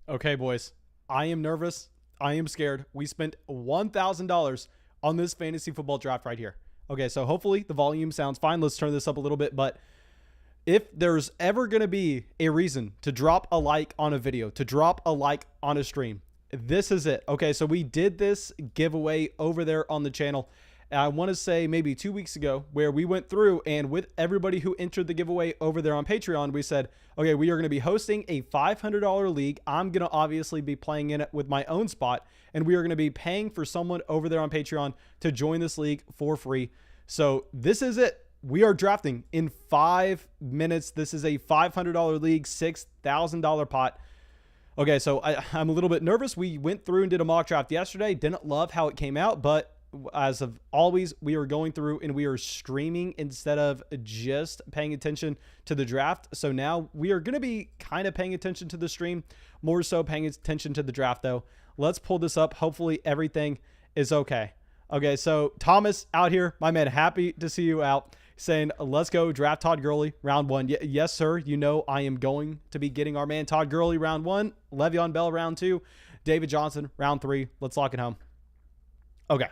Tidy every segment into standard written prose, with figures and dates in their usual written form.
Okay, boys, I am nervous. I am scared. We spent $1,000 on this fantasy football draft right here. Okay, so hopefully the volume sounds fine. Let's turn this up a little bit. But if there's ever going to be a reason to drop a like on a video, to drop a like on a stream, this is it. Okay, so we did this giveaway over there on the channel. I want to say maybe 2 weeks ago, where we went through and with everybody who entered the giveaway over there on Patreon, we said, okay, we are going to be hosting a $500 league. I'm going to obviously be playing in it with my own spot, and we are going to be paying for someone over there on Patreon to join this league for free. So this is it. We are drafting in 5 minutes. This is a $500 league, $6,000 pot. Okay, so I'm a little bit nervous. We went through and did a mock draft yesterday. Didn't love how it came out, but as of always, we are going through and we are streaming instead of just paying attention to the draft. So now we are going to be kind of paying attention to the stream, more so paying attention to the draft though. Let's pull this up. Hopefully everything is okay. Okay, so Thomas out here, my man, happy to see you out, saying, let's go draft Todd Gurley round 1. Yes, sir. You know, I am going to be getting our man Todd Gurley round 1, Le'Veon Bell round 2, David Johnson round 3. Let's lock it home. Okay.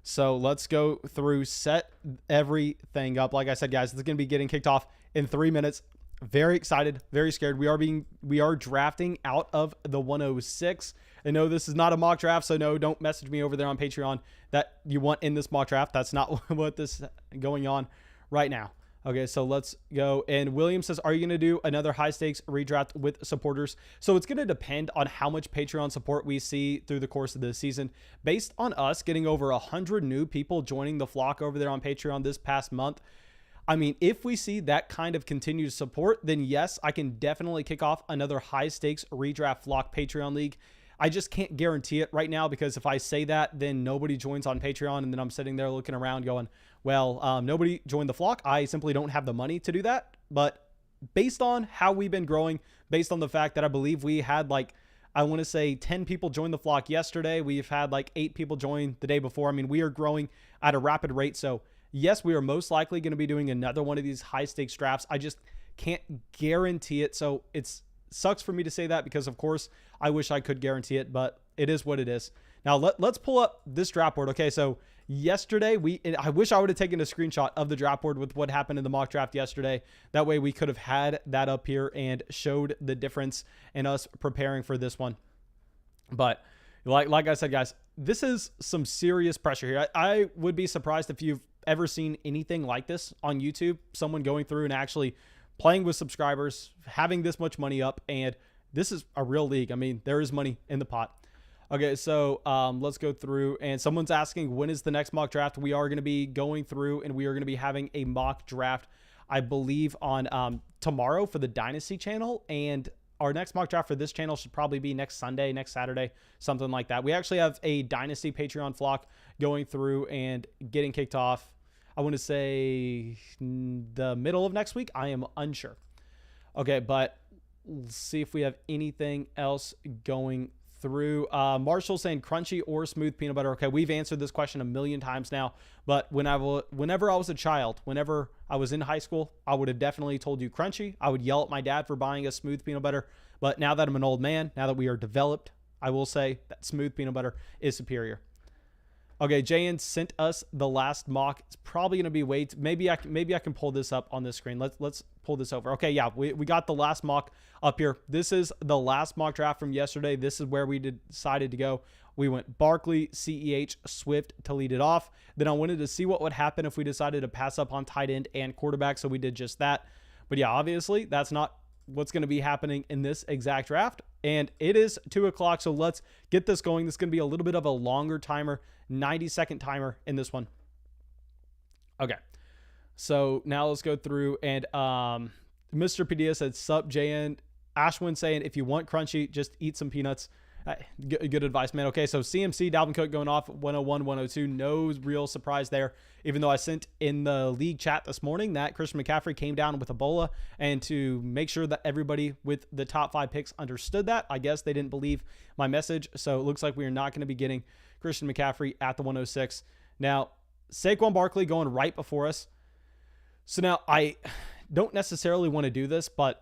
So let's go through, set everything up. Like I said, guys, this is going to be getting kicked off in 3 minutes. Very excited, very scared. We are drafting out of the 106. I know this is not a mock draft, so no, don't message me over there on Patreon that you want in this mock draft. That's not what this is going on right now. Okay, so let's go. And William says, are you going to do another high stakes redraft with supporters? So it's going to depend on how much Patreon support we see through the course of the season. Based on us getting over 100 new people joining the flock over there on Patreon this past month, I mean, if we see that kind of continued support, then yes, I can definitely kick off another high stakes redraft flock Patreon league. I just can't guarantee it right now, because if I say that, then nobody joins on Patreon, and then I'm sitting there looking around going, well, nobody joined the flock. I simply don't have the money to do that. But based on how we've been growing, based on the fact that I believe we had I want to say 10 people join the flock yesterday. We've had 8 people join the day before. I mean, we are growing at a rapid rate. So yes, we are most likely going to be doing another one of these high stakes drafts. I just can't guarantee it. So it sucks for me to say that, because of course I wish I could guarantee it, but it is what it is. Now let's pull up this draft board. Okay, so yesterday I wish I would have taken a screenshot of the draft board with what happened in the mock draft yesterday. That way we could have had that up here and showed the difference in us preparing for this one. But like I said, guys, this is some serious pressure here. I would be surprised if you've ever seen anything like this on YouTube, someone going through and actually playing with subscribers, having this much money up, and this is a real league. I mean, there is money in the pot. Okay, so let's go through, and someone's asking, when is the next mock draft? We are going to be going through, and we are going to be having a mock draft, I believe, on tomorrow for the Dynasty channel, and our next mock draft for this channel should probably be next Sunday, next Saturday, something like that. We actually have a Dynasty Patreon flock going through and getting kicked off, I want to say the middle of next week. I am unsure. Okay, but let's see if we have anything else going through. Marshall saying crunchy or smooth peanut butter. Okay, we've answered this question a million times now, but whenever I was a child, whenever I was in high school, I would have definitely told you crunchy. I would yell at my dad for buying a smooth peanut butter. But now that I'm an old man, now that we are developed, I will say that smooth peanut butter is superior. Okay, JN sent us the last mock. It's probably going to be maybe I can pull this up on this screen. Let's pull this over. Okay, yeah, we got the last mock up here. This is the last mock draft from yesterday. This is where we decided to go. We went Barkley, CEH, Swift to lead it off. Then I wanted to see what would happen if we decided to pass up on tight end and quarterback, so we did just that. But yeah, obviously that's not what's going to be happening in this exact draft. And it is 2 o'clock, so let's get this going. This is going to be a little bit of a longer timer, 90-second timer in this one. Okay, so now let's go through, and Mr. Padilla said, sup, JN. Ashwin saying, if you want crunchy, just eat some peanuts. Good advice, man. Okay, so CMC, Dalvin Cook going off 101, 102. No real surprise there, even though I sent in the league chat this morning that Christian McCaffrey came down with Ebola, and to make sure that everybody with the top 5 picks understood that, I guess they didn't believe my message. So it looks like we are not going to be getting Christian McCaffrey at the 106. Now, Saquon Barkley going right before us. So now I don't necessarily want to do this, but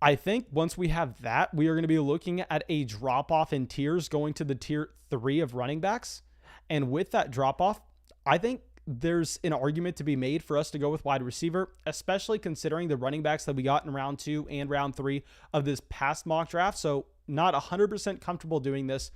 I think once we have that, we are going to be looking at a drop off in tiers going to the tier 3 of running backs. And with that drop off, I think there's an argument to be made for us to go with wide receiver, especially considering the running backs that we got in round 2 and round 3 of this past mock draft. So not 100% comfortable doing this,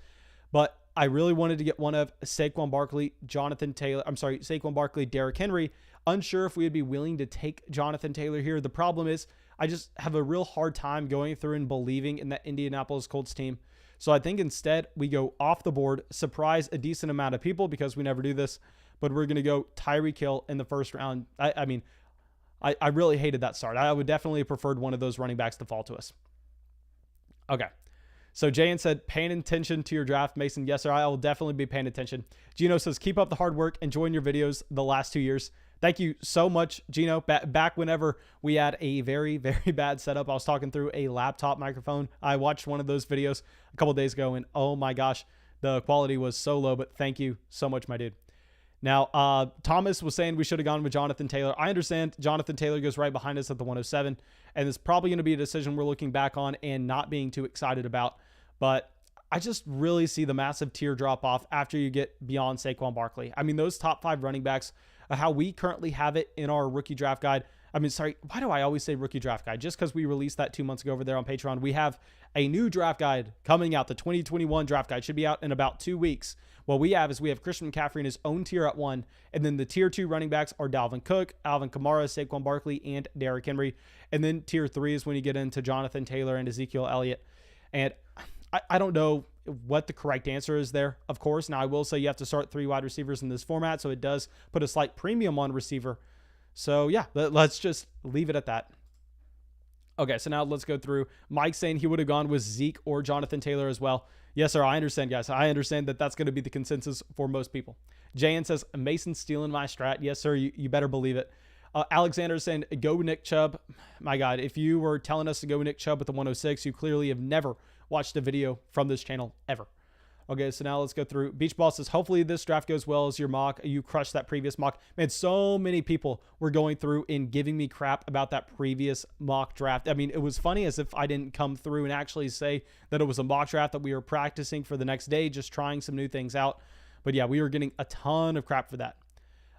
but I really wanted to get one of Saquon Barkley, Saquon Barkley, Derrick Henry. Unsure if we would be willing to take Jonathan Taylor here. The problem is I just have a real hard time going through and believing in that Indianapolis Colts team. So I think instead we go off the board, surprise a decent amount of people because we never do this, but we're going to go Tyreek Hill in the first round. I really hated that start. I would definitely have preferred one of those running backs to fall to us. Okay. So Jayan said, paying attention to your draft, Mason. Yes, sir. I will definitely be paying attention. Gino says, keep up the hard work. Enjoying your videos the last 2 years. Thank you so much, Gino. Back whenever we had a very, very bad setup, I was talking through a laptop microphone. I watched one of those videos a couple days ago, and oh my gosh, the quality was so low, but thank you so much, my dude. Now, Thomas was saying we should have gone with Jonathan Taylor. I understand Jonathan Taylor goes right behind us at the 107, and it's probably going to be a decision we're looking back on and not being too excited about. But I just really see the massive tier drop off after you get beyond Saquon Barkley. I mean, those top 5 running backs, how we currently have it in our rookie draft guide. Why do I always say rookie draft guide? Just because we released that 2 months ago over there on Patreon. We have a new draft guide coming out. The 2021 draft guide should be out in about 2 weeks. What we have is we have Christian McCaffrey in his own tier at 1. And then the tier 2 running backs are Dalvin Cook, Alvin Kamara, Saquon Barkley, and Derrick Henry. And then tier 3 is when you get into Jonathan Taylor and Ezekiel Elliott. And I don't know what the correct answer is there, of course. Now, I will say you have to start 3 wide receivers in this format, so it does put a slight premium on receiver. So, yeah, let's just leave it at that. Okay, so now let's go through. Mike saying he would have gone with Zeke or Jonathan Taylor as well. Yes, sir, I understand, guys. I understand that that's going to be the consensus for most people. Jayan says, Mason stealing my strat. Yes, sir, you better believe it. Alexander saying, go Nick Chubb. My God, if you were telling us to go Nick Chubb with the 106, you clearly have never watched a video from this channel ever. Okay, so now let's go through. Beach Ball says, hopefully this draft goes well as your mock. You crushed that previous mock. Man, so many people were going through and giving me crap about that previous mock draft. I mean, it was funny as if I didn't come through and actually say that it was a mock draft that we were practicing for the next day, just trying some new things out. But yeah, we were getting a ton of crap for that.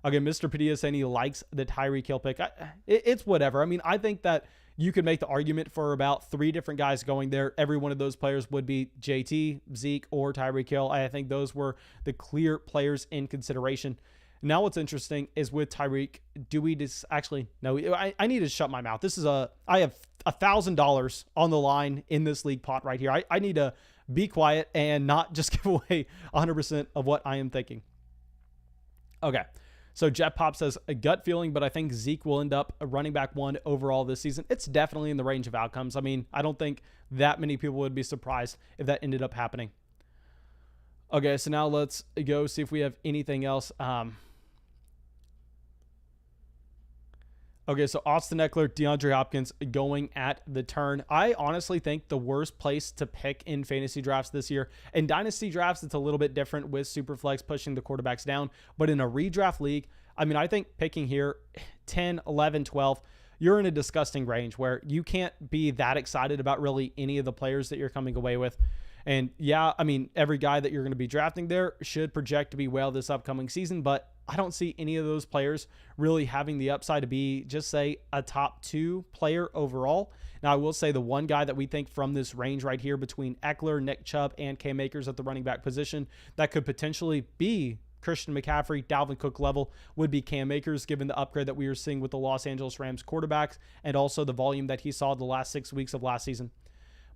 Okay, Mr. Padilla saying he likes the Tyreek Hill pick. It's whatever. I mean, I think that you could make the argument for about 3 different guys going there. Every one of those players would be JT, Zeke, or Tyreek Hill. I think those were the clear players in consideration. Now what's interesting is with Tyreek, do we just actually, no, I need to shut my mouth. I have $1,000 on the line in this league pot right here. I need to be quiet and not just give away 100% of what I am thinking. Okay. So Jet Pop says a gut feeling, but I think Zeke will end up a running back 1 overall this season. It's definitely in the range of outcomes. I mean, I don't think that many people would be surprised if that ended up happening. Okay, so now let's go see if we have anything else. Okay, so Austin Eckler, DeAndre Hopkins going at the turn. I honestly think the worst place to pick in fantasy drafts this year. In dynasty drafts, it's a little bit different with Superflex pushing the quarterbacks down. But in a redraft league, I mean, I think picking here 10, 11, 12, you're in a disgusting range where you can't be that excited about really any of the players that you're coming away with. And yeah, I mean, every guy that you're going to be drafting there should project to be well this upcoming season, but I don't see any of those players really having the upside to be just say a top 2 player overall. Now, I will say the one guy that we think from this range right here between Eckler, Nick Chubb, and Cam Akers at the running back position that could potentially be Christian McCaffrey, Dalvin Cook level would be Cam Akers, given the upgrade that we were seeing with the Los Angeles Rams quarterbacks and also the volume that he saw the last 6 weeks of last season.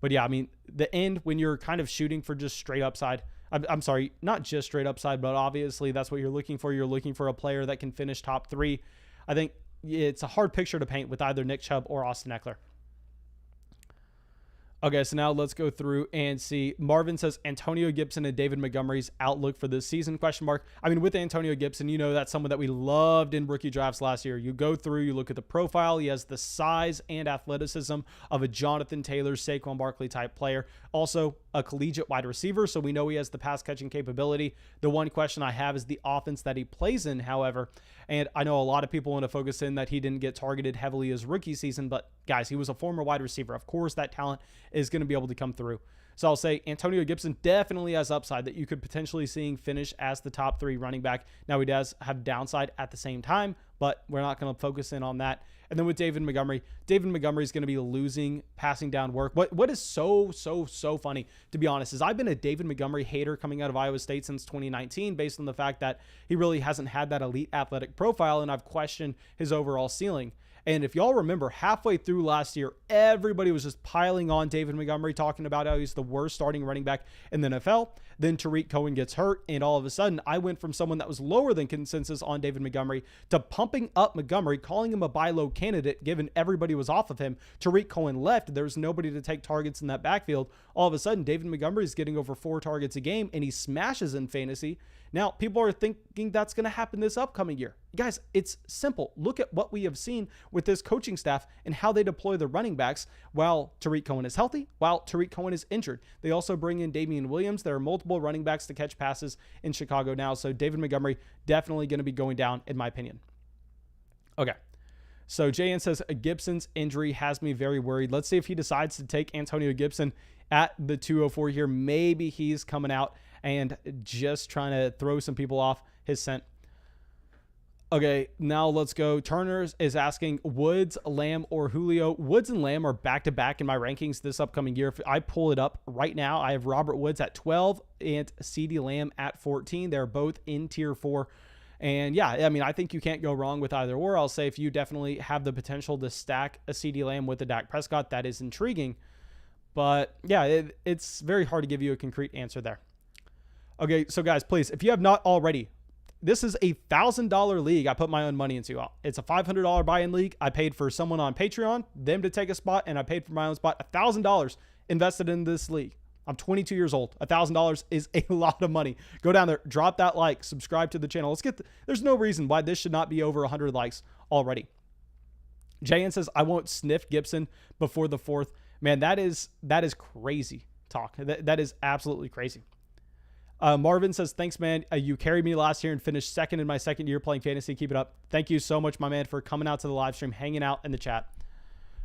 But yeah, I mean, the end when you're kind of shooting for just straight upside, I'm sorry, not just straight upside, but obviously that's what you're looking for. You're looking for a player that can finish top 3. I think it's a hard picture to paint with either Nick Chubb or Austin Eckler. Okay, so now let's go through and see. Marvin says Antonio Gibson and David Montgomery's outlook for this season, question mark. I mean, with Antonio Gibson, you know, that's someone that we loved in rookie drafts last year. You go through, you look at the profile. He has the size and athleticism of a Jonathan Taylor, Saquon Barkley type player. Also a collegiate wide receiver, so we know he has the pass catching capability. The one question I have is the offense that he plays in, however. And I know a lot of people want to focus in that he didn't get targeted heavily his rookie season, but guys, he was a former wide receiver. Of course, that talent is going to be able to come through. So I'll say Antonio Gibson definitely has upside that you could potentially seeing finish as the top 3 running back. Now he does have downside at the same time, but we're not going to focus in on that. And then with David Montgomery is going to be losing passing down work. What is so funny, to be honest, is I've been a David Montgomery hater coming out of Iowa State since 2019 based on the fact that he really hasn't had that elite athletic profile, and I've questioned his overall ceiling. And if y'all remember, halfway through last year, everybody was just piling on David Montgomery, talking about how he's the worst starting running back in the NFL. Then Tariq Cohen gets hurt, and all of a sudden, I went from someone that was lower than consensus on David Montgomery to pumping up Montgomery, calling him a buy low candidate, given everybody was off of him. Tariq Cohen left. There was nobody to take targets in that backfield. All of a sudden, David Montgomery is getting over 4 targets a game, and he smashes in fantasy. Now, people are thinking that's going to happen this upcoming year. Guys, it's simple. Look at what we have seen with this coaching staff and how they deploy the running backs while Tariq Cohen is healthy, while Tariq Cohen is injured. They also bring in Damian Williams. There are multiple running backs to catch passes in Chicago now, so David Montgomery definitely going to be going down, in my opinion. Okay. So JN says Gibson's injury has me very worried. Let's see if he decides to take Antonio Gibson at the 204 here. Maybe he's coming out and just trying to throw some people off his scent. Okay, now let's go. Turner is asking Woods, Lamb, or Julio. Woods and Lamb are back-to-back in my rankings this upcoming year. If I pull it up right now, I have Robert Woods at 12 and CeeDee Lamb at 14. They're both in tier 4. And yeah, I mean, I think you can't go wrong with either or. I'll say if you definitely have the potential to stack a CeeDee Lamb with a Dak Prescott, that is intriguing. But yeah, it's very hard to give you a concrete answer there. Okay, so guys, please, if you have not already, this is a $1,000 league I put my own money into. It's a $500 buy-in league. I paid for someone on Patreon, them to take a spot, and I paid for my own spot. $1,000 invested in this league. I'm 22 years old. $1,000 is a lot of money. Go down there, drop that like, subscribe to the channel. There's no reason why this should not be over 100 likes already. JN says, I won't sniff Gibson before the 4th. Man, that is crazy talk. That is absolutely crazy. Marvin says, thanks, man. You carried me last year and finished 2nd in my 2nd year playing fantasy. Keep it up. Thank you so much, my man, for coming out to the live stream, hanging out in the chat.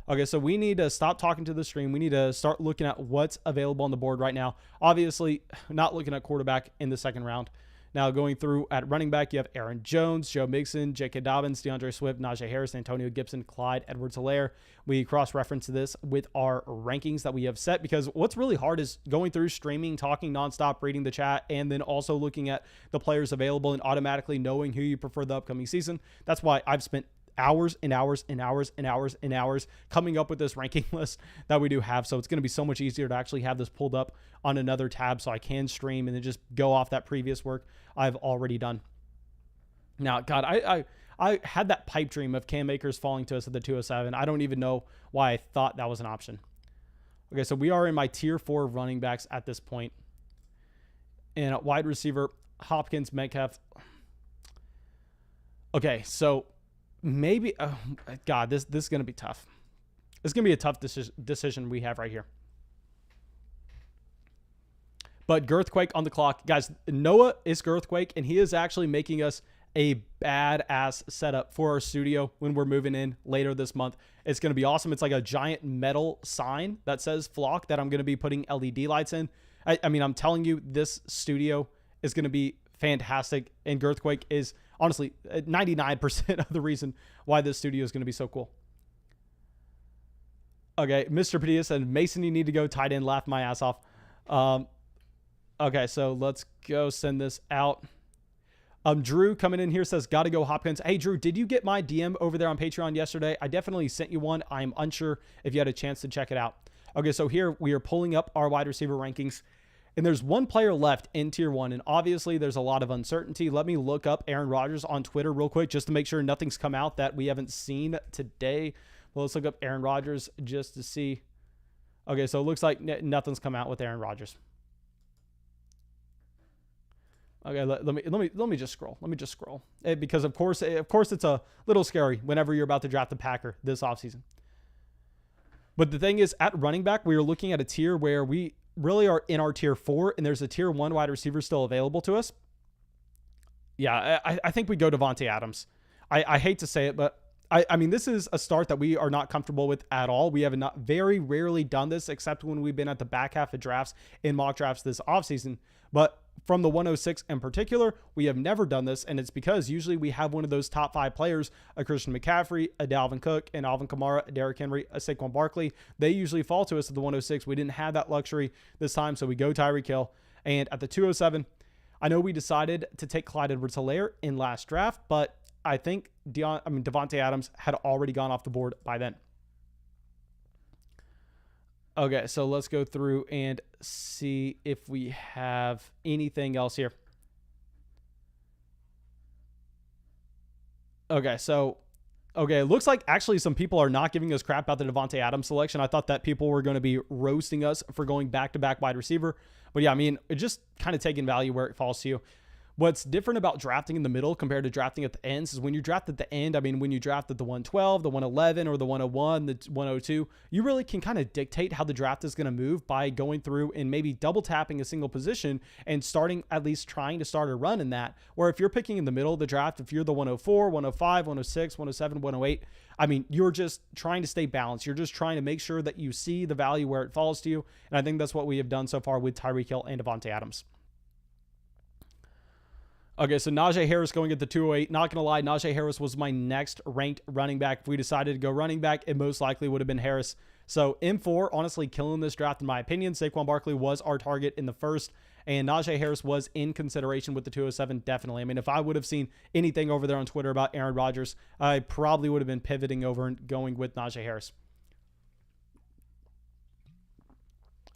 Okay, so we need to stop talking to the stream. We need to start looking at what's available on the board right now. Obviously, not looking at quarterback in the 2nd round. Now, going through at running back, you have Aaron Jones, Joe Mixon, J.K. Dobbins, DeAndre Swift, Najee Harris, Antonio Gibson, Clyde Edwards-Helaire. We cross-reference this with our rankings that we have set, because what's really hard is going through streaming, talking nonstop, reading the chat, and then also looking at the players available and automatically knowing who you prefer the upcoming season. That's why I've spent hours and hours and hours and hours and hours coming up with this ranking list that we do have. So it's going to be so much easier to actually have this pulled up on another tab so I can stream and then just go off that previous work I've already done. Now, God, I had that pipe dream of Cam Akers falling to us at the 207. I don't even know why I thought that was an option. Okay, so we are in my tier 4 running backs at this point. And at wide receiver, Hopkins, Metcalf. Okay, so maybe, oh God, this is going to be tough. It's going to be a tough decision we have right here. But Girthquake on the clock. Guys, Noah is Girthquake, and he is actually making us a badass setup for our studio when we're moving in later this month. It's going to be awesome. It's like a giant metal sign that says Flock that I'm going to be putting LED lights in. I mean, I'm telling you, this studio is going to be fantastic, and Girthquake is honestly 99% of the reason why this studio is going to be so cool. Okay, Mr. Padilla said, Mason, you need to go tight end. Laugh my ass off. Okay, so let's go send this out. Drew coming in here says, gotta go Hopkins. Hey, Drew, did you get my DM over there on Patreon yesterday? I definitely sent you one. I'm unsure if you had a chance to check it out. Okay, so here we are pulling up our wide receiver rankings, and there's one player left in tier 1, and obviously there's a lot of uncertainty. Let me look up Aaron Rodgers on Twitter real quick just to make sure nothing's come out that we haven't seen today. Well, let's look up Aaron Rodgers just to see. Okay, so it looks like nothing's come out with Aaron Rodgers. Okay, let me just scroll. Let me just scroll. Because of course it's a little scary whenever you're about to draft the Packer this offseason. But the thing is, at running back, we are looking at a tier where we really are in our tier 4, and there's a tier 1 wide receiver still available to us. Yeah, I think we go Davante Adams. I hate to say it, but I mean, this is a start that we are not comfortable with at all. We have not very rarely done this, except when we've been at the back half of drafts in mock drafts this offseason. But from the 106 in particular, we have never done this, and it's because usually we have one of those top 5 players, a Christian McCaffrey, a Dalvin Cook, an Alvin Kamara, a Derrick Henry, a Saquon Barkley. They usually fall to us at the 106. We didn't have that luxury this time, so we go Tyreek Hill. And at the 207, I know we decided to take Clyde Edwards-Helaire in last draft, but I think Davante Adams had already gone off the board by then. Okay, so let's go through and see if we have anything else here. Okay, it looks like actually some people are not giving us crap about the Davante Adams selection. I thought that people were going to be roasting us for going back-to-back wide receiver. But yeah, I mean, it just kind of taking value where it falls to you. What's different about drafting in the middle compared to drafting at the ends is when you draft at the end, I mean, when you draft at the 112, the 111, or the 101, the 102, you really can kind of dictate how the draft is going to move by going through and maybe double tapping a single position and starting, at least trying to start a run in that. Where if you're picking in the middle of the draft, if you're the 104, 105, 106, 107, 108, I mean, you're just trying to stay balanced. You're just trying to make sure that you see the value where it falls to you. And I think that's what we have done so far with Tyreek Hill and Davante Adams. Okay, so Najee Harris going at the 208. Not going to lie, Najee Harris was my next ranked running back. If we decided to go running back, it most likely would have been Harris. So M4, honestly killing this draft in my opinion. Saquon Barkley was our target in the first, and Najee Harris was in consideration with the 207, definitely. I mean, if I would have seen anything over there on Twitter about Aaron Rodgers, I probably would have been pivoting over and going with Najee Harris.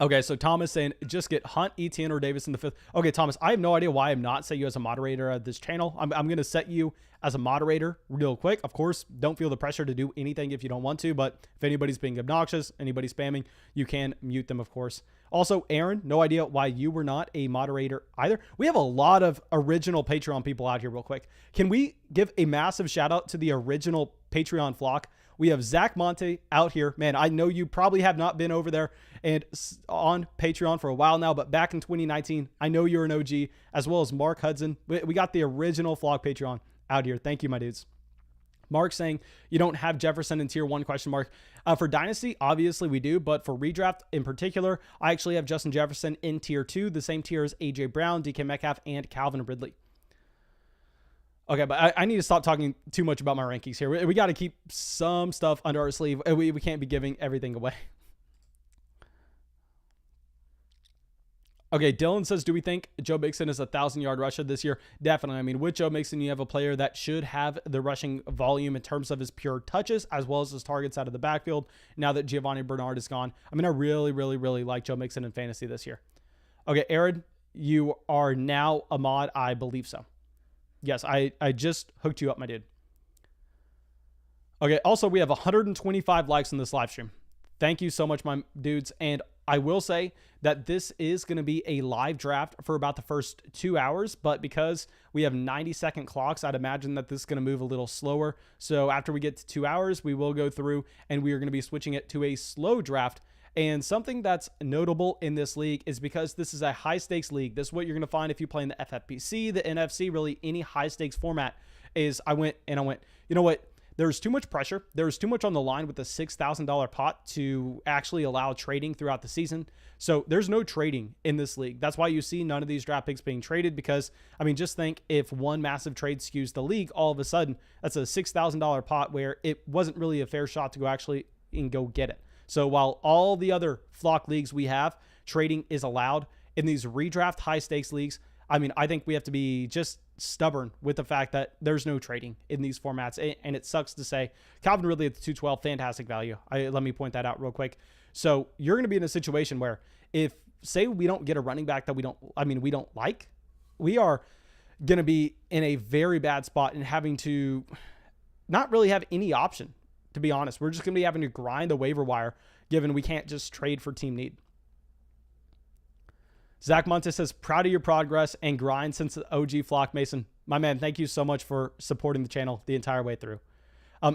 Okay, so Thomas saying, just get Hunt, Etienne, or Davis in the 5th. Okay, Thomas, I have no idea why I'm not setting you as a moderator of this channel. I'm going to set you as a moderator real quick. Of course, don't feel the pressure to do anything if you don't want to, but if anybody's being obnoxious, anybody spamming, you can mute them, of course. Also, Aaron, no idea why you were not a moderator either. We have a lot of original Patreon people out here real quick. Can we give a massive shout out to the original Patreon flock? We have Zach Monte out here. Man, I know you probably have not been over there and on Patreon for a while now, but back in 2019, I know you're an OG, as well as Mark Hudson. We got the original Flock Patreon out here. Thank you, my dudes. Mark saying, you don't have Jefferson in tier 1, question mark. For Dynasty, obviously we do, but for redraft in particular, I actually have Justin Jefferson in tier 2, the same tier as AJ Brown, DK Metcalf, and Calvin Ridley. Okay, but I need to stop talking too much about my rankings here. We got to keep some stuff under our sleeve. We can't be giving everything away. Okay, Dylan says, do we think Joe Mixon is a 1,000-yard rusher this year? Definitely. I mean, with Joe Mixon, you have a player that should have the rushing volume in terms of his pure touches as well as his targets out of the backfield now that Giovanni Bernard is gone. I mean, I really, really, really like Joe Mixon in fantasy this year. Okay, Aaron, you are now a mod. I believe so. Yes, I just hooked you up, my dude. Okay, also, we have 125 likes in this live stream. Thank you so much, my dudes. And I will say that this is going to be a live draft for about the first 2 hours, but because we have 90-second clocks, I'd imagine that this is going to move a little slower. So after we get to 2 hours, we will go through and we are going to be switching it to a slow draft. And something that's notable in this league is because this is a high-stakes league. This is what you're going to find if you play in the FFPC, the NFC, really any high-stakes format, is I went, you know what? There's too much pressure. There's too much on the line with the $6,000 pot to actually allow trading throughout the season. So there's no trading in this league. That's why you see none of these draft picks being traded because, I mean, just think if one massive trade skews the league, all of a sudden, that's a $6,000 pot where it wasn't really a fair shot to go actually and go get it. So while all the other flock leagues we have, trading is allowed, in these redraft high stakes leagues, I mean, I think we have to be just stubborn with the fact that there's no trading in these formats. And it sucks to say. Calvin Ridley at the 212, fantastic value. Let me point that out real quick. So you're going to be in a situation where if, say, we don't get a running back that we don't like, we are going to be in a very bad spot and having to not really have any option. To be honest, we're just going to be having to grind the waiver wire, given we can't just trade for team need. Zach Montes says, proud of your progress and grind since the OG Flock Mason. My man, thank you so much for supporting the channel the entire way through.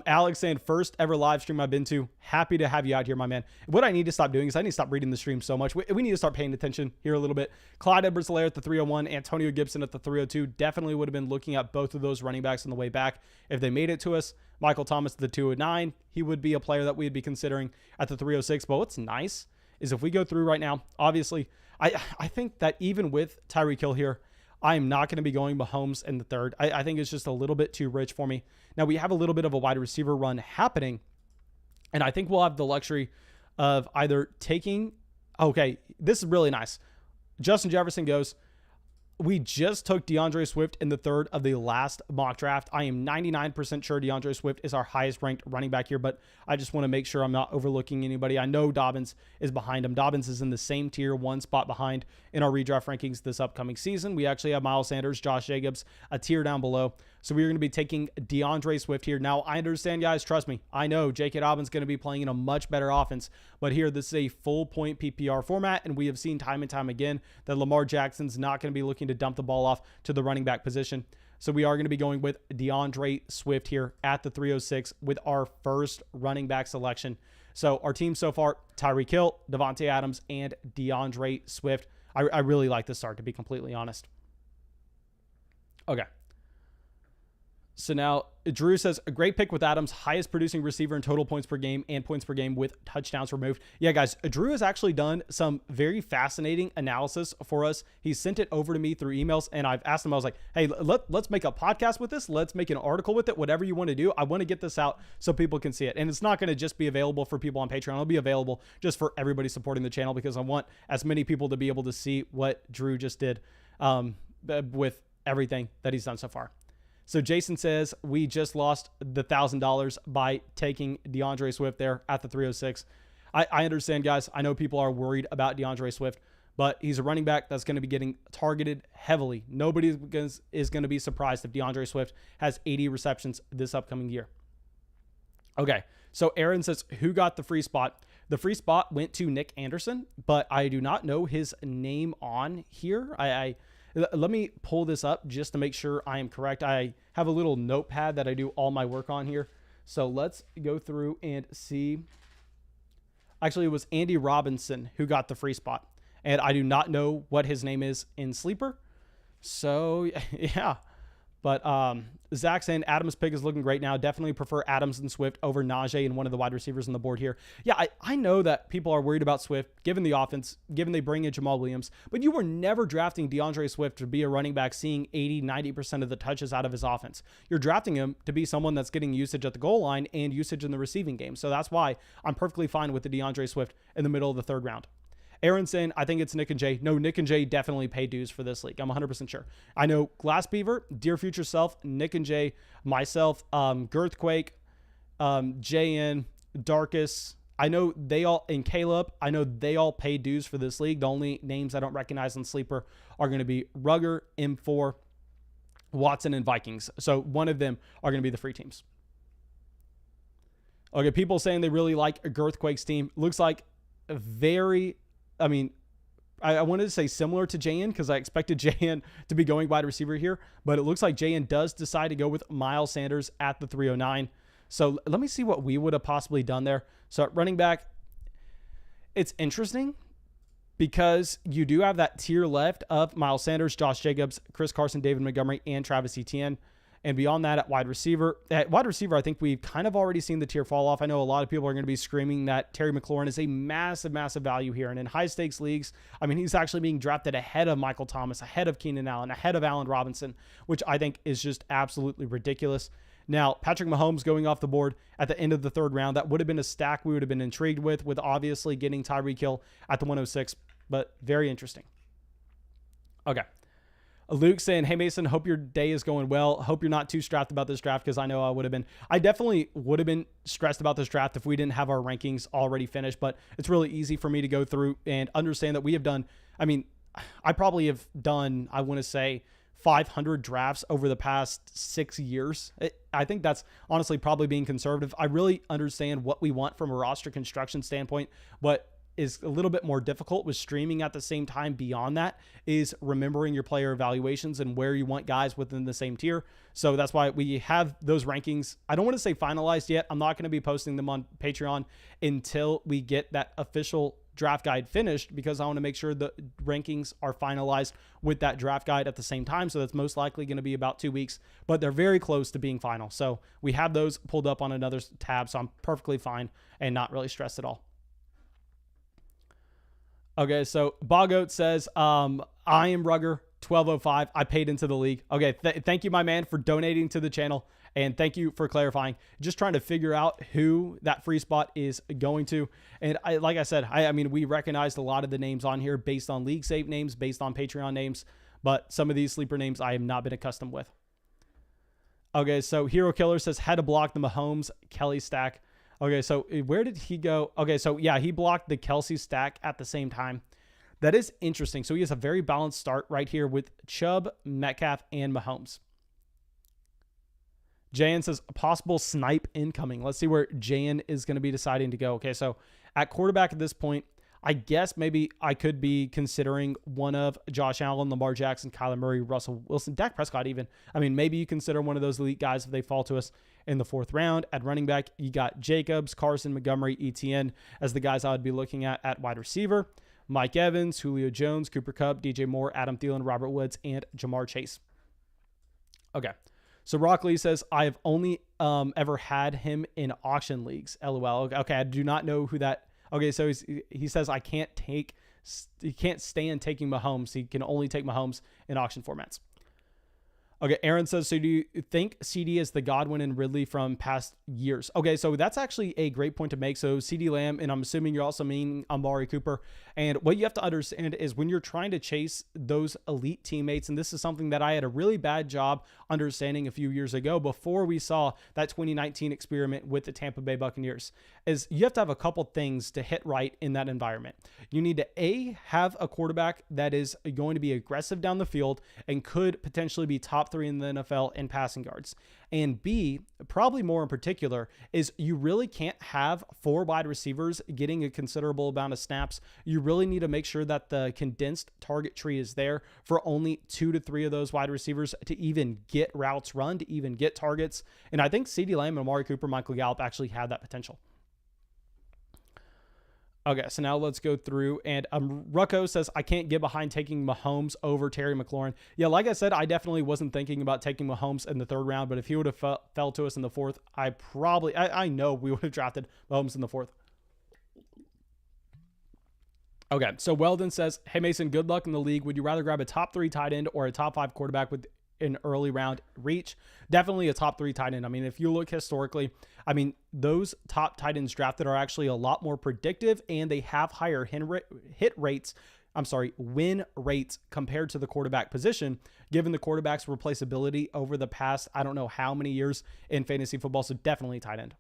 Alex saying, first ever live stream I've been to. Happy to have you out here, my man. What I need to stop doing is I need to stop reading the stream so much. We need to start paying attention here a little bit. Clyde Edwards-Helaire at the 301, Antonio Gibson at the 302. Definitely would have been looking at both of those running backs on the way back if they made it to us. Michael Thomas at the 209. He would be a player that we'd be considering at the 306. But what's nice is if we go through right now, obviously, I think that even with Tyreek Hill here, I am not going to be going Mahomes in the third. I think it's just a little bit too rich for me. Now, we have a little bit of a wide receiver run happening, and I think we'll have the luxury of either taking... Okay, this is really nice. Justin Jefferson goes... We just took DeAndre Swift in the third of the last mock draft. I am 99% sure DeAndre Swift is our highest ranked running back here, but I just want to make sure I'm not overlooking anybody. I know Dobbins is behind him. Dobbins is in the same tier, one spot behind in our redraft rankings this upcoming season. We actually have Miles Sanders, Josh Jacobs, a tier down below. So we're going to be taking DeAndre Swift here. Now, I understand, guys. Trust me. I know J.K. Dobbins is going to be playing in a much better offense. But here, this is a full point PPR format, and we have seen time and time again that Lamar Jackson's not going to be looking to dump the ball off to the running back position. So we are going to be going with DeAndre Swift here at the 306 with our first running back selection. So our team so far, Tyreek Hill, Davante Adams, and DeAndre Swift. I really like this start, to be completely honest. Okay. So now Drew says, a great pick with Adams, highest producing receiver in total points per game and points per game with touchdowns removed. Yeah, guys, Drew has actually done some very fascinating analysis for us. He sent it over to me through emails, and I've asked him, I was like, hey, let's make a podcast with this. Let's make an article with it, whatever you want to do. I want to get this out so people can see it. And it's not going to just be available for people on Patreon. It'll be available just for everybody supporting the channel because I want as many people to be able to see what Drew just did with everything that he's done so far. So Jason says, we just lost the $1,000 by taking DeAndre Swift there at the 306. I understand, guys. I know people are worried about DeAndre Swift, but he's a running back that's going to be getting targeted heavily. Nobody is going to be surprised if DeAndre Swift has 80 receptions this upcoming year. Okay, so Aaron says, who got the free spot? The free spot went to Nick Anderson, but I do not know his name on here. Let me pull this up just to make sure I am correct. I have a little notepad that I do all my work on here. So let's go through and see. Actually, it was Andy Robinson who got the free spot. And I do not know what his name is in Sleeper. So, yeah. But Zach saying Adams' pick is looking great now. Definitely prefer Adams and Swift over Najee and one of the wide receivers on the board here. Yeah, I know that people are worried about Swift, given the offense, given they bring in Jamal Williams. But you were never drafting DeAndre Swift to be a running back seeing 80, 90% of the touches out of his offense. You're drafting him to be someone that's getting usage at the goal line and usage in the receiving game. So that's why I'm perfectly fine with the DeAndre Swift in the middle of the third round. Aaron saying, I think it's Nick and Jay. No, Nick and Jay definitely pay dues for this league. I'm 100% sure. I know Glass Beaver, Dear Future Self, Nick and Jay, myself, Girthquake, JN, Darkus. I know they all, and Caleb, I know they all pay dues for this league. The only names I don't recognize on Sleeper are going to be Rugger, M4, Watson, and Vikings. So one of them are going to be the free teams. Okay, people saying they really like Girthquake's team. Looks like I wanted to say similar to JN because I expected JN to be going wide receiver here, but it looks like JN does decide to go with Miles Sanders at the 309. So let me see what we would have possibly done there. So at running back, it's interesting because you do have that tier left of Miles Sanders, Josh Jacobs, Chris Carson, David Montgomery, and Travis Etienne. And beyond that, at wide receiver, I think we've kind of already seen the tier fall off. I know a lot of people are going to be screaming that Terry McLaurin is a massive, massive value here. And in high stakes leagues, I mean, he's actually being drafted ahead of Michael Thomas, ahead of Keenan Allen, ahead of Allen Robinson, which I think is just absolutely ridiculous. Now, Patrick Mahomes going off the board at the end of the third round, that would have been a stack we would have been intrigued with obviously getting Tyreek Hill at the 106, but very interesting. Okay. Luke saying, hey, Mason, hope your day is going well. Hope you're not too stressed about this draft because I know I would have been. I definitely would have been stressed about this draft if we didn't have our rankings already finished, but it's really easy for me to go through and understand that we have done, I probably have done, I want to say, 500 drafts over the past 6 years. I think that's honestly probably being conservative. I really understand what we want from a roster construction standpoint, but is a little bit more difficult with streaming at the same time beyond that is remembering your player evaluations and where you want guys within the same tier. So that's why we have those rankings. I don't want to say finalized yet. I'm not going to be posting them on Patreon until we get that official draft guide finished, because I want to make sure the rankings are finalized with that draft guide at the same time. So that's most likely going to be about 2 weeks, but they're very close to being final. So we have those pulled up on another tab. So I'm perfectly fine and not really stressed at all. Okay, so Bogoat says, I am Rugger 1205. I paid into the league. Okay, thank you, my man, for donating to the channel, and thank you for clarifying. Just trying to figure out who that free spot is going to. And like I said, I mean, we recognized a lot of the names on here based on league save names, based on Patreon names, but some of these sleeper names I have not been accustomed with. Okay, so Hero Killer says, had to block the Mahomes Kelly stack. Okay, so where did he go? Okay, so yeah, he blocked the Kelsey stack at the same time. That is interesting. So he has a very balanced start right here with Chubb, Metcalf, and Mahomes. Jayan says, possible snipe incoming. Let's see where Jayan is going to be deciding to go. Okay, so at quarterback at this point, I guess maybe I could be considering one of Josh Allen, Lamar Jackson, Kyler Murray, Russell Wilson, Dak Prescott even. I mean, maybe you consider one of those elite guys if they fall to us in the 4th round. At running back, you got Jacobs, Carson, Montgomery, ETN as the guys I would be looking at wide receiver. Mike Evans, Julio Jones, Cooper Kupp, DJ Moore, Adam Thielen, Robert Woods, and Jamar Chase. Okay. So Rock Lee says, I have only ever had him in auction leagues. LOL. Okay, I do not know who that. Okay, so he says he can't stand taking Mahomes. He can only take Mahomes in auction formats. Okay, Aaron says, so do you think CD is the Godwin and Ridley from past years? Okay, so that's actually a great point to make. So CD Lamb, and I'm assuming you're also meaning Amari Cooper. And what you have to understand is when you're trying to chase those elite teammates, and this is something that I had a really bad job understanding a few years ago before we saw that 2019 experiment with the Tampa Bay Buccaneers, is you have to have a couple things to hit right in that environment. You need to have a quarterback that is going to be aggressive down the field and could potentially be top 3 in the NFL in passing yards. And B, probably more in particular, is you really can't have 4 wide receivers getting a considerable amount of snaps. You really need to make sure that the condensed target tree is there for only 2 to 3 of those wide receivers to even get routes run, to even get targets. And I think CeeDee Lamb and Amari Cooper, Michael Gallup actually have that potential. Okay, so now let's go through, and Rucko says, I can't get behind taking Mahomes over Terry McLaurin. Yeah, like I said, I definitely wasn't thinking about taking Mahomes in the 3rd round, but if he would have fell to us in the 4th, I know we would have drafted Mahomes in the 4th. Okay, so Weldon says, hey Mason, good luck in the league. Would you rather grab a top 3 tight end or a top 5 quarterback with an early round reach? Definitely a top 3 tight end. I mean, if you look historically, I mean, those top tight ends drafted are actually a lot more predictive, and they have higher win rates compared to the quarterback position, given the quarterback's replaceability over the past, I don't know how many years in fantasy football. So definitely tight end.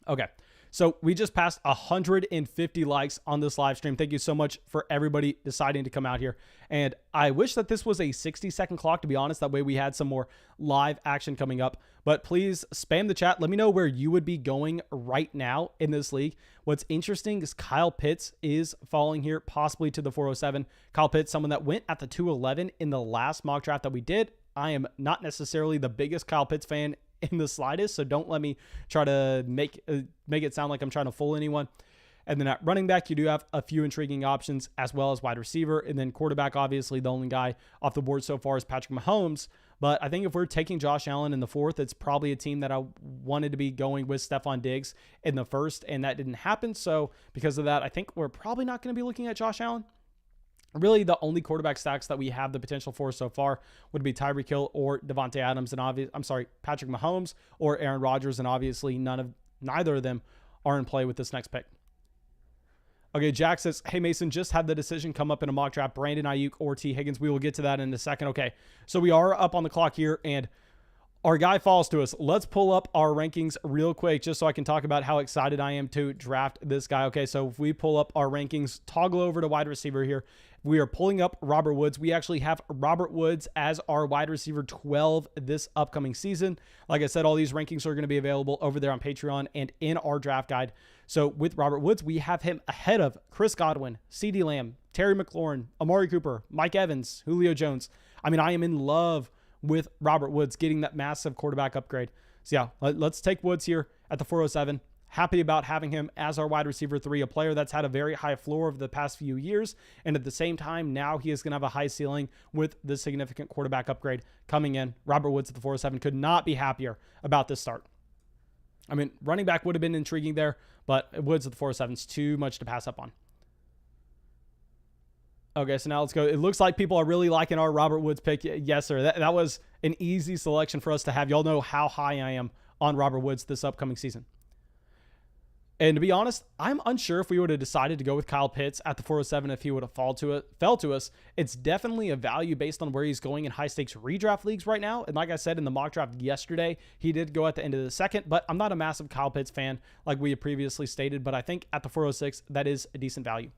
Okay. So we just passed 150 likes on this live stream. Thank you so much for everybody deciding to come out here. And I wish that this was a 60-second clock, to be honest. That way we had some more live action coming up. But please spam the chat. Let me know where you would be going right now in this league. What's interesting is Kyle Pitts is falling here, possibly to the 407. Kyle Pitts, someone that went at the 211 in the last mock draft that we did. I am not necessarily the biggest Kyle Pitts fan in the slightest, so don't let me try to make it sound like I'm trying to fool anyone. And then at running back, you do have a few intriguing options, as well as wide receiver. And then quarterback, obviously, the only guy off the board so far is Patrick Mahomes. But I think if we're taking Josh Allen in the 4th, it's probably a team that I wanted to be going with Stephon Diggs in the 1st, and that didn't happen. So because of that, I think we're probably not going to be looking at Josh Allen. Really, the only quarterback stacks that we have the potential for so far would be Tyreek Hill or Devontae Adams, and Patrick Mahomes or Aaron Rodgers, and obviously neither of them are in play with this next pick. Okay, Jack says, hey Mason, just had the decision come up in a mock draft, Brandon Ayuk or T. Higgins. We will get to that in a second. Okay, so we are up on the clock here, and Our guy falls to us. Let's pull up our rankings real quick just so I can talk about how excited I am to draft this guy. Okay, so if we pull up our rankings, toggle over to wide receiver here. We are pulling up Robert Woods. We actually have Robert Woods as our wide receiver 12 this upcoming season. Like I said, all these rankings are going to be available over there on Patreon and in our draft guide. So with Robert Woods, we have him ahead of Chris Godwin, CeeDee Lamb, Terry McLaurin, Amari Cooper, Mike Evans, Julio Jones. I mean, I am in love with Robert Woods getting that massive quarterback upgrade. So yeah, let's take Woods here at the 407. Happy about having him as our wide receiver 3, a player that's had a very high floor over the past few years. And at the same time, now he is going to have a high ceiling with the significant quarterback upgrade coming in. Robert Woods at the 407 could not be happier about this start. I mean, running back would have been intriguing there, but Woods at the 407 is too much to pass up on. Okay, so now let's go. It looks like people are really liking our Robert Woods pick. Yes, sir. That was an easy selection for us to have. Y'all know how high I am on Robert Woods this upcoming season. And to be honest, I'm unsure if we would have decided to go with Kyle Pitts at the 407 if he would have fell to us. It's definitely a value based on where he's going in high-stakes redraft leagues right now. And like I said in the mock draft yesterday, he did go at the end of the second, but I'm not a massive Kyle Pitts fan like we had previously stated, but I think at the 406, that is a decent value.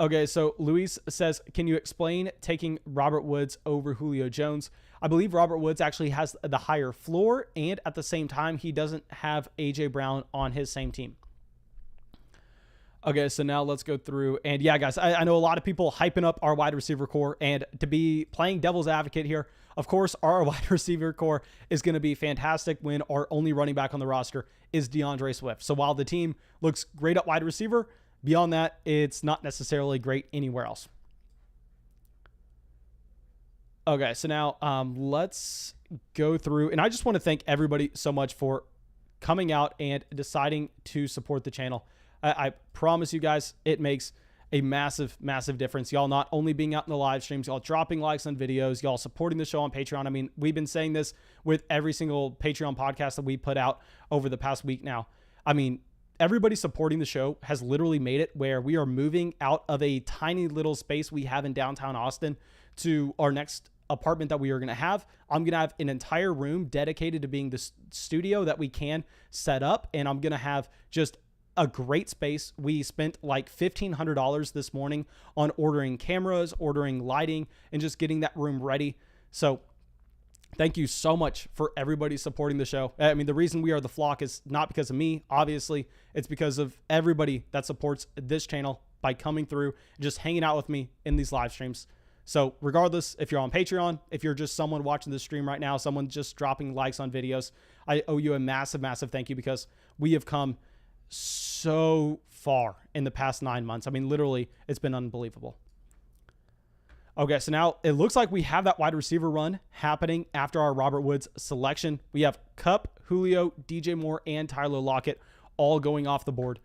Okay, so Luis says, can you explain taking Robert Woods over Julio Jones? I believe Robert Woods actually has the higher floor, and at the same time, he doesn't have A.J. Brown on his same team. Okay, so now let's go through. And yeah, guys, I know a lot of people hyping up our wide receiver core, and to be playing devil's advocate here, of course, our wide receiver core is going to be fantastic when our only running back on the roster is DeAndre Swift. So while the team looks great at wide receiver, beyond that, it's not necessarily great anywhere else. Okay, so now let's go through. And I just want to thank everybody so much for coming out and deciding to support the channel. I promise you guys, it makes a massive, massive difference. Y'all not only being out in the live streams, y'all dropping likes on videos, y'all supporting the show on Patreon. I mean, we've been saying this with every single Patreon podcast that we put out over the past week now. I mean, everybody supporting the show has literally made it where we are moving out of a tiny little space we have in downtown Austin to our next apartment that we are going to have. I'm going to have an entire room dedicated to being the studio that we can set up. And I'm going to have just a great space. We spent like $1,500 this morning on ordering cameras, ordering lighting, and just getting that room ready. So thank you so much for everybody supporting the show. I mean, the reason we are the flock is not because of me, obviously. It's because of everybody that supports this channel by coming through and just hanging out with me in these live streams. So regardless, if you're on Patreon, if you're just someone watching this stream right now, someone just dropping likes on videos, I owe you a massive, massive thank you because we have come so far in the past 9 months. I mean, literally, it's been unbelievable. Okay, so now it looks like we have that wide receiver run happening after our Robert Woods selection. We have Kupp, Julio, DJ Moore, and Tyler Lockett all going off the board.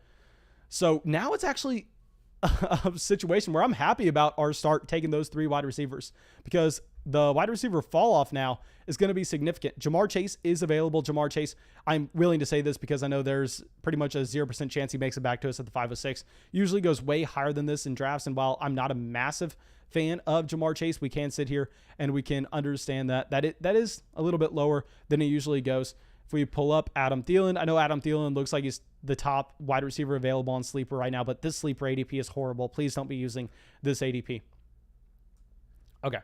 So now it's actually a situation where I'm happy about our start taking those 3 wide receivers because the wide receiver fall off now is going to be significant. Ja'Marr Chase is available. Ja'Marr Chase, I'm willing to say this because I know there's pretty much a 0% chance he makes it back to us at the 506. Usually goes way higher than this in drafts. And while I'm not a massive fan of Ja'Marr Chase, we can sit here and we can understand that is a little bit lower than it usually goes. If we pull up Adam Thielen, I know Adam Thielen looks like he's the top wide receiver available on Sleeper right now, but this Sleeper ADP is horrible. Please don't be using this ADP. Okay.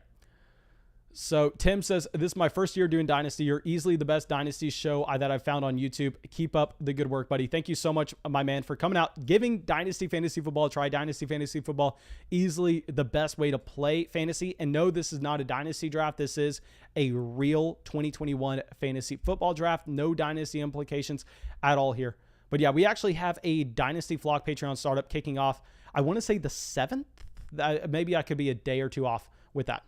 So Tim says, this is my first year doing Dynasty. You're easily the best Dynasty show that I've found on YouTube. Keep up the good work, buddy. Thank you so much, my man, for coming out, giving Dynasty Fantasy Football a try. Dynasty Fantasy Football, easily the best way to play fantasy. And no, this is not a Dynasty draft. This is a real 2021 Fantasy Football draft. No Dynasty implications at all here. But yeah, we actually have a Dynasty Flock Patreon startup kicking off. I want to say the 7th. Maybe I could be a day or two off with that.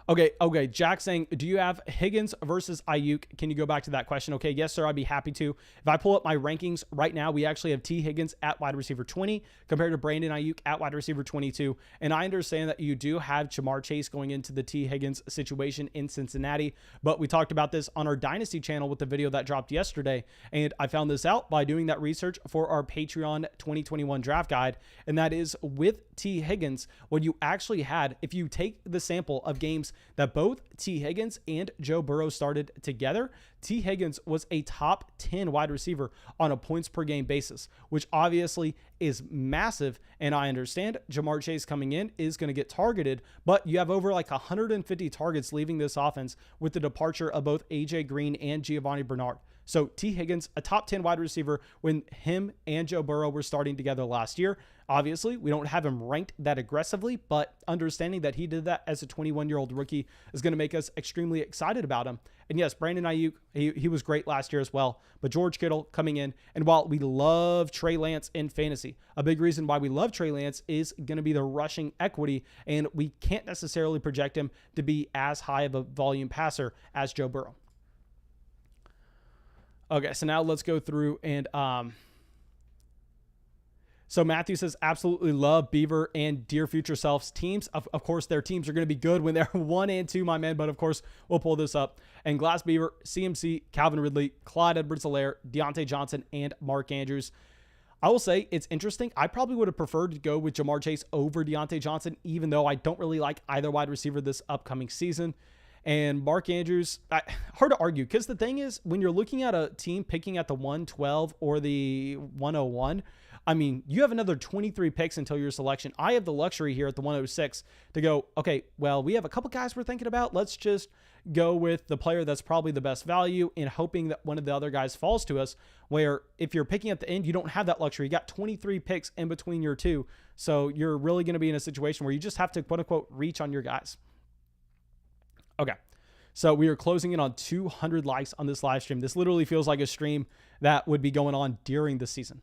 Okay. Jack saying, do you have Higgins versus Ayuk? Can you go back to that question? Okay, yes, sir. I'd be happy to. If I pull up my rankings right now, we actually have T. Higgins at wide receiver 20 compared to Brandon Ayuk at wide receiver 22. And I understand that you do have Ja'Marr Chase going into the T. Higgins situation in Cincinnati. But we talked about this on our Dynasty channel with the video that dropped yesterday. And I found this out by doing that research for our Patreon 2021 draft guide. And that is with T. Higgins, what you actually had, if you take the sample of games that both T. Higgins and Joe Burrow started together, T. Higgins was a top 10 wide receiver on a points per game basis, which obviously is massive. And I understand Ja'Marr Chase coming in is going to get targeted, but you have over like 150 targets leaving this offense with the departure of both AJ Green and Giovanni Bernard. So T. Higgins, a top 10 wide receiver when him and Joe Burrow were starting together last year. Obviously, we don't have him ranked that aggressively, but understanding that he did that as a 21-year-old rookie is going to make us extremely excited about him. And yes, Brandon Ayuk, he was great last year as well. But George Kittle coming in, and while we love Trey Lance in fantasy, a big reason why we love Trey Lance is going to be the rushing equity, and we can't necessarily project him to be as high of a volume passer as Joe Burrow. Okay, so now let's go through and so Matthew says, absolutely love Beaver and Dear Future Self's teams. Of course, their teams are going to be good when they're 1 and 2, my man. But of course, we'll pull this up. And Glass Beaver, CMC, Calvin Ridley, Clyde Edwards-Helaire, Deontay Johnson, and Mark Andrews. I will say it's interesting. I probably would have preferred to go with Ja'Marr Chase over Deontay Johnson, even though I don't really like either wide receiver this upcoming season. And Mark Andrews, hard to argue, because the thing is, when you're looking at a team picking at the 112 or the 101, I mean, you have another 23 picks until your selection. I have the luxury here at the 106 to go, okay, well, we have a couple guys we're thinking about. Let's just go with the player that's probably the best value and hoping that one of the other guys falls to us, where if you're picking at the end, you don't have that luxury. You got 23 picks in between your two. So you're really going to be in a situation where you just have to, quote unquote, reach on your guys. Okay, so we are closing in on 200 likes on this live stream. This literally feels like a stream that would be going on during the season.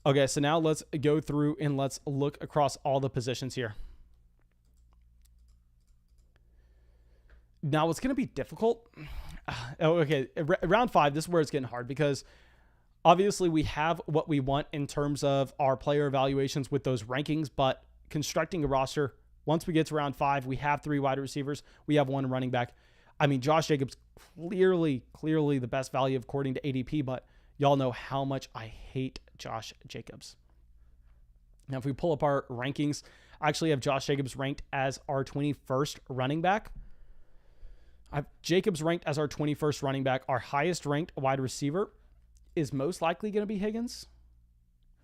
Okay, so now let's go through and let's look across all the positions here. Now, it's going to be difficult. Okay, round 5, this is where it's getting hard because obviously we have what we want in terms of our player evaluations with those rankings, but constructing a roster, once we get to round 5, we have 3 wide receivers. We have 1 running back. I mean, Josh Jacobs, clearly the best value according to ADP, but y'all know how much I hate Josh Jacobs. Now, if we pull up our rankings, I actually have Josh Jacobs ranked as our 21st running back. I have Jacobs ranked as our 21st running back. Our highest ranked wide receiver is most likely going to be Higgins.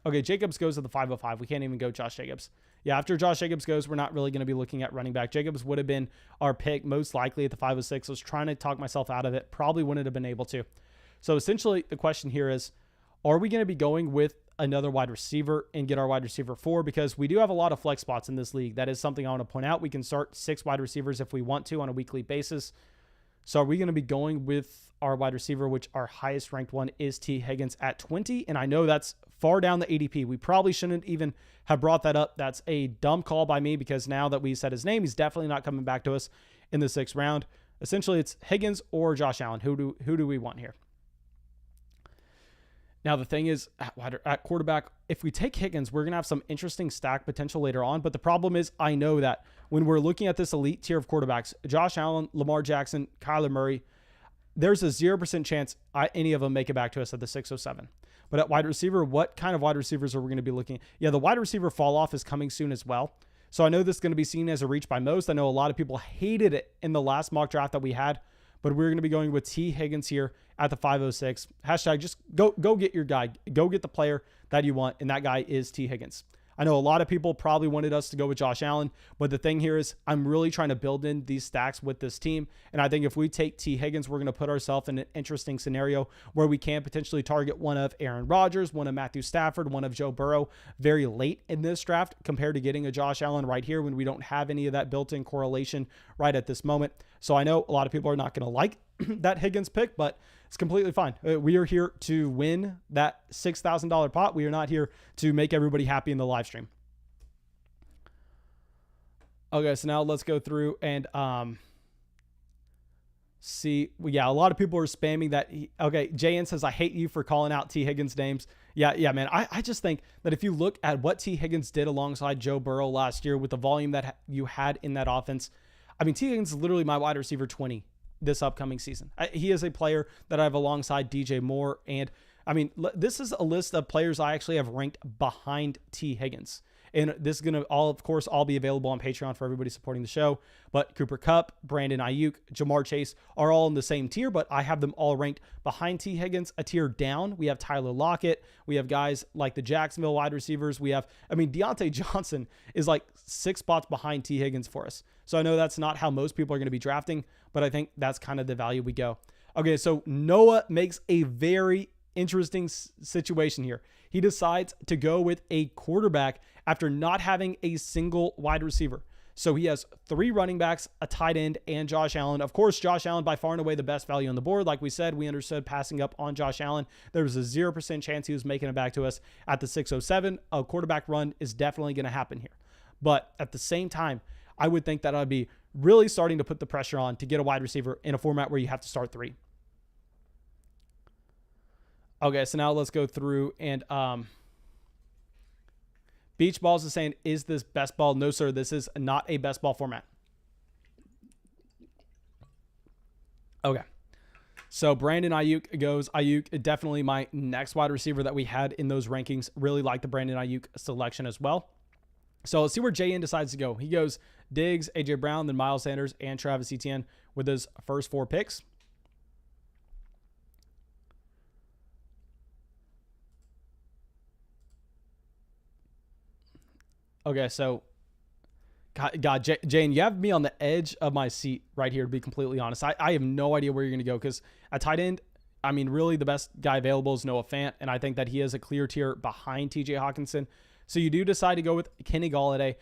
Okay, Jacobs goes to the 505. We can't even go Josh Jacobs. Yeah, after Josh Jacobs goes, we're not really going to be looking at running back. Jacobs would have been our pick most likely at the 506. I was trying to talk myself out of it. Probably wouldn't have been able to. So essentially, the question here is, are we going to be going with another wide receiver and get our wide receiver 4? Because we do have a lot of flex spots in this league. That is something I want to point out. We can start 6 wide receivers if we want to on a weekly basis. So are we going to be going with our wide receiver, which our highest ranked one is T. Higgins at 20? And I know that's far down the ADP. We probably shouldn't even have brought that up. That's a dumb call by me because now that we said his name, he's definitely not coming back to us in the 6th round. Essentially, it's Higgins or Josh Allen. Who do we want here? Now, the thing is, at quarterback, if we take Higgins, we're going to have some interesting stack potential later on. But the problem is, I know that when we're looking at this elite tier of quarterbacks, Josh Allen, Lamar Jackson, Kyler Murray, there's a 0% chance any of them make it back to us at the 607. But at wide receiver, what kind of wide receivers are we going to be looking at? Yeah, the wide receiver fall off is coming soon as well. So I know this is going to be seen as a reach by most. I know a lot of people hated it in the last mock draft that we had, but we're going to be going with T. Higgins here at the 506. Hashtag just go get your guy. Go get the player that you want, and that guy is T. Higgins. I know a lot of people probably wanted us to go with Josh Allen, but the thing here is I'm really trying to build in these stacks with this team, and I think if we take T. Higgins, we're going to put ourselves in an interesting scenario where we can potentially target one of Aaron Rodgers, one of Matthew Stafford, one of Joe Burrow very late in this draft compared to getting a Josh Allen right here when we don't have any of that built-in correlation right at this moment. So I know a lot of people are not going to like that Higgins pick, but it's completely fine. We are here to win that $6,000 pot. We are not here to make everybody happy in the live stream. Okay, so now let's go through and see. Yeah, a lot of people are spamming that. Okay, JN says, I hate you for calling out T. Higgins names. Yeah, man. I just think that if you look at what T. Higgins did alongside Joe Burrow last year with the volume that you had in that offense, I mean, T. Higgins is literally my wide receiver 20 this upcoming season. He is a player that I have alongside DJ Moore. And I mean, this is a list of players I actually have ranked behind T. Higgins. And this is going to of course, all be available on Patreon for everybody supporting the show. But Cooper Kupp, Brandon Ayuk, Jamar Chase are all in the same tier, but I have them all ranked behind T. Higgins, a tier down. We have Tyler Lockett. We have guys like the Jacksonville wide receivers. We have, Deontay Johnson is like 6 spots behind T. Higgins for us. So I know that's not how most people are going to be drafting, but I think that's kind of the value we go. Okay, so Noah makes a very interesting situation here. He decides to go with a quarterback after not having a single wide receiver. So he has 3 running backs, a tight end, and Josh Allen. Of course, Josh Allen by far and away the best value on the board. Like we said, we understood passing up on Josh Allen. There was a 0% chance he was making it back to us at the 607. A quarterback run is definitely going to happen here. But at the same time, I would think that I'd be really starting to put the pressure on to get a wide receiver in a format where you have to start 3. Okay, so now let's go through and Beach Balls is saying, is this best ball? No, sir, this is not a best ball format. Okay. So Brandon Ayuk goes. Ayuk, definitely my next wide receiver that we had in those rankings. Really like the Brandon Ayuk selection as well. So let's see where JN decides to go. He goes Diggs, AJ Brown, then Miles Sanders, and Travis Etienne with his first 4 picks. Okay, so God, Jane, you have me on the edge of my seat right here, to be completely honest. I have no idea where you're going to go because at tight end, really the best guy available is Noah Fant, and I think that he has a clear tier behind TJ Hawkinson. So you do decide to go with Kenny Golladay.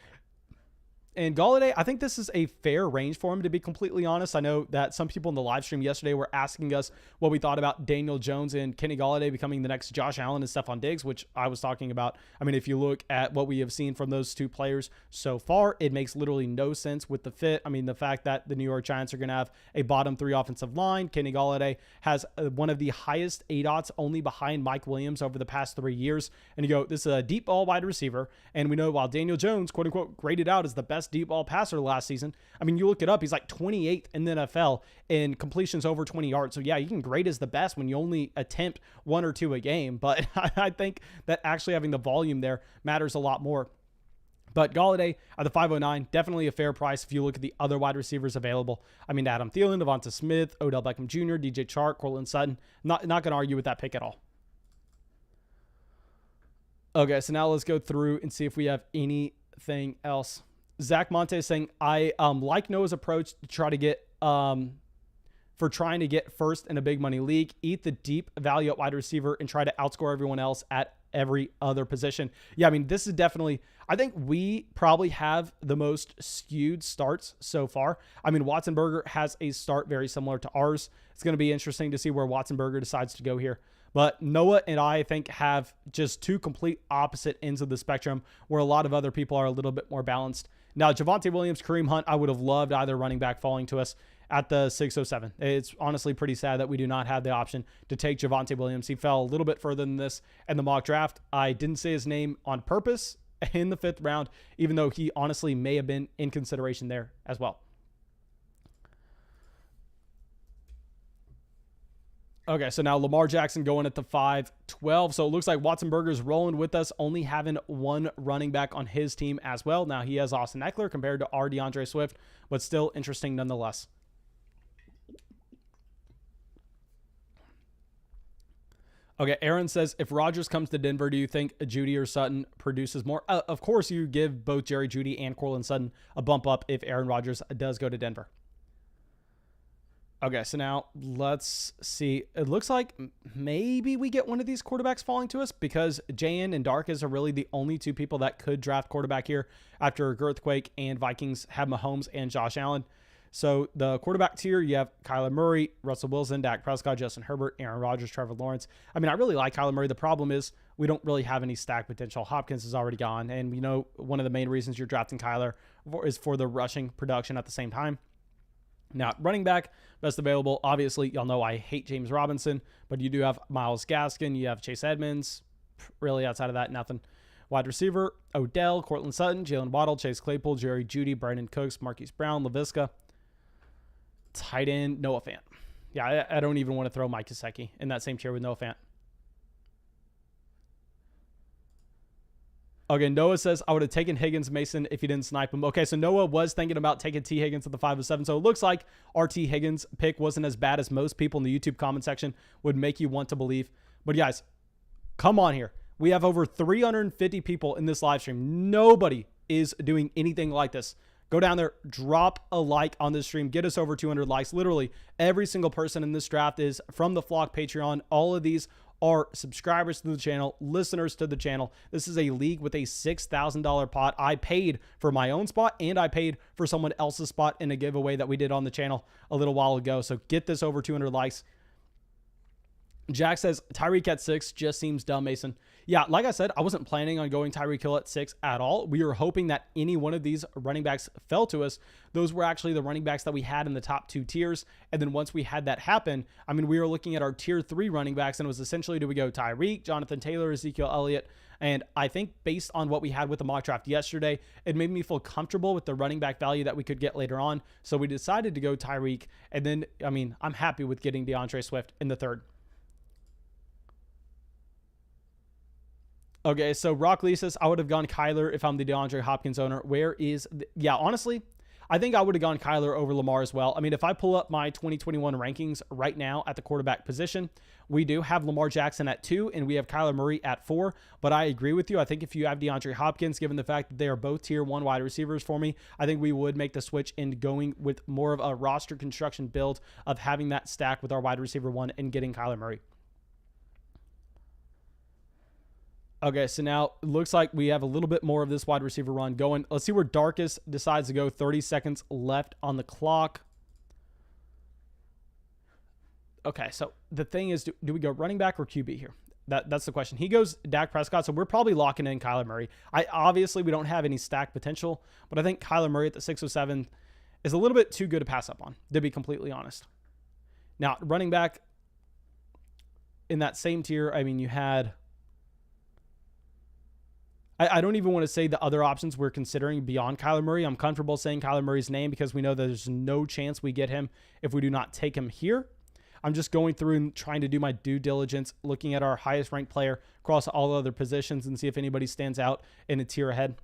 And Golladay, I think this is a fair range for him, to be completely honest. I know that some people in the live stream yesterday were asking us what we thought about Daniel Jones and Kenny Golladay becoming the next Josh Allen and Stephon Diggs, which I was talking about. If you look at what we have seen from those 2 players so far, it makes literally no sense with the fit. The fact that the New York Giants are going to have a bottom 3 offensive line. Kenny Golladay has one of the highest ADOTs, only behind Mike Williams over the past 3 years. And you go, this is a deep ball wide receiver. And we know while Daniel Jones, quote unquote, graded out as the best deep ball passer last season. You look it up, he's like 28th in the NFL in completions over 20 yards. So yeah, you can grade as the best when you only attempt 1 or 2 a game. But I think that actually having the volume there matters a lot more. But Golladay at the 509, definitely a fair price if you look at the other wide receivers available. Adam Thielen, Devonta Smith, Odell Beckham Jr., DJ Chark, Courtland Sutton. Not going to argue with that pick at all. Okay, so now let's go through and see if we have anything else. Zach Monte is saying, I like Noah's approach to try to get for trying to get first in a big money league, eat the deep value at wide receiver and try to outscore everyone else at every other position. Yeah, this is definitely, I think we probably have the most skewed starts so far. Watson-Berger has a start very similar to ours. It's going to be interesting to see where Watson-Berger decides to go here. But Noah and I think have just 2 complete opposite ends of the spectrum where a lot of other people are a little bit more balanced. Now, Javonte Williams, Kareem Hunt, I would have loved either running back falling to us at the 607. It's honestly pretty sad that we do not have the option to take Javonte Williams. He fell a little bit further than this in the mock draft. I didn't say his name on purpose in the 5th round, even though he honestly may have been in consideration there as well. Okay, so now Lamar Jackson going at the 512. So it looks like Watson-Berger's rolling with us, only having 1 running back on his team as well. Now he has Austin Eckler compared to our DeAndre Swift, but still interesting nonetheless. Okay, Aaron says, if Rodgers comes to Denver, do you think Jeudy or Sutton produces more? Of course, you give both Jerry Jeudy and Courtland Sutton a bump up if Aaron Rodgers does go to Denver. Okay, so now let's see. It looks like maybe we get one of these quarterbacks falling to us because JN and Darkis are really the only 2 people that could draft quarterback here after Girthquake and Vikings have Mahomes and Josh Allen. So the quarterback tier, you have Kyler Murray, Russell Wilson, Dak Prescott, Justin Herbert, Aaron Rodgers, Trevor Lawrence. I really like Kyler Murray. The problem is we don't really have any stack potential. Hopkins is already gone, and we know one of the main reasons you're drafting Kyler is for the rushing production at the same time. Now, running back, best available. Obviously, y'all know I hate James Robinson, but you do have Myles Gaskin. You have Chase Edmonds. Really, outside of that, nothing. Wide receiver, Odell, Courtland Sutton, Jalen Waddle, Chase Claypool, Jerry Jeudy, Brandon Cooks, Marquise Brown, Laviska. Tight end, Noah Fant. Yeah, I don't even want to throw Mike Gesicki in that same tier with Noah Fant. Okay, Noah says, I would have taken Higgins, Mason, if you didn't snipe him. Okay, so Noah was thinking about taking T. Higgins at the 507. So it looks like our T. Higgins pick wasn't as bad as most people in the YouTube comment section would make you want to believe. But guys, come on here. We have over 350 people in this live stream. Nobody is doing anything like this. Go down there, drop a like on this stream, get us over 200 likes. Literally, every single person in this draft is from the Flock Patreon. All of these are subscribers to the channel, listeners to the channel. This is a league with a $6,000 pot. I paid for my own spot and I paid for someone else's spot in a giveaway that we did on the channel a little while ago. So get this over 200 likes. Jack says, Tyreek at 6 just seems dumb, Mason. Yeah, like I said, I wasn't planning on going Tyreek Hill at 6 at all. We were hoping that any one of these running backs fell to us. Those were actually the running backs that we had in the top 2 tiers. And then once we had that happen, I mean, we were looking at our tier 3 running backs, and it was essentially, do we go Tyreek, Jonathan Taylor, Ezekiel Elliott? And I think based on what we had with the mock draft yesterday, it made me feel comfortable with the running back value that we could get later on. So we decided to go Tyreek. And then, I mean, I'm happy with getting DeAndre Swift in the 3rd. Okay, so Rock Lee says, I would have gone Kyler if I'm the DeAndre Hopkins owner. Where is... Yeah, honestly, I think I would have gone Kyler over Lamar as well. I mean, if I pull up my 2021 rankings right now at the quarterback position, we do have Lamar Jackson at 2, and we have Kyler Murray at 4. But I agree with you. I think if you have DeAndre Hopkins, given the fact that they are both tier 1 wide receivers for me, I think we would make the switch in going with more of a roster construction build of having that stack with our wide receiver 1 and getting Kyler Murray. Okay, so now it looks like we have a little bit more of this wide receiver run going. Let's see where Darkus decides to go. 30 seconds left on the clock. Okay, so the thing is, do we go running back or QB here? That's the question. He goes Dak Prescott, so we're probably locking in Kyler Murray. Obviously, we don't have any stack potential, but I think Kyler Murray at the 607 is a little bit too good to pass up on, to be completely honest. Now, running back in that same tier, I mean, you had... I don't even want to say the other options we're considering beyond Kyler Murray. I'm comfortable saying Kyler Murray's name because we know that there's no chance we get him if we do not take him here. I'm just going through and trying to do my due diligence, looking at our highest ranked player across all other positions and see if anybody stands out in a tier ahead.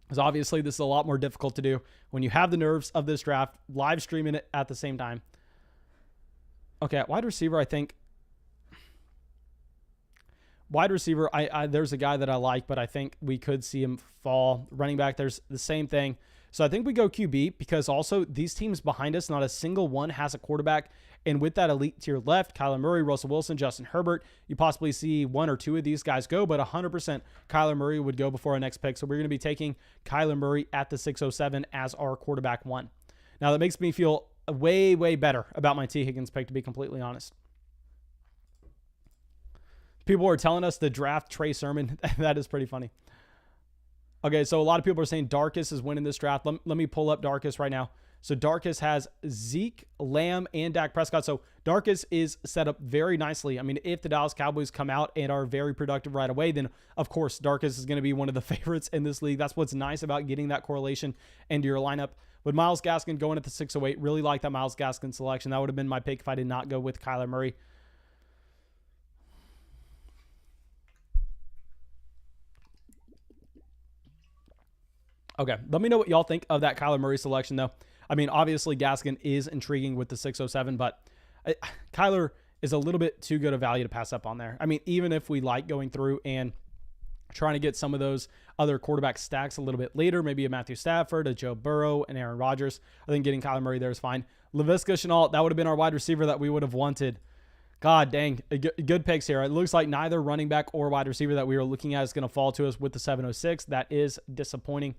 Because obviously this is a lot more difficult to do when you have the nerves of this draft, live streaming it at the same time. Okay, at wide receiver, I think... Wide receiver, there's a guy that I like, but I think we could see him fall. Running back, there's the same thing. So I think we go QB because also these teams behind us, not a single one has a quarterback. And with that elite tier left, Kyler Murray, Russell Wilson, Justin Herbert, you possibly see 1 or 2 of these guys go, but 100% Kyler Murray would go before our next pick. So we're going to be taking Kyler Murray at the 607 as our quarterback 1. Now that makes me feel way, way better about my T. Higgins pick, to be completely honest. People are telling us to draft Trey Sermon. That is pretty funny. Okay, so a lot of people are saying Darkus is winning this draft. Let me pull up Darkus right now. So Darkus has Zeke, Lamb, and Dak Prescott. So Darkus is set up very nicely. I mean, if the Dallas Cowboys come out and are very productive right away, then of course Darkus is going to be one of the favorites in this league. That's what's nice about getting that correlation into your lineup. But Myles Gaskin going at the 608, really like that Myles Gaskin selection. That would have been my pick if I did not go with Kyler Murray. Okay, let me know what y'all think of that Kyler Murray selection, though. I mean, obviously, Gaskin is intriguing with the 607, but Kyler is a little bit too good a value to pass up on there. I mean, even if we like going through and trying to get some of those other quarterback stacks a little bit later, maybe a Matthew Stafford, a Joe Burrow, and Aaron Rodgers, I think getting Kyler Murray there is fine. Laviska Shenault, that would have been our wide receiver that we would have wanted. God dang, good picks here. It looks like neither running back or wide receiver that we were looking at is going to fall to us with the 706. That is disappointing.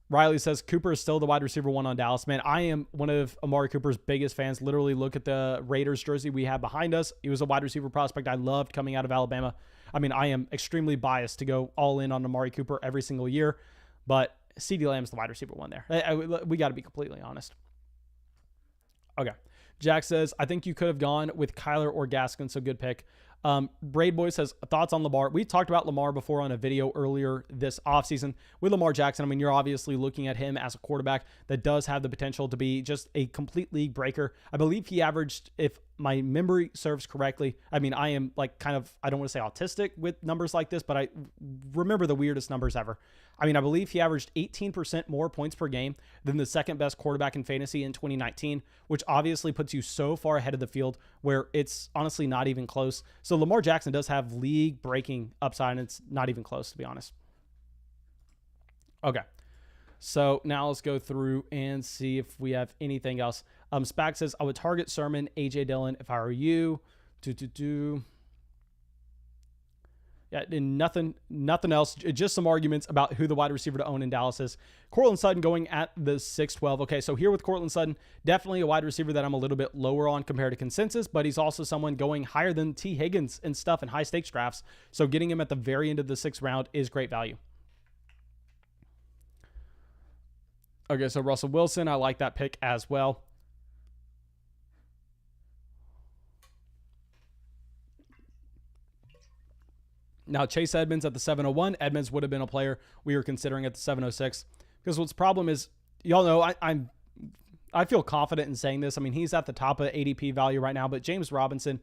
Riley says Cooper is still the wide receiver 1 on Dallas. Man, I am one of Amari Cooper's biggest fans. Literally look at the Raiders jersey we have behind us. He was a wide receiver prospect I loved coming out of Alabama. I mean, I am extremely biased to go all in on Amari Cooper every single year, but CeeDee Lamb's the wide receiver 1 there. We got to be completely honest. Okay. Jack says, I think you could have gone with Kyler or Gaskin, so good pick. Braid Boy says, thoughts on Lamar. We talked about Lamar before on a video earlier this offseason with Lamar Jackson. I mean, you're obviously looking at him as a quarterback that does have the potential to be just a complete league breaker. I believe he averaged, if my memory serves correctly, I mean, I am like kind of, I don't want to say autistic with numbers like this, but I remember the weirdest numbers ever. I mean, I believe he averaged 18% more points per game than the second best quarterback in fantasy in 2019, which obviously puts you so far ahead of the field where it's honestly not even close. So Lamar Jackson does have league breaking upside, and it's not even close, to be honest. Okay. So now let's go through and see if we have anything else. Spack says, I would target Sermon, AJ Dillon if I were you. Yeah, and nothing else. Just some arguments about who the wide receiver to own in Dallas is. Courtland Sutton going at the 6-12. Okay, so here with Courtland Sutton, definitely a wide receiver that I'm a little bit lower on compared to consensus, but he's also someone going higher than T. Higgins and stuff in high stakes drafts. So getting him at the very end of the 6th round is great value. Okay, so Russell Wilson, I like that pick as well. Now, Chase Edmonds at the 701. Edmonds would have been a player we were considering at the 706. Because what's the problem is, y'all know, I feel confident in saying this. I mean, he's at the top of ADP value right now, but James Robinson,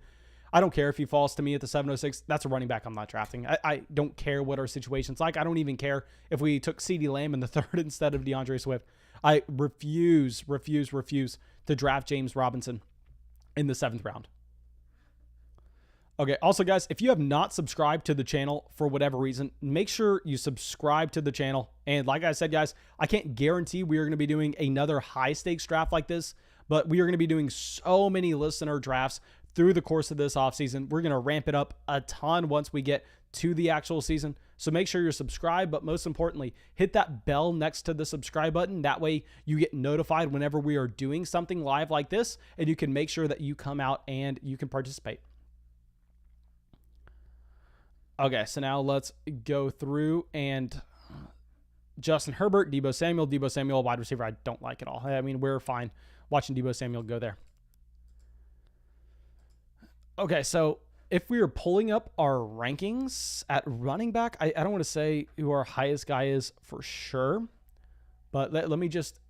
I don't care if he falls to me at the 706. That's a running back I'm not drafting. I don't care what our situation's like. I don't even care if we took CeeDee Lamb in the 3rd instead of DeAndre Swift. I refuse to draft James Robinson in the 7th round. Okay, also, guys, if you have not subscribed to the channel for whatever reason, make sure you subscribe to the channel. And like I said, guys, I can't guarantee we are going to be doing another high-stakes draft like this, but we are going to be doing so many listener drafts through the course of this offseason. We're going to ramp it up a ton once we get to the actual season. So make sure you're subscribed, but most importantly, hit that bell next to the subscribe button. That way you get notified whenever we are doing something live like this, and you can make sure that you come out and you can participate. Okay, so now let's go through and Justin Herbert, Deebo Samuel, wide receiver, I don't like at all. I mean, we're fine watching Deebo Samuel go there. Okay, so if we are pulling up our rankings at running back, I don't want to say who our highest guy is for sure, but let me just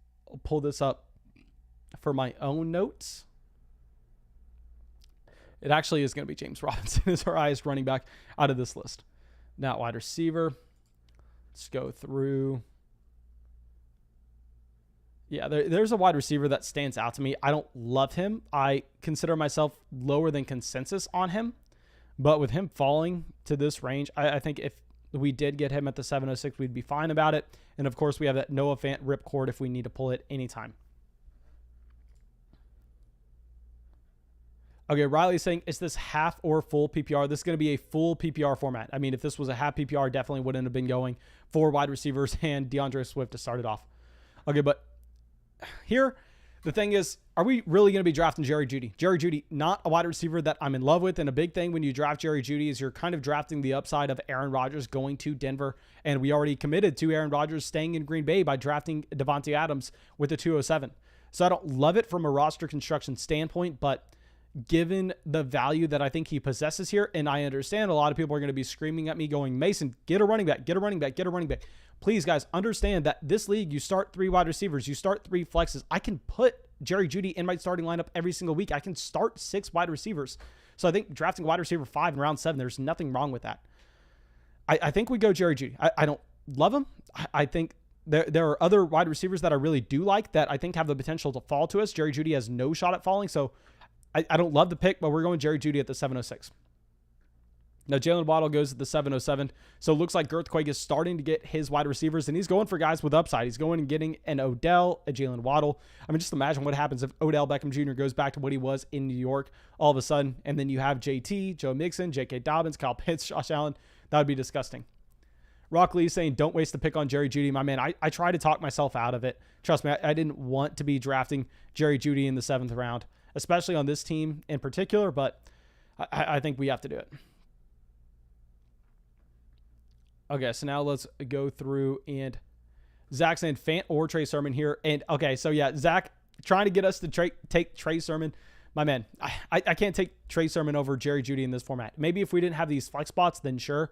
pull this up for my own notes. It actually is going to be James Robinson as our highest running back out of this list. Now, wide receiver. Let's go through. Yeah, there's a wide receiver that stands out to me. I don't love him. I consider myself lower than consensus on him. But with him falling to this range, I think if we did get him at the 706, we'd be fine about it. And, of course, we have that Noah Fant ripcord if we need to pull it anytime. Okay, Riley's saying, is this half or full PPR? This is going to be a full PPR format. I mean, if this was a half PPR, definitely wouldn't have been going for wide receivers and DeAndre Swift to start it off. Okay, but here, the thing is, are we really going to be drafting Jerry Jeudy? Jerry Jeudy, not a wide receiver that I'm in love with, and a big thing when you draft Jerry Jeudy is you're kind of drafting the upside of Aaron Rodgers going to Denver, and we already committed to Aaron Rodgers staying in Green Bay by drafting Devontae Adams with the 207. So I don't love it from a roster construction standpoint, but given the value that I think he possesses here, and I understand a lot of people are going to be screaming at me going, Mason, get a running back, get a running back, get a running back. Please, guys, understand that this league, you start 3 wide receivers, you start 3 flexes. I can put Jerry Jeudy in my starting lineup every single week. I can start 6 wide receivers. So I think drafting wide receiver 5 in round 7, there's nothing wrong with that. I think we go Jerry Jeudy. I don't love him. I think there are other wide receivers that I really do like that I think have the potential to fall to us. Jerry Jeudy has no shot at falling, so I don't love the pick, but we're going Jerry Jeudy at the 706. Now, Jalen Waddle goes at the 707. So it looks like Girth Quake is starting to get his wide receivers, and he's going for guys with upside. He's going and getting an Odell, a Jalen Waddle. I mean, just imagine what happens if Odell Beckham Jr. goes back to what he was in New York all of a sudden, and then you have JT, Joe Mixon, J.K. Dobbins, Kyle Pitts, Josh Allen. That would be disgusting. Rock Lee saying, don't waste the pick on Jerry Jeudy. My man, I try to talk myself out of it. Trust me, I didn't want to be drafting Jerry Jeudy in the 7th round, especially on this team in particular, but I think we have to do it. Okay, so now let's go through, and Zach saying Fant or Trey Sermon here. And okay, so yeah, Zach trying to get us to take Trey Sermon. My man, I can't take Trey Sermon over Jerry Jeudy in this format. Maybe if we didn't have these flex spots, then sure.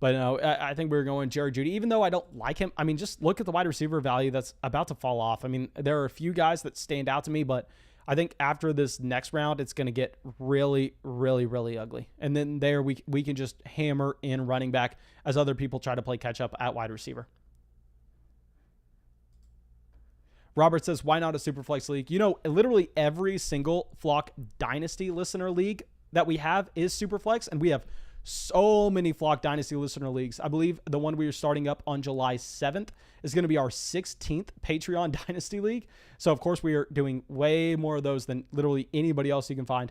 But no, I think we're going Jerry Jeudy, even though I don't like him. I mean, just look at the wide receiver value that's about to fall off. I mean, there are a few guys that stand out to me, but I think after this next round, it's going to get really, really, really ugly. And then there we can just hammer in running back as other people try to play catch up at wide receiver. Robert says, why not a Superflex league? You know, literally every single Flock Dynasty listener league that we have is Superflex, and we have so many Flock Dynasty listener leagues. I believe the one we are starting up on July 7th is going to be our 16th Patreon Dynasty League. So, of course, we are doing way more of those than literally anybody else you can find.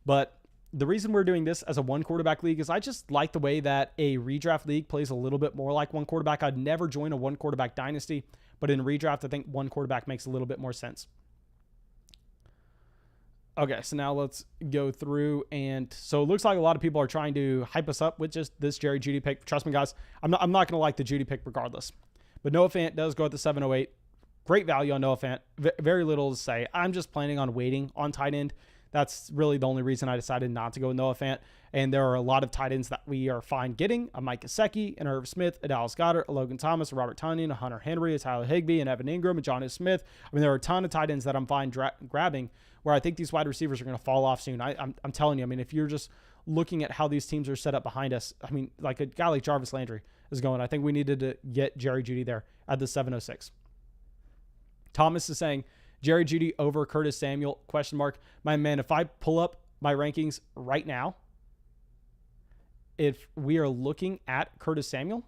But the reason we're doing this as a one quarterback league is I just like the way that a redraft league plays a little bit more like one quarterback. I'd never join a one quarterback dynasty, but in redraft, I think one quarterback makes a little bit more sense. Okay, so now let's go through. And so it looks like a lot of people are trying to hype us up with just this Jerry Jeudy pick. Trust me, guys, I'm not going to like the Jeudy pick regardless. But Noah Fant does go at the 708. Great value on Noah Fant. Very little to say. I'm just planning on waiting on tight end. That's really the only reason I decided not to go with Noah Fant. And there are a lot of tight ends that we are fine getting. A Mike Gesicki, an Irv Smith, a Dallas Goedert, a Logan Thomas, a Robert Tonyan, a Hunter Henry, a Tyler Higbee, an Evan Ingram, a Jonnu Smith. I mean, there are a ton of tight ends that I'm fine grabbing where I think these wide receivers are going to fall off soon. I'm telling you, I mean, if you're just looking at how these teams are set up behind us, I mean, like a guy like Jarvis Landry is going. I think we needed to get Jerry Jeudy there at the 706. Thomas is saying, Jerry Jeudy over Curtis Samuel, ? My man, if I pull up my rankings right now, if we are looking at Curtis Samuel,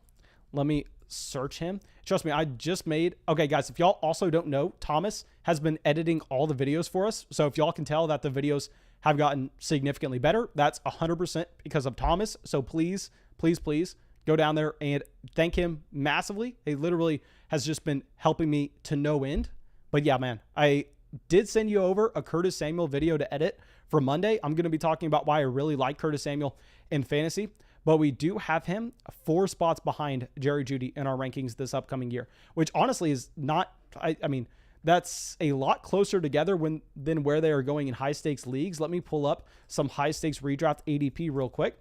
let me search him. Trust me, I just made... Okay, guys, if y'all also don't know, Thomas has been editing all the videos for us. So if y'all can tell that the videos have gotten significantly better, that's 100% because of Thomas. So please, please, please go down there and thank him massively. He literally has just been helping me to no end. But yeah, man, I did send you over a Curtis Samuel video to edit for Monday. I'm going to be talking about why I really like Curtis Samuel in fantasy, but we do have him 4 spots behind Jerry Jeudy in our rankings this upcoming year, which honestly is not, I mean, that's a lot closer together than where they are going in high stakes leagues. Let me pull up some high stakes redraft ADP real quick.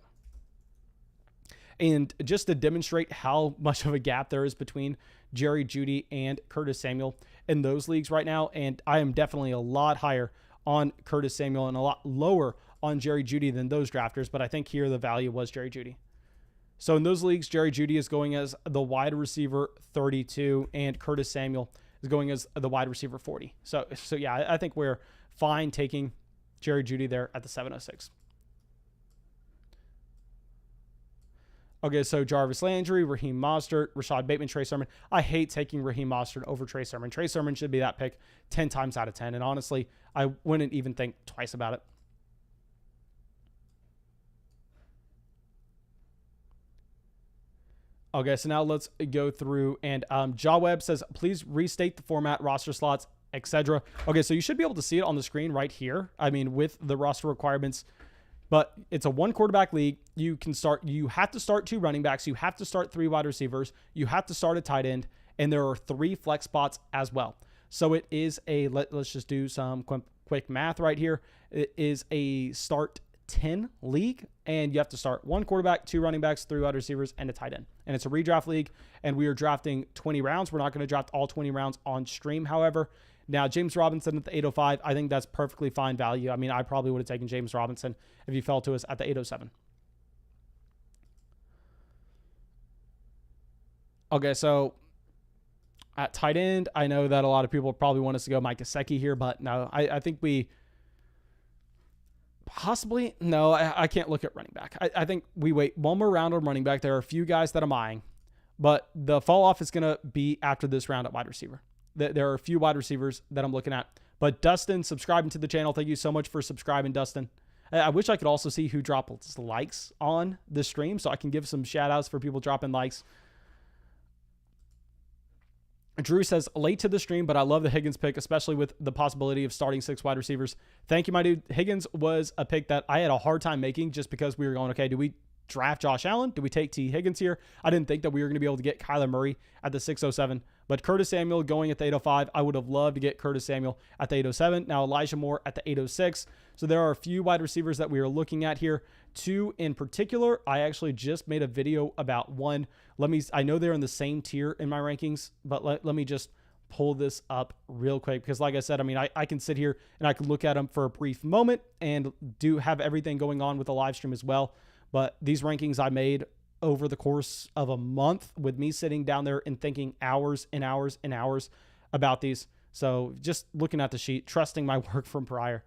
And just to demonstrate how much of a gap there is between Jerry Jeudy and Curtis Samuel in those leagues right now. And I am definitely a lot higher on Curtis Samuel and a lot lower on Jerry Jeudy than those drafters. But I think here the value was Jerry Jeudy. So in those leagues, Jerry Jeudy is going as the wide receiver 32 and Curtis Samuel is going as the wide receiver 40. So yeah, I think we're fine taking Jerry Jeudy there at the 706. Okay, so Jarvis Landry, Raheem Mostert, Rashad Bateman, Trey Sermon. I hate taking Raheem Mostert over Trey Sermon. Trey Sermon should be that pick 10 times out of 10. And honestly, I wouldn't even think twice about it. Okay, so now let's go through. And Jaweb says, please restate the format, roster slots, etc. Okay, so you should be able to see it on the screen right here. I mean, with the roster requirements. But it's a one quarterback league. You have to start 2 running backs. You have to start 3 wide receivers. You have to start a tight end. And there are 3 flex spots as well. So it is let's just do some quick math right here. It is a start 10 league. And you have to start 1 quarterback, 2 running backs, 3 wide receivers, and a tight end. And it's a redraft league. And we are drafting 20 rounds. We're not going to draft all 20 rounds on stream, however. Now, James Robinson at the 805, I think that's perfectly fine value. I mean, I probably would have taken James Robinson if he fell to us at the 807. Okay, so at tight end, I know that a lot of people probably want us to go Mike Gesicki here, but no, I think we possibly, no, I can't look at running back. I think we wait one more round on running back. There are a few guys that I'm eyeing, but the fall off is going to be after this round at wide receiver. There are a few wide receivers that I'm looking at. But Dustin, subscribing to the channel. Thank you so much for subscribing, Dustin. I wish I could also see who drops likes on the stream so I can give some shout outs for people dropping likes. Drew says, late to the stream, but I love the Higgins pick, especially with the possibility of starting 6 wide receivers. Thank you, my dude. Higgins was a pick that I had a hard time making just because we were going, okay, do we draft Josh Allen? Do we take T. Higgins here? I didn't think that we were going to be able to get Kyler Murray at the 607. But Curtis Samuel going at the 805, I would have loved to get Curtis Samuel at the 807. Now Elijah Moore at the 806. So there are a few wide receivers that we are looking at here. 2 in particular, I actually just made a video about one. I know they're in the same tier in my rankings, but let me just pull this up real quick because, like I said, I mean, I can sit here and I can look at them for a brief moment and do have everything going on with the live stream as well. But these rankings I made over the course of a month with me sitting down there and thinking hours and hours and hours about these. So just looking at the sheet, trusting my work from prior.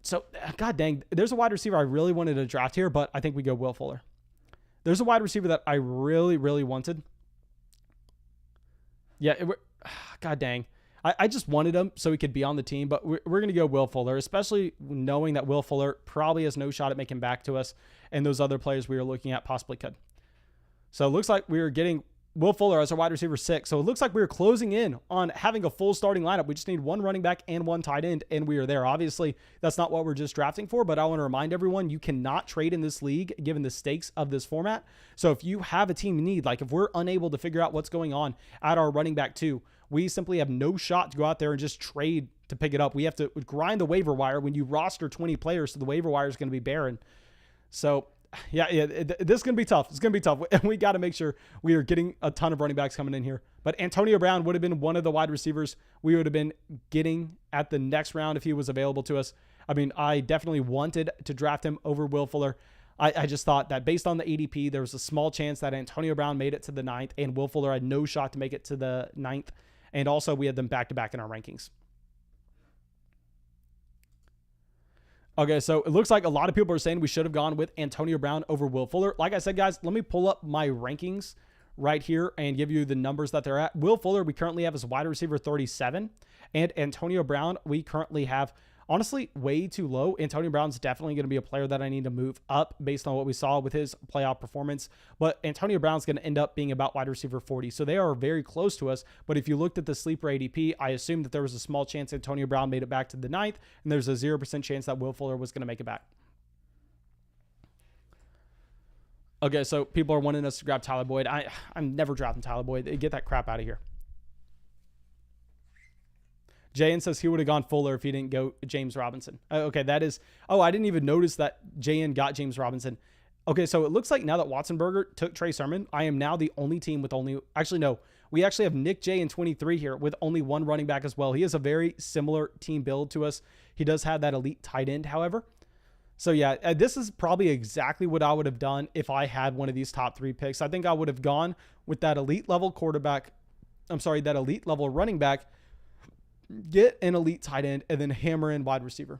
So, God dang, there's a wide receiver I really wanted to draft here, but I think we go Will Fuller. There's a wide receiver that I really, really wanted. Yeah, God dang. I just wanted him so he could be on the team, but we're going to go Will Fuller, especially knowing that Will Fuller probably has no shot at making back to us, and those other players we were looking at possibly could. So it looks like we were getting Will Fuller as our wide receiver 6. So it looks like we were closing in on having a full starting lineup. We just need one running back and one tight end, and we are there. Obviously, that's not what we're just drafting for, but I want to remind everyone, you cannot trade in this league given the stakes of this format. So if you have a team you need, like if we're unable to figure out what's going on at our running back 2, we simply have no shot to go out there and just trade to pick it up. We have to grind the waiver wire when you roster 20 players, so the waiver wire is going to be barren. So yeah, this is going to be tough. It's going to be tough. And we got to make sure we are getting a ton of running backs coming in here. But Antonio Brown would have been one of the wide receivers we would have been getting at the next round if he was available to us. I mean, I definitely wanted to draft him over Will Fuller. I just thought that based on the ADP, there was a small chance that Antonio Brown made it to the 9th and Will Fuller had no shot to make it to the 9th. And also we had them back-to-back in our rankings. Okay, so it looks like a lot of people are saying we should have gone with Antonio Brown over Will Fuller. Like I said, guys, let me pull up my rankings right here and give you the numbers that they're at. Will Fuller, we currently have as wide receiver 37. And Antonio Brown, we currently have, honestly, way too low. Antonio Brown's definitely going to be a player that I need to move up based on what we saw with his playoff performance. But Antonio Brown's going to end up being about wide receiver 40. So they are very close to us. But if you looked at the sleeper ADP, I assumed that there was a small chance Antonio Brown made it back to the 9th. And there's a 0% chance that Will Fuller was going to make it back. Okay, so people are wanting us to grab Tyler Boyd. I'm never drafting Tyler Boyd. Get that crap out of here. Jayan says he would have gone Fuller if he didn't go James Robinson. Okay, that is... Oh, I didn't even notice that Jayan got James Robinson. Okay, so it looks like now that Watsonberger took Trey Sermon, I am now the only team with only... Actually, no. We actually have Nick J in 23 here with only one running back as well. He has a very similar team build to us. He does have that elite tight end, however. So yeah, this is probably exactly what I would have done if I had one of these top 3 picks. I think I would have gone with that elite level quarterback. I'm sorry, that elite level running back, get an elite tight end, and then hammer in wide receiver.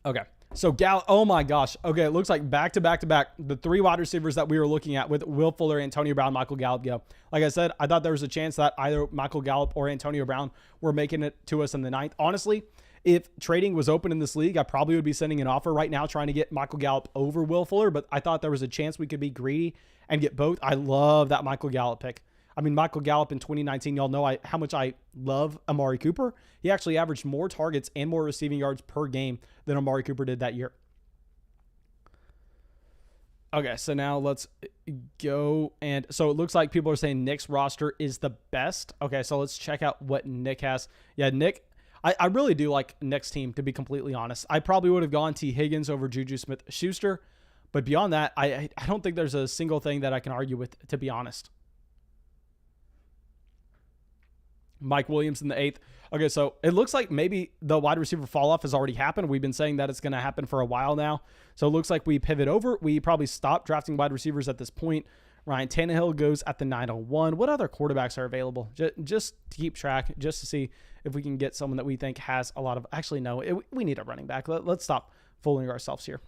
Okay. So oh my gosh. Okay, it looks like back to back to back, the 3 wide receivers that we were looking at with Will Fuller, Antonio Brown, Michael Gallup go. Like I said, I thought there was a chance that either Michael Gallup or Antonio Brown were making it to us in the 9th. Honestly, if trading was open in this league, I probably would be sending an offer right now trying to get Michael Gallup over Will Fuller, but I thought there was a chance we could be greedy and get both. I love that Michael Gallup pick. I mean, Michael Gallup in 2019, y'all know how much I love Amari Cooper. He actually averaged more targets and more receiving yards per game than Amari Cooper did that year. Okay, so now let's go. And so it looks like people are saying Nick's roster is the best. Okay, so let's check out what Nick has. Yeah, Nick, I really do like Nick's team, to be completely honest. I probably would have gone T. Higgins over Juju Smith-Schuster. But beyond that, I don't think there's a single thing that I can argue with, to be honest. Mike Williams in the 8th. Okay, so it looks like maybe the wide receiver fall off has already happened. We've been saying that it's going to happen for a while now. So it looks like we pivot over. We probably stop drafting wide receivers at this point. Ryan Tannehill goes at the 901. What other quarterbacks are available? Just to keep track, just to see if we can get someone that we think has a lot of... Actually, no, we need a running back. Let's stop fooling ourselves here.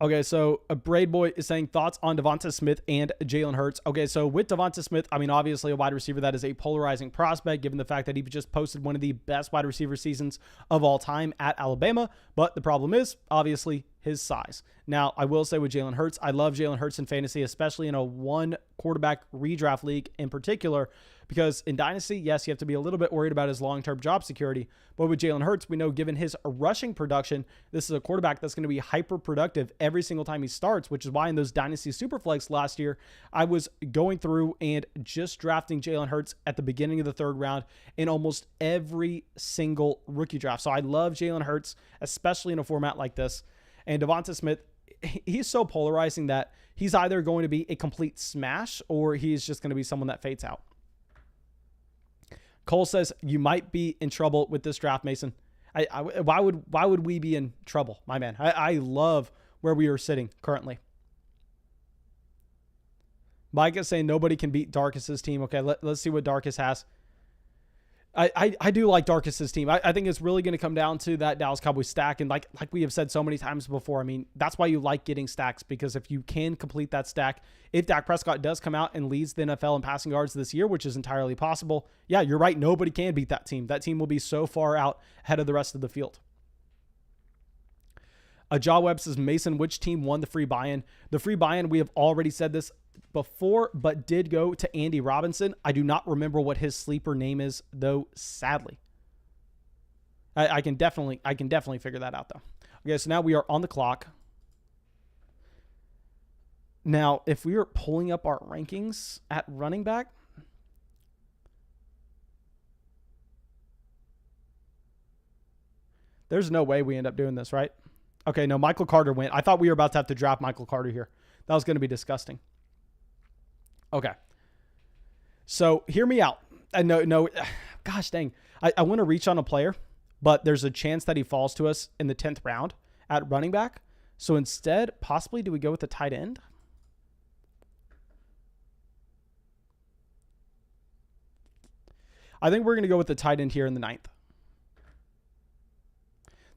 Okay, so a Braid Boy is saying thoughts on Devonta Smith and Jalen Hurts. Okay, so with Devonta Smith, I mean, obviously a wide receiver that is a polarizing prospect, given the fact that he just posted one of the best wide receiver seasons of all time at Alabama. But the problem is, obviously, his size. Now, I will say with Jalen Hurts, I love Jalen Hurts in fantasy, especially in a 1 quarterback redraft league in particular, because in Dynasty, yes, you have to be a little bit worried about his long-term job security. But with Jalen Hurts, we know given his rushing production, this is a quarterback that's going to be hyper-productive every single time he starts, which is why in those Dynasty Superflex last year, I was going through and just drafting Jalen Hurts at the beginning of the 3rd round in almost every single rookie draft. So I love Jalen Hurts, especially in a format like this. And Devonta Smith, he's so polarizing that he's either going to be a complete smash or he's just going to be someone that fades out. Cole says you might be in trouble with this draft, Mason. Why would we be in trouble, my man? I love where we are sitting currently. Mike is saying nobody can beat Darkus's team. Okay, let's see what Darkus has. I do like Darkus's team. I think it's really going to come down to that Dallas Cowboys stack. And like we have said so many times before, I mean, that's why you like getting stacks, because if you can complete that stack, if Dak Prescott does come out and leads the NFL in passing yards this year, which is entirely possible, yeah, you're right. Nobody can beat that team. That team will be so far out ahead of the rest of the field. Jaw Webb says, Mason, which team won the free buy-in? The free buy-in, we have already said this before, but did go to Andy Robinson. I do not remember what his sleeper name is, though, sadly. I can definitely figure that out, though. Okay, so now we are on the clock. Now, if we are pulling up our rankings at running back, there's no way we end up doing this, right? Okay, no, Michael Carter went. I thought we were about to have to draft Michael Carter here. That was going to be disgusting. Okay. So hear me out. No, gosh dang. I want to reach on a player, but there's a chance that he falls to us in the 10th round at running back. So instead, possibly, do we go with the tight end? I think we're going to go with the tight end here in the 9th.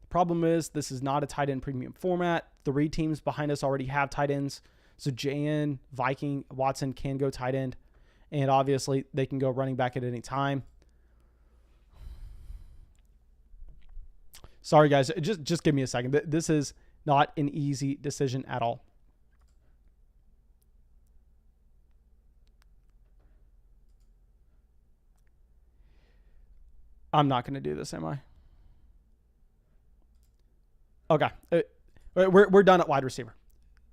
Problem is, this is not a tight end premium format. 3 teams behind us already have tight ends. So JN, Viking, Watson can go tight end. And obviously, they can go running back at any time. Sorry, guys. Just give me a second. This is not an easy decision at all. I'm not going to do this, am I? Okay. We're done at wide receiver.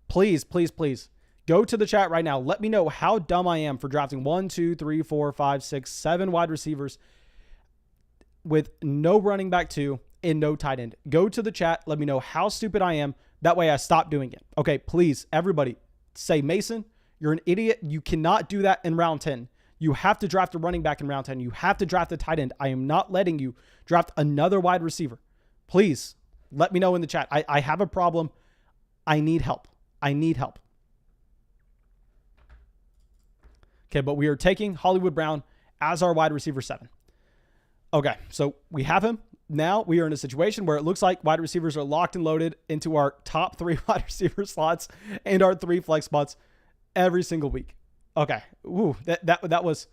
Please, please, please go to the chat right now. Let me know how dumb I am for drafting 1, 2, 3, 4, 5, 6, 7 wide receivers with no running back 2 and no tight end. Go to the chat. Let me know how stupid I am. That way I stop doing it. Okay, please, everybody say, Mason, you're an idiot. You cannot do that in round 10. You have to draft a running back in round 10. You have to draft a tight end. I am not letting you draft another wide receiver. Please let me know in the chat. I have a problem. I need help. I need help. Okay, but we are taking Hollywood Brown as our wide receiver 7. Okay, so we have him. Now we are in a situation where it looks like wide receivers are locked and loaded into our top 3 wide receiver slots and our 3 flex spots every single week. Okay. Ooh, that was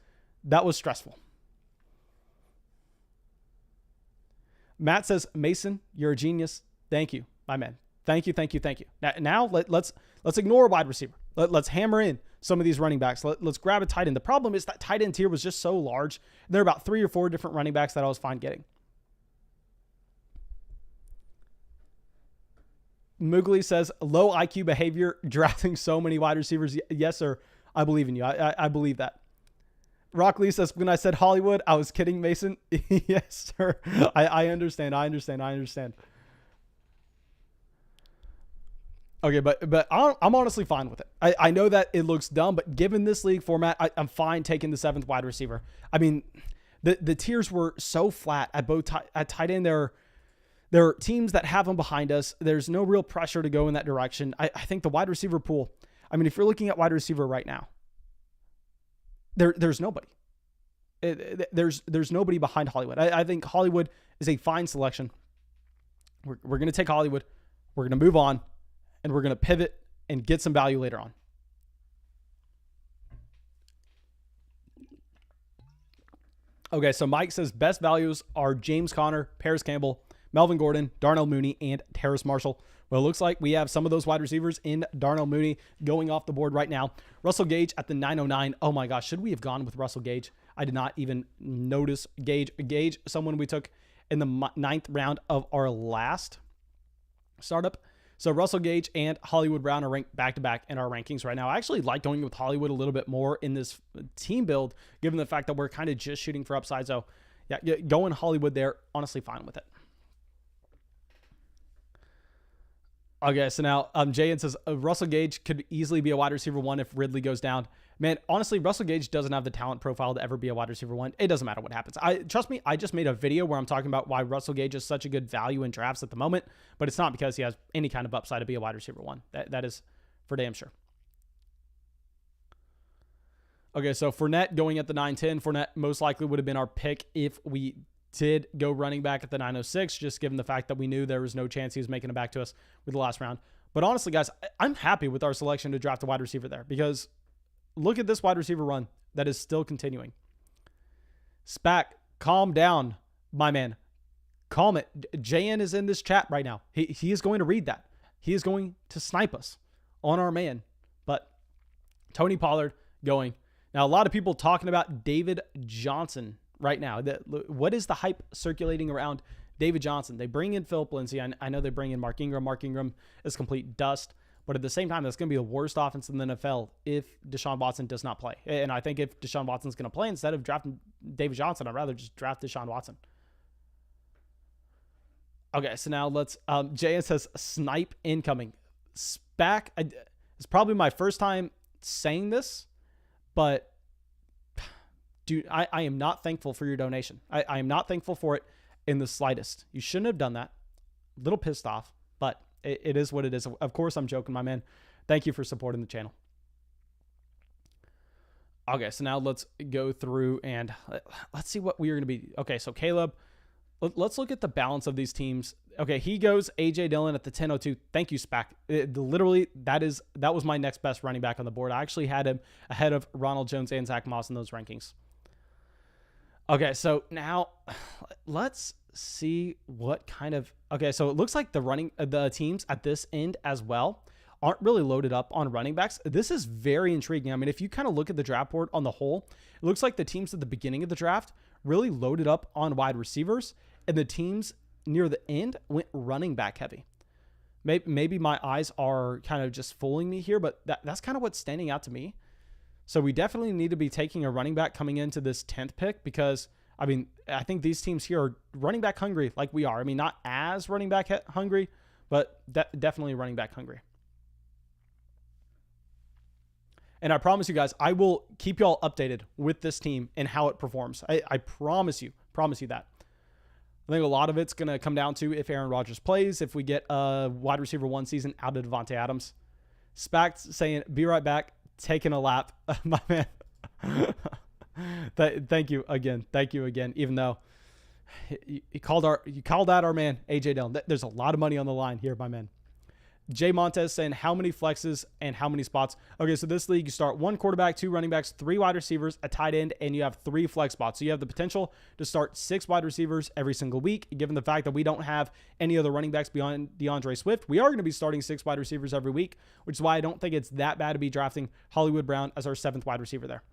stressful. Matt says, Mason, you're a genius. Thank you, my man. Thank you. Now let's ignore wide receiver. Let's hammer in some of these running backs. Let's grab a tight end. The problem is that tight end tier was just so large. There are about 3 or 4 different running backs that I was fine getting. Moogly says, low IQ behavior, drafting so many wide receivers. Yes, sir. I believe in you. I believe that. Rock Lee says, when I said Hollywood, I was kidding, Mason. Yes, sir. I understand. Okay, but I'm honestly fine with it. I know that it looks dumb, but given this league format, I'm fine taking the 7th wide receiver. I mean, the tiers were so flat at both at tight end. There are teams that have them behind us. There's no real pressure to go in that direction. I think the wide receiver pool, I mean, if you're looking at wide receiver right now, there's nobody. There's nobody behind Hollywood. I think Hollywood is a fine selection. We're going to take Hollywood. We're going to move on, and we're going to pivot and get some value later on. Okay, so Mike says best values are James Conner, Paris Campbell, Melvin Gordon, Darnell Mooney, and Terrace Marshall. Well, it looks like we have some of those wide receivers in Darnell Mooney going off the board right now. Russell Gage at the 909. Oh my gosh, should we have gone with Russell Gage? I did not even notice Gage. Gage, someone we took in the 9th round of our last startup. So Russell Gage and Hollywood Brown are ranked back-to-back in our rankings right now. I actually like going with Hollywood a little bit more in this team build, given the fact that we're kind of just shooting for upside. So yeah, going Hollywood there, honestly fine with it. Okay, so now Jayan says Russell Gage could easily be a wide receiver one if Ridley goes down. Man, honestly, Russell Gage doesn't have the talent profile to ever be a wide receiver one. It doesn't matter what happens. Trust me, I just made a video where I'm talking about why Russell Gage is such a good value in drafts at the moment, but it's not because he has any kind of upside to be a wide receiver one. That is for damn sure. Okay, so Fournette going at the 9-10. Fournette most likely would have been our pick if we did go running back at the 906, just given the fact that we knew there was no chance he was making it back to us with the last round. But honestly, guys, I'm happy with our selection to draft a wide receiver there because look at this wide receiver run that is still continuing. Spack, calm down, my man. Calm it. JN is in this chat right now. He is going to read that. He is going to snipe us on our man. But Tony Pollard going. Now, a lot of people talking about David Johnson right now. What is the hype circulating around David Johnson? They bring in Philip Lindsay. I know they bring in Mark Ingram. Mark Ingram is complete dust. But at the same time, that's going to be the worst offense in the NFL if Deshaun Watson does not play. And I think if Deshaun Watson's going to play, instead of drafting David Johnson, I'd rather just draft Deshaun Watson. Okay, so now let's... JS says, snipe incoming. Spack, it's probably my first time saying this, but dude, I am not thankful for your donation. I am not thankful for it in the slightest. You shouldn't have done that. A little pissed off, but it is what it is. Of course, I'm joking, my man. Thank you for supporting the channel. Okay, so now let's go through and let's see what we are going to be. Okay, so Caleb, let's look at the balance of these teams. Okay, he goes A.J. Dillon at the 10:02. Thank you, Spack. Literally, that was my next best running back on the board. I actually had him ahead of Ronald Jones and Zach Moss in those rankings. Okay, so now let's see what kind of... Okay, so it looks like the teams at this end as well aren't really loaded up on running backs. This is very intriguing. I mean, if you kind of look at the draft board on the whole, it looks like the teams at the beginning of the draft really loaded up on wide receivers, and the teams near the end went running back heavy. Maybe my eyes are kind of just fooling me here, but that's kind of what's standing out to me. So we definitely need to be taking a running back coming into this 10th pick because, I mean, I think these teams here are running back hungry like we are. I mean, not as running back hungry, but definitely running back hungry. And I promise you guys, I will keep you all updated with this team and how it performs. I promise you that. I think a lot of it's going to come down to if Aaron Rodgers plays, if we get a wide receiver one season out of Devontae Adams. Spack's saying, be right back, taking a lap. My man. Thank you again. Thank you again. Even though you called out our man, A.J. Dillon. There's a lot of money on the line here, my man. Jay Montez saying how many flexes and how many spots. Okay, so this league, you start 1 quarterback, 2 running backs, 3 wide receivers, a tight end, and you have 3 flex spots. So you have the potential to start 6 wide receivers every single week. Given the fact that we don't have any other running backs beyond DeAndre Swift, we are going to be starting 6 wide receivers every week, which is why I don't think it's that bad to be drafting Hollywood Brown as our 7th wide receiver there.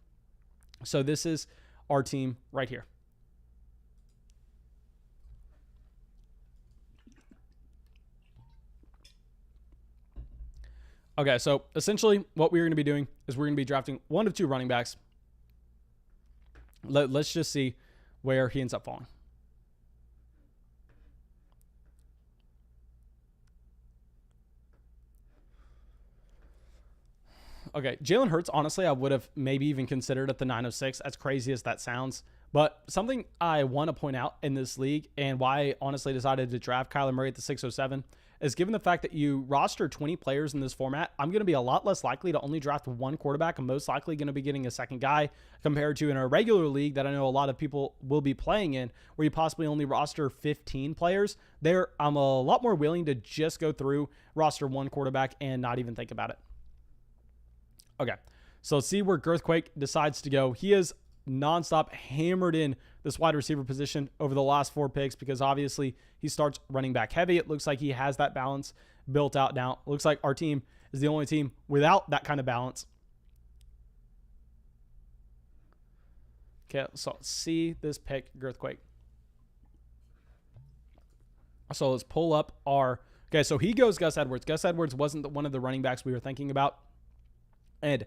So this is our team right here. Okay, so essentially what we're going to be doing is we're going to be drafting 1 of 2 running backs. Let's just see where he ends up falling. Okay, Jalen Hurts, honestly, I would have maybe even considered at the 906, as crazy as that sounds. But something I want to point out in this league and why I honestly decided to draft Kyler Murray at the 607 is given the fact that you roster 20 players in this format, I'm going to be a lot less likely to only draft 1 quarterback. I'm most likely going to be getting a second guy compared to in a regular league that I know a lot of people will be playing in, where you possibly only roster 15 players. There, I'm a lot more willing to just go through, roster 1 quarterback, and not even think about it. Okay, so let's see where Girthquake decides to go. He is nonstop hammered in this wide receiver position over the last 4 picks because obviously he starts running back heavy. It looks like he has that balance built out now. It looks like our team is the only team without that kind of balance. Okay, so let's see this pick, Girthquake. So let's pull up our... Okay, so he goes Gus Edwards. Gus Edwards wasn't one of the running backs we were thinking about. And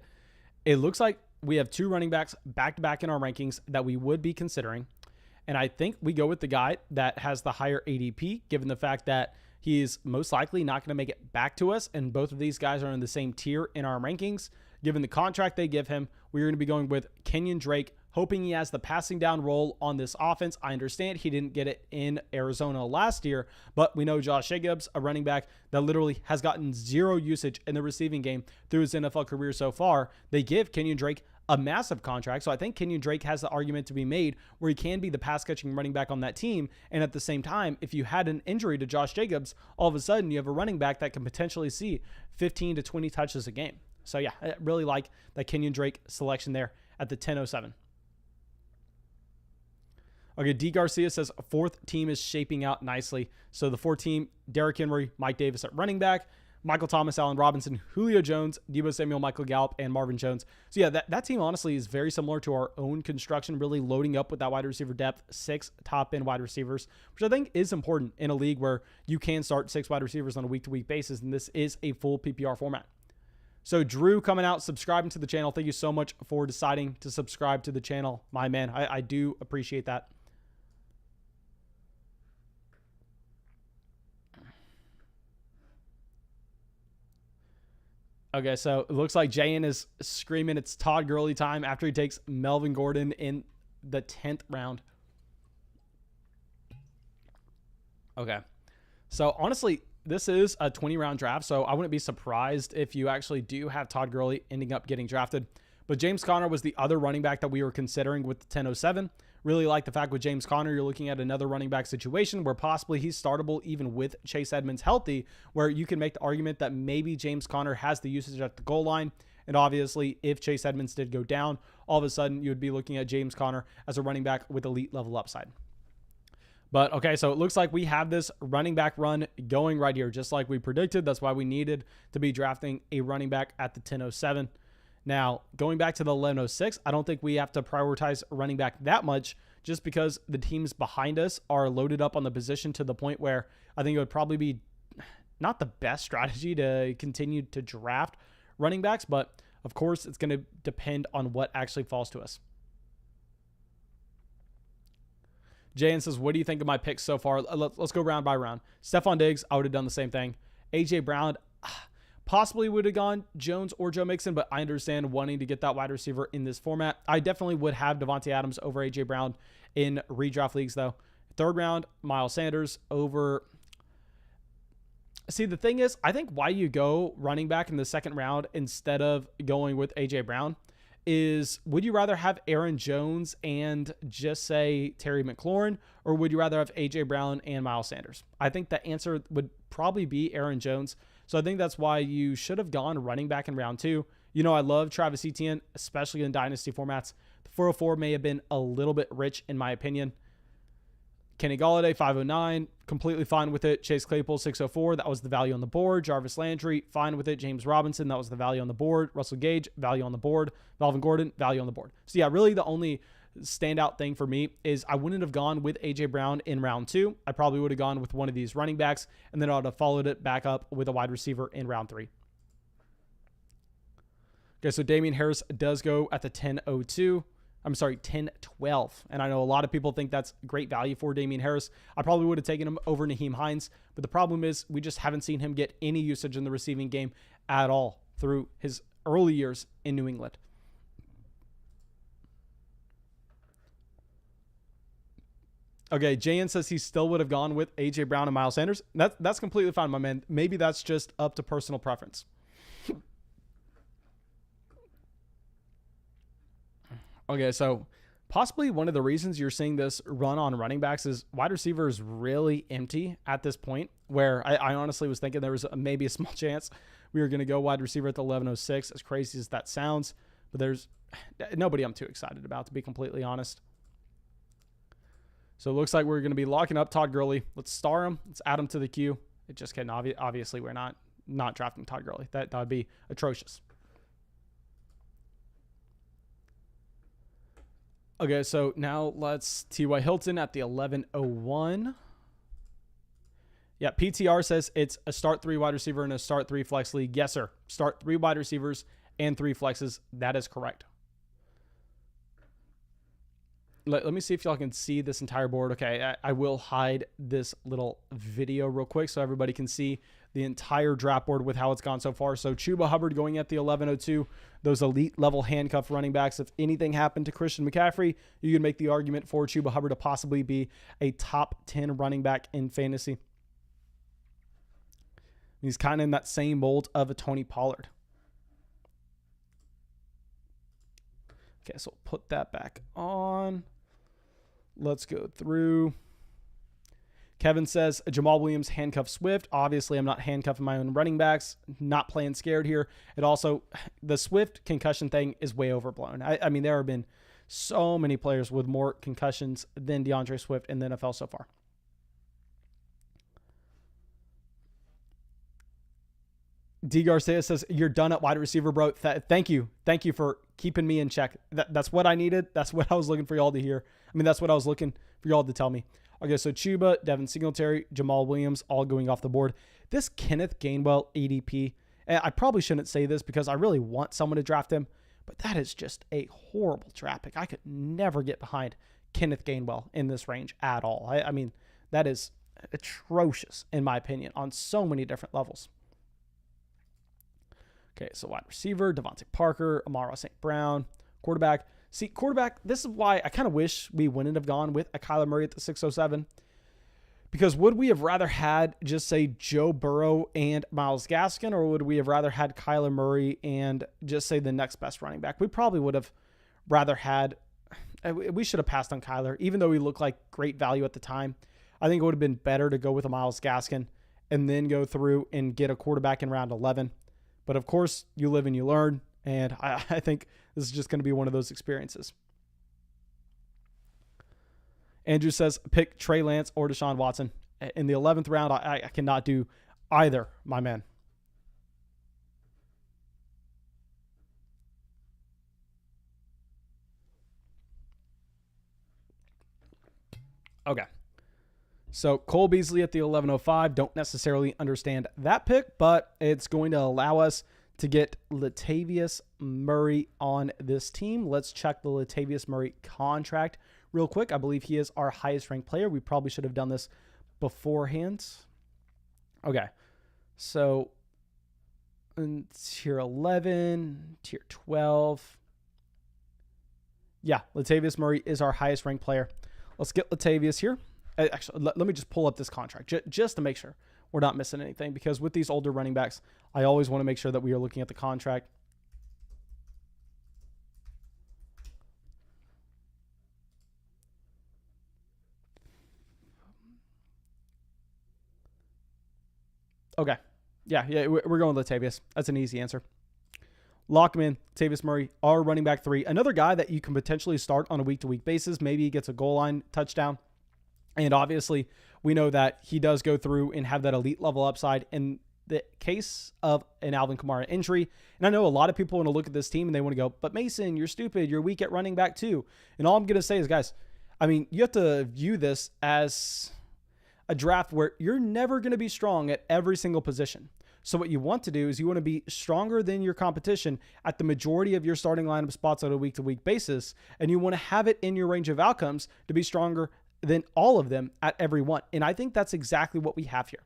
it looks like we have 2 running backs back-to-back in our rankings that we would be considering. And I think we go with the guy that has the higher ADP, given the fact that he's most likely not going to make it back to us. And both of these guys are in the same tier in our rankings. Given the contract they give him, we're going to be going with Kenyon Drake, hoping he has the passing down role on this offense. I understand he didn't get it in Arizona last year, but we know Josh Jacobs, a running back that literally has gotten zero usage in the receiving game through his NFL career so far. They give Kenyon Drake a massive contract. So I think Kenyon Drake has the argument to be made where he can be the pass catching running back on that team. And at the same time, if you had an injury to Josh Jacobs, all of a sudden you have a running back that can potentially see 15 to 20 touches a game. So yeah, I really like that Kenyon Drake selection there at the 10:07. Okay, D. Garcia says fourth team is shaping out nicely. So the fourth team, Derrick Henry, Mike Davis at running back, Michael Thomas, Allen Robinson, Julio Jones, Deebo Samuel, Michael Gallup, and Marvin Jones. So yeah, that team honestly is very similar to our own construction, really loading up with that wide receiver depth, 6 top-end wide receivers, which I think is important in a league where you can start 6 wide receivers on a week-to-week basis, and this is a full PPR format. So Drew coming out, subscribing to the channel. Thank you so much for deciding to subscribe to the channel, my man. I do appreciate that. Okay, so it looks like Jayan is screaming it's Todd Gurley time after he takes Melvin Gordon in the 10th round. Okay, so honestly, this is a 20-round draft, so I wouldn't be surprised if you actually do have Todd Gurley ending up getting drafted. But James Conner was the other running back that we were considering with the 10:07. Really like the fact with James Conner, you're looking at another running back situation where possibly he's startable even with Chase Edmonds healthy, where you can make the argument that maybe James Conner has the usage at the goal line. And obviously, if Chase Edmonds did go down, all of a sudden you would be looking at James Conner as a running back with elite level upside. But okay, so it looks like we have this running back run going right here, just like we predicted. That's why we needed to be drafting a running back at the 10:07. Now, going back to the 11:06, I don't think we have to prioritize running back that much just because the teams behind us are loaded up on the position to the point where I think it would probably be not the best strategy to continue to draft running backs, but of course, it's going to depend on what actually falls to us. Jayan says, what do you think of my picks so far? Let's go round by round. Stephon Diggs, I would have done the same thing. A.J. Brown, possibly would have gone Jones or Joe Mixon, but I understand wanting to get that wide receiver in this format. I definitely would have Devontae Adams over A.J. Brown in redraft leagues, though. Third round, Miles Sanders over. See, the thing is, I think why you go running back in the second round instead of going with A.J. Brown is, would you rather have Aaron Jones and just say Terry McLaurin, or would you rather have A.J. Brown and Miles Sanders? I think the answer would probably be Aaron Jones. So I think that's why you should have gone running back in round 2. You know, I love Travis Etienne, especially in dynasty formats. The 404 may have been a little bit rich in my opinion. Kenny Golladay, 509, completely fine with it. Chase Claypool, 604, that was the value on the board. Jarvis Landry, fine with it. James Robinson, that was the value on the board. Russell Gage, value on the board. Melvin Gordon, value on the board. So yeah, really the only standout thing for me is I wouldn't have gone with A.J. Brown in round 2. I probably would have gone with one of these running backs, and then I would have followed it back up with a wide receiver in round 3. Okay, so Damian Harris does go at the 10:02. I'm sorry, 10:12. And I know a lot of people think that's great value for Damian Harris. I probably would have taken him over Nyheim Hines, but the problem is we just haven't seen him get any usage in the receiving game at all through his early years in New England. Okay, Jayan says he still would have gone with A.J. Brown and Miles Sanders. That's completely fine, my man. Maybe that's just up to personal preference. Okay, so possibly one of the reasons you're seeing this run on running backs is wide receiver is really empty at this point, where I honestly was thinking there was maybe a small chance we were going to go wide receiver at the 11:06, as crazy as that sounds. But there's nobody I'm too excited about, to be completely honest. So it looks like we're going to be locking up Todd Gurley. Let's star him. Let's add him to the queue. Just kidding. Obviously, we're not drafting Todd Gurley. That would be atrocious. Okay, so now let's T.Y. Hilton at the 11:01. Yeah, PTR says it's a start 3 wide receiver and a start 3 flex league. Yes, sir. Start 3 wide receivers and 3 flexes. That is correct. let me see if y'all can see this entire board. Okay, I will hide this little video real quick so everybody can see the entire draft board with how it's gone so far. So Chuba Hubbard going at the 1102, those elite level handcuff running backs. If anything happened to Christian McCaffrey, you can make the argument for Chuba Hubbard to possibly be a top 10 running back in fantasy. He's kind of in that same mold of a Tony Pollard. Okay, so we'll put that back on. Let's go through. Kevin says Jamal Williams handcuff Swift. Obviously, I'm not handcuffing my own running backs. Not playing scared here. It also, the Swift concussion thing is way overblown. I mean, there have been so many players with more concussions than DeAndre Swift in the NFL so far. D. Garcia says, you're done at wide receiver, bro. Thank you. Thank you for keeping me in check. That's what I needed. That's what I was looking for y'all to hear. I mean, that's what I was looking for y'all to tell me. Okay, so Chuba, Devin Singletary, Jamal Williams, all going off the board. This Kenneth Gainwell ADP, I probably shouldn't say this because I really want someone to draft him, but that is just a horrible draft pick. I could never get behind Kenneth Gainwell in this range at all. I mean, that is atrocious in my opinion on so many different levels. Okay, so wide receiver, Devontae Parker, Amara St. Brown, quarterback. See, quarterback, this is why I kind of wish we wouldn't have gone with a Kyler Murray at the 607. Because would we have rather had, just say, Joe Burrow and Myles Gaskin, or would we have rather had Kyler Murray and just say the next best running back? We probably would have rather had, we should have passed on Kyler, even though he looked like great value at the time. I think it would have been better to go with a Myles Gaskin and then go through and get a quarterback in round 11. But of course, you live and you learn, and I think this is just going to be one of those experiences. Andrew says, pick Trey Lance or Deshaun Watson. In the 11th round, I cannot do either, my man. Okay. So Cole Beasley at the 1105. Don't necessarily understand that pick, but it's going to allow us to get Latavius Murray on this team. Let's check the Latavius Murray contract real quick. I believe he is our highest ranked player. We probably should have done this beforehand. Okay. So in tier 11, tier 12. Yeah, Latavius Murray is our highest ranked player. Let's get Latavius here. Actually, let me just pull up this contract just to make sure we're not missing anything, because with these older running backs, I always want to make sure that we are looking at the contract. Okay. Yeah, we're going with Latavius. That's an easy answer. Lock him in. Latavius Murray, our running back 3. Another guy that you can potentially start on a week-to-week basis. Maybe he gets a goal line touchdown. And obviously, we know that he does go through and have that elite level upside in the case of an Alvin Kamara injury. And I know a lot of people want to look at this team and they want to go, but Mason, you're stupid. You're weak at running back too. And all I'm going to say is, guys, I mean, you have to view this as a draft where you're never going to be strong at every single position. So what you want to do is you want to be stronger than your competition at the majority of your starting lineup spots on a week-to-week basis. And you want to have it in your range of outcomes to be stronger than all of them at every one. And I think that's exactly what we have here.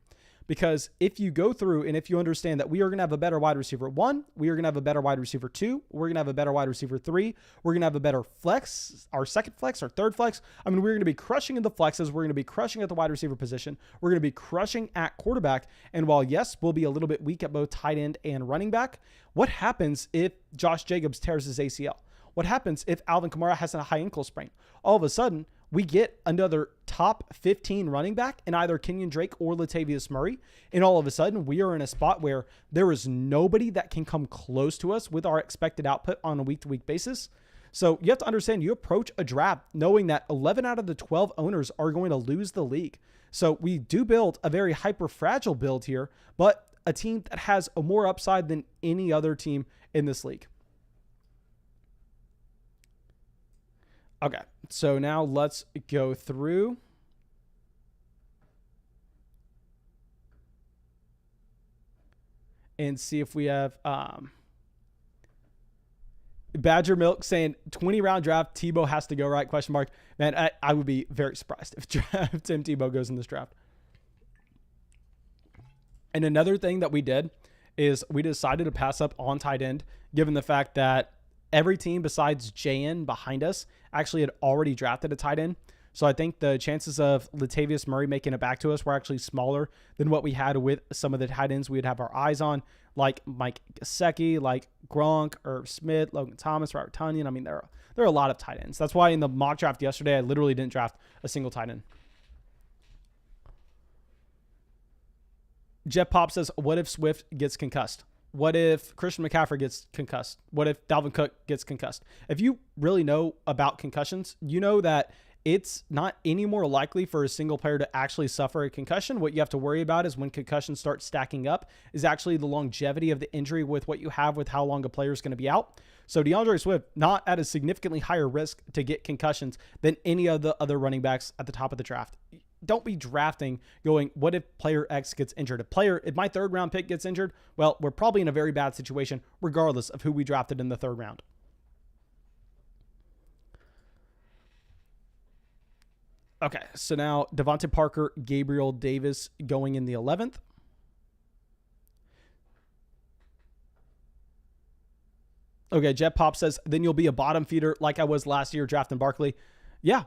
Because if you go through and if you understand that we are going to have a better wide receiver 1, we are going to have a better wide receiver 2, we're going to have a better wide receiver 3, we're going to have a better flex, our second flex, our third flex. I mean, we're going to be crushing in the flexes. We're going to be crushing at the wide receiver position. We're going to be crushing at quarterback. And while, yes, we'll be a little bit weak at both tight end and running back, what happens if Josh Jacobs tears his ACL? What happens if Alvin Kamara has a high ankle sprain? All of a sudden, we get another top 15 running back in either Kenyon Drake or Latavius Murray. And all of a sudden, we are in a spot where there is nobody that can come close to us with our expected output on a week-to-week basis. So you have to understand, you approach a draft knowing that 11 out of the 12 owners are going to lose the league. So we do build a very hyper-fragile build here, but a team that has a more upside than any other team in this league. Okay, so now let's go through and see if we have Badger Milk saying 20-round draft, Tebow has to go, right? Question mark. Man, I would be very surprised if Tim Tebow goes in this draft. And another thing that we did is we decided to pass up on tight end, given the fact that every team besides JN behind us actually had already drafted a tight end. So I think the chances of Latavius Murray making it back to us were actually smaller than what we had with some of the tight ends we would have our eyes on, like Mike Gesicki, like Gronk, Irv Smith, Logan Thomas, Robert Tonyan. I mean, there are a lot of tight ends. That's why in the mock draft yesterday, I literally didn't draft a single tight end. Jeff Pop says, what if Swift gets concussed? What if Christian McCaffrey gets concussed? What if Dalvin Cook gets concussed? If you really know about concussions, you know that it's not any more likely for a single player to actually suffer a concussion. What you have to worry about is when concussions start stacking up is actually the longevity of the injury with what you have with how long a player is going to be out. So DeAndre Swift, not at a significantly higher risk to get concussions than any of the other running backs at the top of the draft. Don't be drafting going, what if player X gets injured? If my third round pick gets injured, well, we're probably in a very bad situation regardless of who we drafted in the third round. Okay, so now Devontae Parker, Gabriel Davis going in the 11th. Okay, Jet Pop says, then you'll be a bottom feeder like I was last year drafting Barkley. Yeah,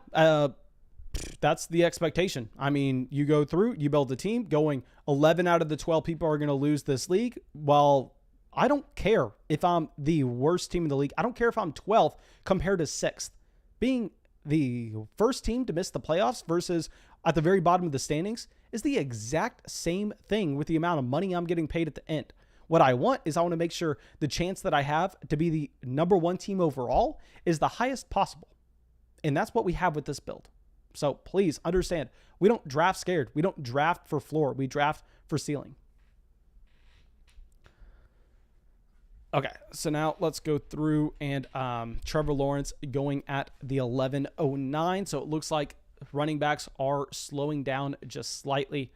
that's the expectation. I mean, you go through, you build a team going 11 out of the 12 people are going to lose this league. Well, I don't care if I'm the worst team in the league. I don't care if I'm 12th compared to 6th. Being the first team to miss the playoffs versus at the very bottom of the standings is the exact same thing with the amount of money I'm getting paid at the end. What I want is I want to make sure the chance that I have to be the number one team overall is the highest possible. And that's what we have with this build. So please understand, we don't draft scared. We don't draft for floor. We draft for ceiling. Okay, so now let's go through and Trevor Lawrence going at the 11:09. So it looks like running backs are slowing down just slightly.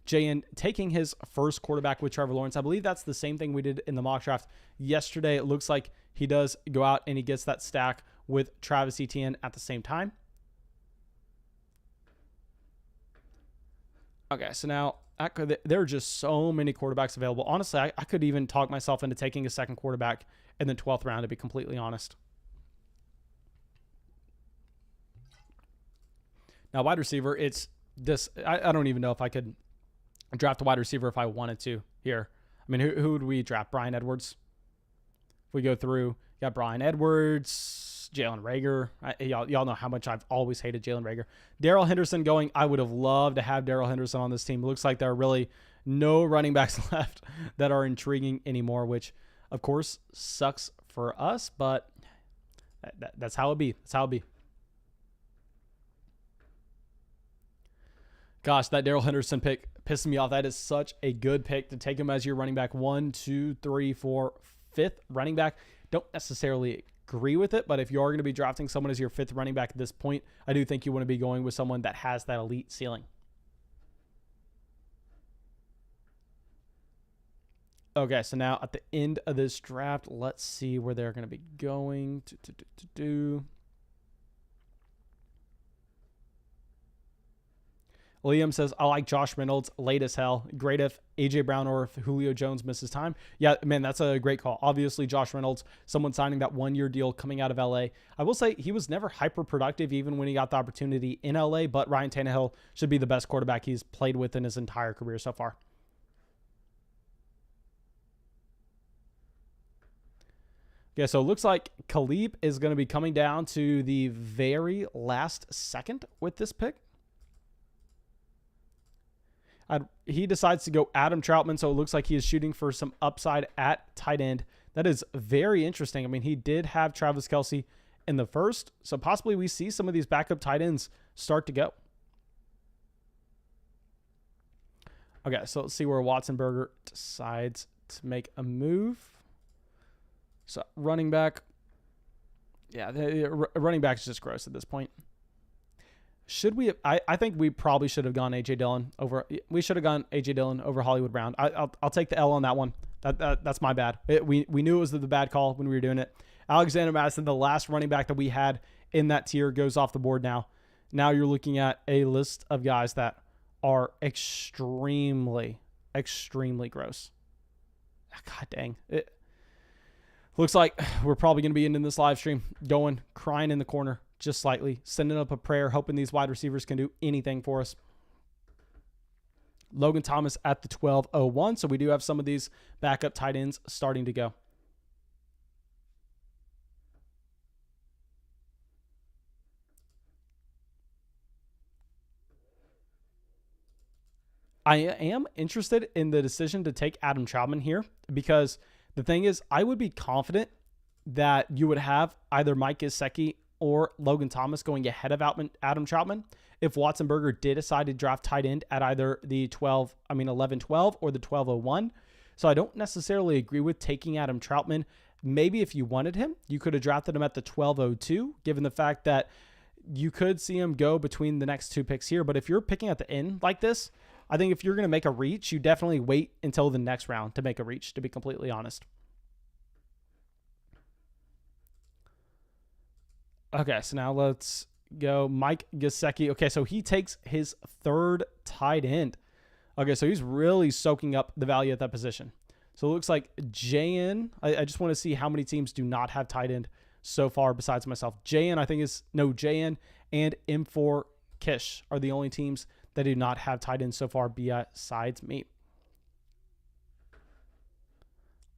Jayan taking his first quarterback with Trevor Lawrence. I believe that's the same thing we did in the mock draft yesterday. It looks like he does go out and he gets that stack with Travis Etienne at the same time. Okay, so now there are just so many quarterbacks available. Honestly, I could even talk myself into taking a second quarterback in the 12th round, to be completely honest. Now, wide receiver, it's this. I don't even know if I could draft a wide receiver if I wanted to here. I mean, who would we draft? Bryan Edwards? If we go through, you got Bryan Edwards, Jalen Reagor. Y'all know how much I've always hated Jalen Reagor. Darrell Henderson going. I would have loved to have Darrell Henderson on this team. It looks like there are really no running backs left that are intriguing anymore, which, of course, sucks for us, but that's how it be. That's how it be. Gosh, that Darrell Henderson pick pissed me off. That is such a good pick to take him as your running back 1, 2, 3, 4, 5th running back. Don't necessarily agree with it, but if you are going to be drafting someone as your 5th running back at this point, I do think you want to be going with someone that has that elite ceiling. Okay, so now at the end of this draft, let's see where they're going to be going. Liam says, I like Josh Reynolds, late as hell. Great if A.J. Brown or if Julio Jones misses time. Yeah, man, that's a great call. Obviously, Josh Reynolds, someone signing that 1-year deal coming out of L.A. I will say he was never hyper-productive even when he got the opportunity in L.A., but Ryan Tannehill should be the best quarterback he's played with in his entire career so far. Okay, so it looks like Khalib is going to be coming down to the very last second with this pick. He decides to go Adam Troutman, so it looks like he is shooting for some upside at tight end. That is very interesting. I mean, he did have Travis Kelce in the first, so possibly we see some of these backup tight ends start to go. Okay, so let's see where Watsonberger decides to make a move. So running back. Yeah, running back is just gross at this point. Should we? I think we probably should have gone A.J. Dillon over. We should have gone A.J. Dillon over Hollywood Brown. I'll take the L on that one. That's my bad. We knew it was the bad call when we were doing it. Alexander Madison, the last running back that we had in that tier, goes off the board now. Now you're looking at a list of guys that are extremely, extremely gross. God dang. It looks like we're probably going to be ending this live stream going, crying in the corner just slightly, sending up a prayer, hoping these wide receivers can do anything for us. Logan Thomas at the 1201. So we do have some of these backup tight ends starting to go. I am interested in the decision to take Adam Trautman here because the thing is, I would be confident that you would have either Mike Gesicki or Logan Thomas going ahead of Adam Trautman if Watzenberger did decide to draft tight end at either the 11-12 or the 12-01. So I don't necessarily agree with taking Adam Trautman. Maybe if you wanted him, you could have drafted him at the 12-02, given the fact that you could see him go between the next two picks here. But if you're picking at the end like this, I think if you're going to make a reach, you definitely wait until the next round to make a reach, to be completely honest. Okay, so now let's go Mike Gesicki. Okay, so he takes his third tight end. Okay, so he's really soaking up the value at that position. So it looks like JN, I just want to see how many teams do not have tight end so far besides myself. JN and M4 Kish are the only teams that do not have tight ends so far besides me.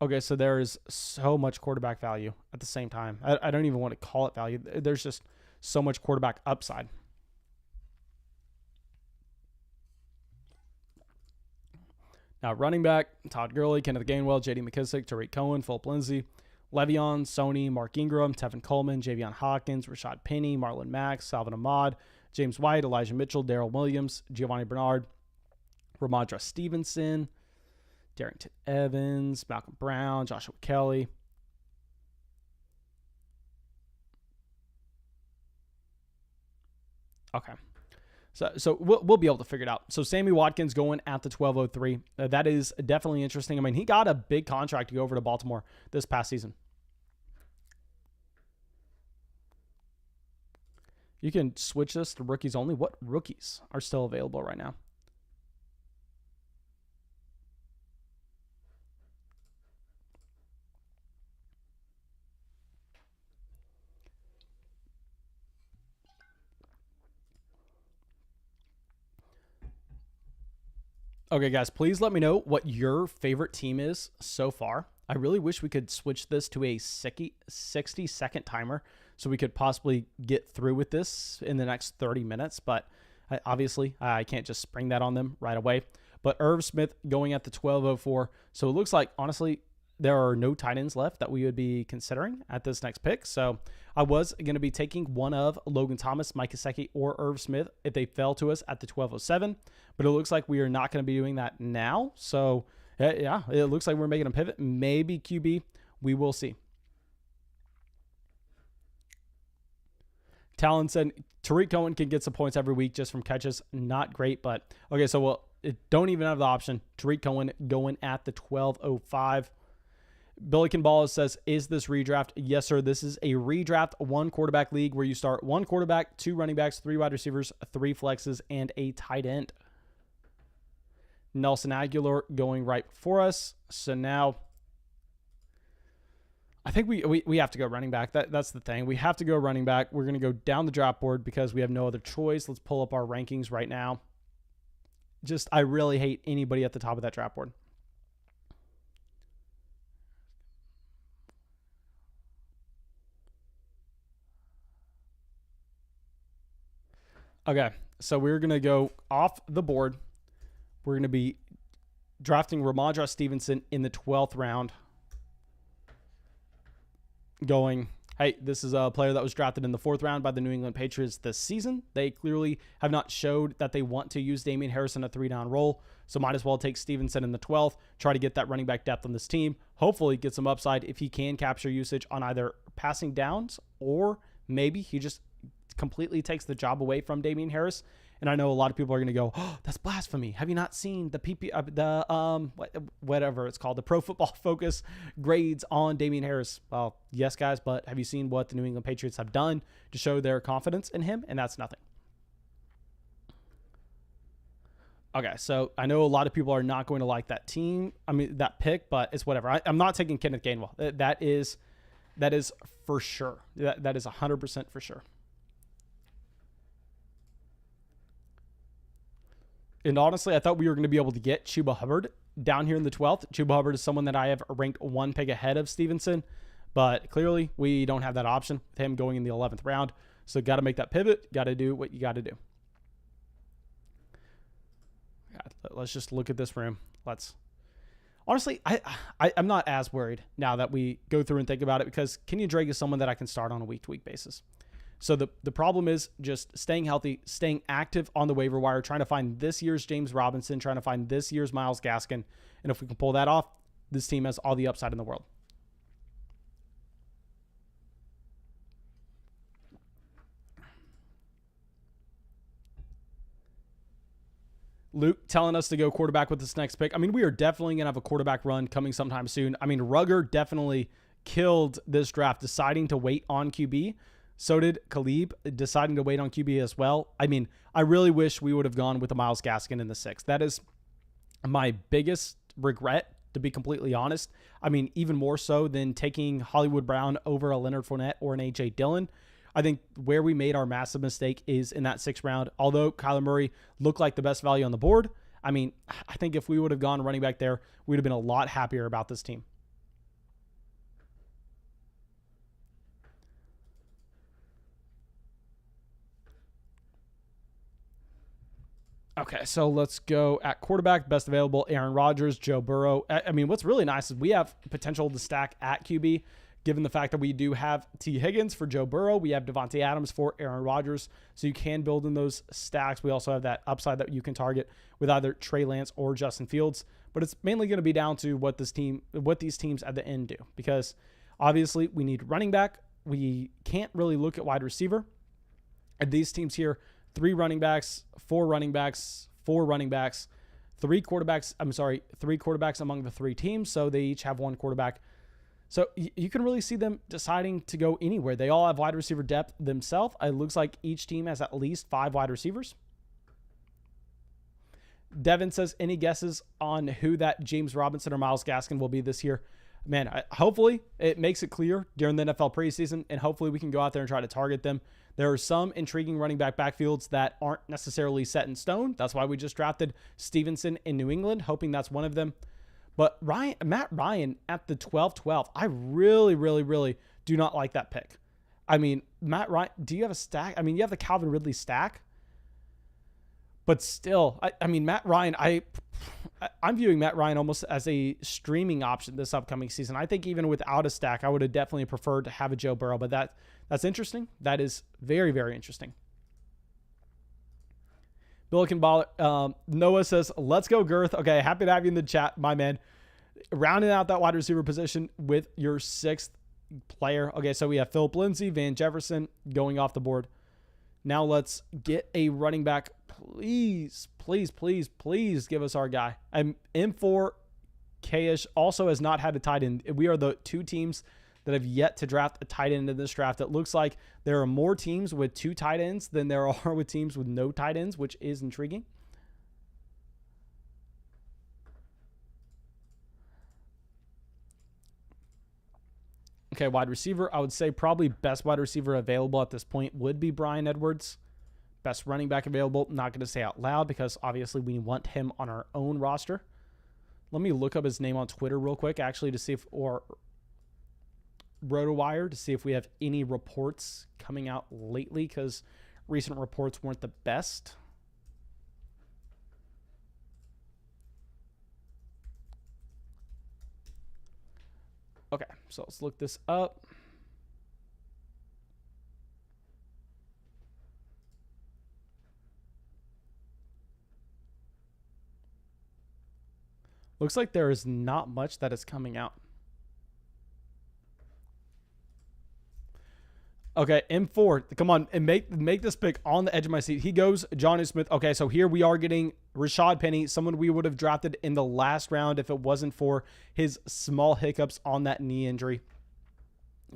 Okay, so there is so much quarterback value at the same time. I don't even want to call it value. There's just so much quarterback upside. Now, running back, Todd Gurley, Kenneth Gainwell, J.D. McKissic, Tariq Cohen, Philip Lindsay, Le'Veon, Sony, Mark Ingram, Tevin Coleman, Javion Hawkins, Rashad Penny, Marlon Mack, Salvin Ahmad, James White, Elijah Mitchell, Darrell Williams, Giovanni Bernard, Ramondre Stevenson, Darrington Evans, Malcolm Brown, Joshua Kelly. Okay. So we'll be able to figure it out. So Sammy Watkins going at the 1203. That is definitely interesting. I mean, he got a big contract to go over to Baltimore this past season. You can switch this to rookies only. What rookies are still available right now? Okay, guys, please let me know what your favorite team is so far. I really wish we could switch this to a 60-second timer so we could possibly get through with this in the next 30 minutes. But obviously, I can't just spring that on them right away. But Irv Smith going at the 1204. So it looks like, honestly, there are no tight ends left that we would be considering at this next pick. So I was going to be taking one of Logan Thomas, Mike Gesicki, or Irv Smith if they fell to us at the 1207. But it looks like we are not going to be doing that now. So yeah, it looks like we're making a pivot. Maybe QB. We will see. Talon said Tariq Cohen can get some points every week just from catches. Not great, but okay. So don't even have the option. Tariq Cohen going at the 1205. Billy Kinball says, is this redraft? Yes, sir. This is a redraft one quarterback league where you start one quarterback, two running backs, three wide receivers, three flexes, and a tight end. Nelson Aguilar going right for us. So now I think we have to go running back. That's the thing. We have to go running back. We're going to go down the draft board because we have no other choice. Let's pull up our rankings right now. I really hate anybody at the top of that draft board. Okay, so we're going to go off the board. We're going to be drafting Ramondre Stevenson in the 12th round. Going, hey, this is a player that was drafted in the 4th round by the New England Patriots this season. They clearly have not showed that they want to use Damian Harris in a 3-down role, so might as well take Stevenson in the 12th, try to get that running back depth on this team, hopefully get some upside if he can capture usage on either passing downs or maybe he just completely takes the job away from Damian Harris And I know a lot of people are going to go, "Oh, that's blasphemy. Have you not seen the whatever it's called, the Pro Football Focus grades on Damian Harris?" Well, yes, guys, but have you seen what the New England Patriots have done to show their confidence in him? And that's nothing. Okay, so I know a lot of people are not going to like that that pick, but it's whatever. I'm not taking Kenneth Gainwell. That is for sure. That is 100% for sure. And honestly, I thought we were going to be able to get Chuba Hubbard down here in the 12th. Chuba Hubbard is someone that I have ranked one pick ahead of Stevenson, but clearly we don't have that option with him going in the 11th round. So got to make that pivot. Got to do what you got to do. God, let's just look at this room. Honestly, I'm not as worried now that we go through and think about it, because Kenyon Drake is someone that I can start on a week-to-week basis. So the problem is just staying healthy, staying active on the waiver wire, trying to find this year's James Robinson, trying to find this year's Myles Gaskin. And if we can pull that off, this team has all the upside in the world. Luke telling us to go quarterback with this next pick. I mean, we are definitely going to have a quarterback run coming sometime soon. I mean, Rugger definitely killed this draft, deciding to wait on QB. So did Khalib, deciding to wait on QB as well. I mean, I really wish we would have gone with a Myles Gaskin in the 6th. That is my biggest regret, to be completely honest. I mean, even more so than taking Hollywood Brown over a Leonard Fournette or an A.J. Dillon. I think where we made our massive mistake is in that 6th round. Although Kyler Murray looked like the best value on the board, I mean, I think if we would have gone running back there, we'd have been a lot happier about this team. Okay, so let's go at quarterback. Best available, Aaron Rodgers, Joe Burrow. I mean, what's really nice is we have potential to stack at QB, given the fact that we do have T. Higgins for Joe Burrow. We have Devontae Adams for Aaron Rodgers. So you can build in those stacks. We also have that upside that you can target with either Trey Lance or Justin Fields. But it's mainly going to be down to what these teams at the end do. Because obviously we need running back. We can't really look at wide receiver. And these teams here, 3 running backs, 4 running backs, 4 running backs, 3 quarterbacks. 3 quarterbacks among the 3 teams. So they each have 1 quarterback. So you can really see them deciding to go anywhere. They all have wide receiver depth themselves. It looks like each team has at least 5 wide receivers. Devin says, any guesses on who that James Robinson or Myles Gaskin will be this year? Man, hopefully it makes it clear during the NFL preseason, and hopefully we can go out there and try to target them. There are some intriguing running back backfields that aren't necessarily set in stone. That's why we just drafted Stevenson in New England, hoping that's one of them. But Matt Ryan at the 12-12, I really, really, really do not like that pick. I mean, Matt Ryan, do you have a stack? I mean, you have the Calvin Ridley stack. But still, I mean, Matt Ryan, I'm viewing Matt Ryan almost as a streaming option this upcoming season. I think even without a stack, I would have definitely preferred to have a Joe Burrow. But that's interesting. That is very, very interesting. Billiken Baller, Noah says, let's go, Girth. Okay, happy to have you in the chat, my man. Rounding out that wide receiver position with your 6th player. Okay, so we have Philip Lindsay, Van Jefferson going off the board. Now let's get a running back. Please, please, please, please give us our guy. M4 K-ish also has not had a tight end. We are the 2 teams that have yet to draft a tight end in this draft. It looks like there are more teams with 2 tight ends than there are with teams with no tight ends, which is intriguing. Okay, wide receiver. I would say probably best wide receiver available at this point would be Bryan Edwards. Best running back available. Not going to say out loud because obviously we want him on our own roster. Let me look up his name on Twitter real quick, actually, to see if, or RotoWire, to see if we have any reports coming out lately, because recent reports weren't the best. Okay, so let's look this up. Looks like there is not much that is coming out. Okay, M4, come on, and make this pick on the edge of my seat. He goes Jonnu Smith. Okay, so here we are getting Rashad Penny, someone we would have drafted in the last round if it wasn't for his small hiccups on that knee injury.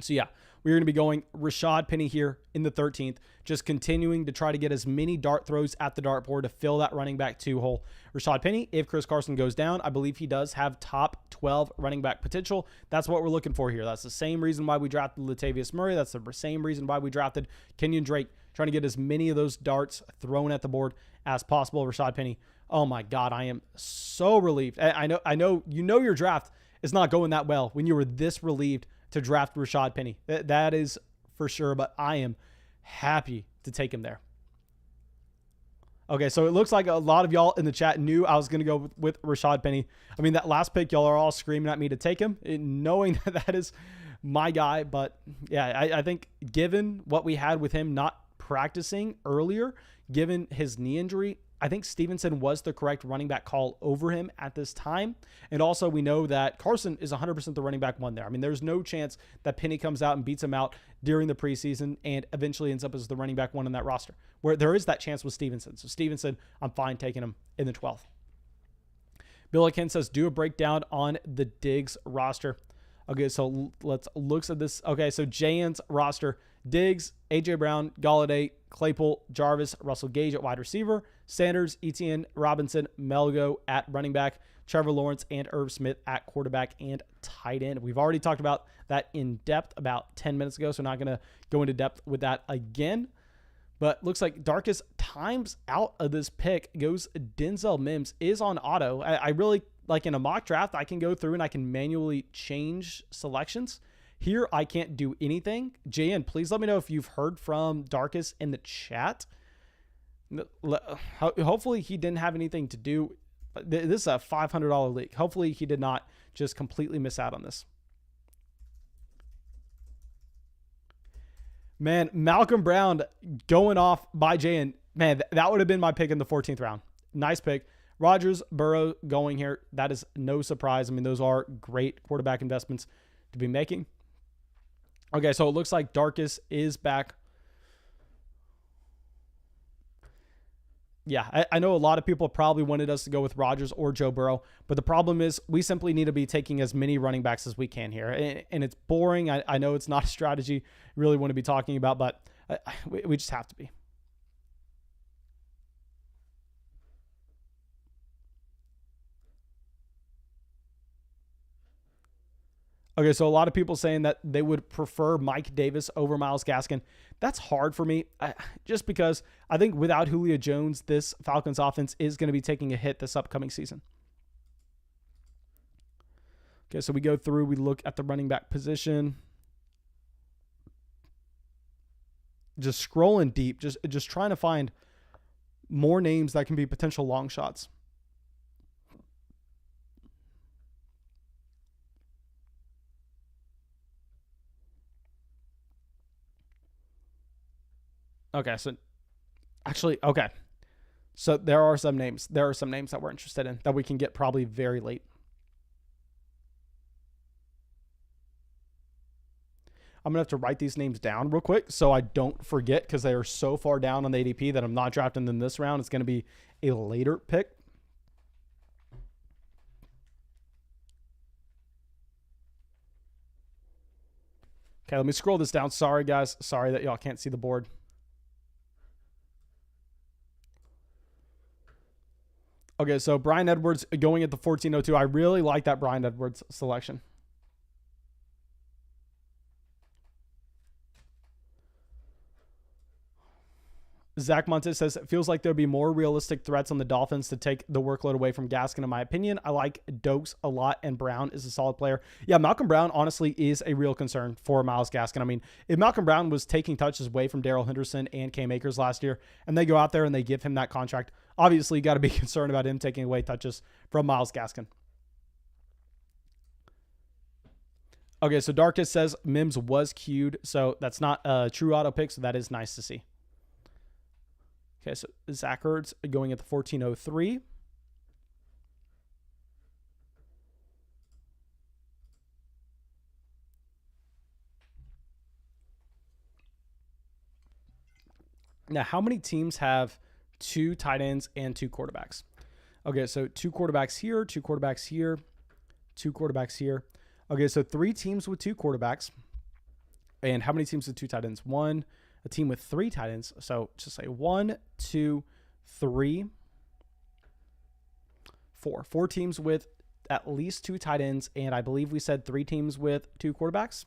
So yeah, we're going to be going Rashad Penny here in the 13th, just continuing to try to get as many dart throws at the dartboard to fill that running back 2 hole. Rashad Penny, if Chris Carson goes down, I believe he does have top 12 running back potential. That's what we're looking for here. That's the same reason why we drafted Latavius Murray. That's the same reason why we drafted Kenyon Drake, trying to get as many of those darts thrown at the board as possible. Rashad Penny, oh my God, I am so relieved. I know your draft is not going that well when you were this relieved to draft Rashad Penny. That is for sure, but I am happy to take him there. Okay, so it looks like a lot of y'all in the chat knew I was going to go with Rashad Penny. I mean, that last pick, y'all are all screaming at me to take him, knowing that is my guy. But yeah, I think given what we had with him not practicing earlier, given his knee injury, I think Stevenson was the correct running back call over him at this time. And also we know that Carson is 100% the running back 1 there. I mean, there's no chance that Penny comes out and beats him out during the preseason and eventually ends up as the running back 1 in that roster, where there is that chance with Stevenson. So Stevenson, I'm fine taking him in the 12th. Bill Akin says, do a breakdown on the Diggs roster. Okay, so let's look at this. Okay, so JN's roster: Diggs, AJ Brown, Golladay, Claypool, Jarvis, Russell Gage at wide receiver, Sanders, Etienne, Robinson, Melgo at running back, Trevor Lawrence and Irv Smith at quarterback and tight end. We've already talked about that in depth about 10 minutes ago, so I'm not going to go into depth with that again. But looks like darkest times out of this pick goes Denzel Mims is on auto. I really, like in a mock draft, I can go through and I can manually change selections. Here, I can't do anything. JN, please let me know if you've heard from Darkest in the chat. Hopefully he didn't have anything to do. This is a $500 league. Hopefully he did not just completely miss out on this. Man, Malcolm Brown going off by JN. Man, that would have been my pick in the 14th round. Nice pick. Rodgers, Burrow going here. That is no surprise. I mean, those are great quarterback investments to be making. Okay, so it looks like Darkest is back. Yeah, I know a lot of people probably wanted us to go with Rodgers or Joe Burrow, but the problem is we simply need to be taking as many running backs as we can here. And it's boring. I know it's not a strategy I really want to be talking about, but we just have to be. Okay, so a lot of people saying that they would prefer Mike Davis over Myles Gaskin. That's hard for me, just because I think without Julio Jones, this Falcons offense is going to be taking a hit this upcoming season. Okay, so we go through, we look at the running back position. Just scrolling deep, just trying to find more names that can be potential long shots. Okay, so actually, okay. So there are some names. There are some names that we're interested in that we can get probably very late. I'm going to have to write these names down real quick so I don't forget, because they are so far down on the ADP that I'm not drafting them this round. It's going to be a later pick. Okay, let me scroll this down. Sorry, guys. Sorry that y'all can't see the board. Okay, so Bryan Edwards going at the 1402. I really like that Bryan Edwards selection. Zach Montes says, it feels like there'll be more realistic threats on the Dolphins to take the workload away from Gaskin, in my opinion. I like Dokes a lot, and Brown is a solid player. Yeah, Malcolm Brown, honestly, is a real concern for Myles Gaskin. I mean, if Malcolm Brown was taking touches away from Darrell Henderson and Cam Akers last year, and they go out there and they give him that contract, obviously you got to be concerned about him taking away touches from Myles Gaskin. Okay, so Darkest says Mims was queued, so that's not a true auto pick, so that is nice to see. Okay, so Zach Ertz going at the 1403. Now, how many teams have 2 tight ends and 2 quarterbacks? Okay, so 2 quarterbacks here, 2 quarterbacks here, 2 quarterbacks here. Okay, so 3 teams with 2 quarterbacks. And how many teams with 2 tight ends? A team with 3 tight ends. So just say 1, 2, 3, 4. 4 teams with at least 2 tight ends. And I believe we said 3 teams with 2 quarterbacks.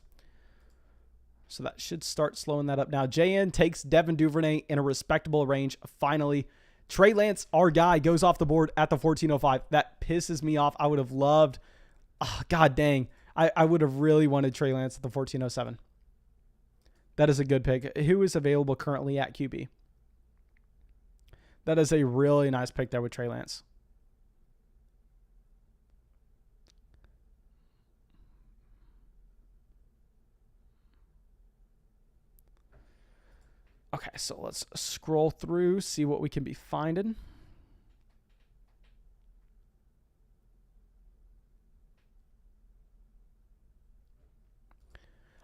So that should start slowing that up now. JN takes Devin Duvernay in a respectable range. Finally, Trey Lance, our guy, goes off the board at the 1405. That pisses me off. I would have loved, God dang. I would have really wanted Trey Lance at the 1407. That is a good pick. Who is available currently at QB? That is a really nice pick there with Trey Lance. Okay, so let's scroll through, see what we can be finding.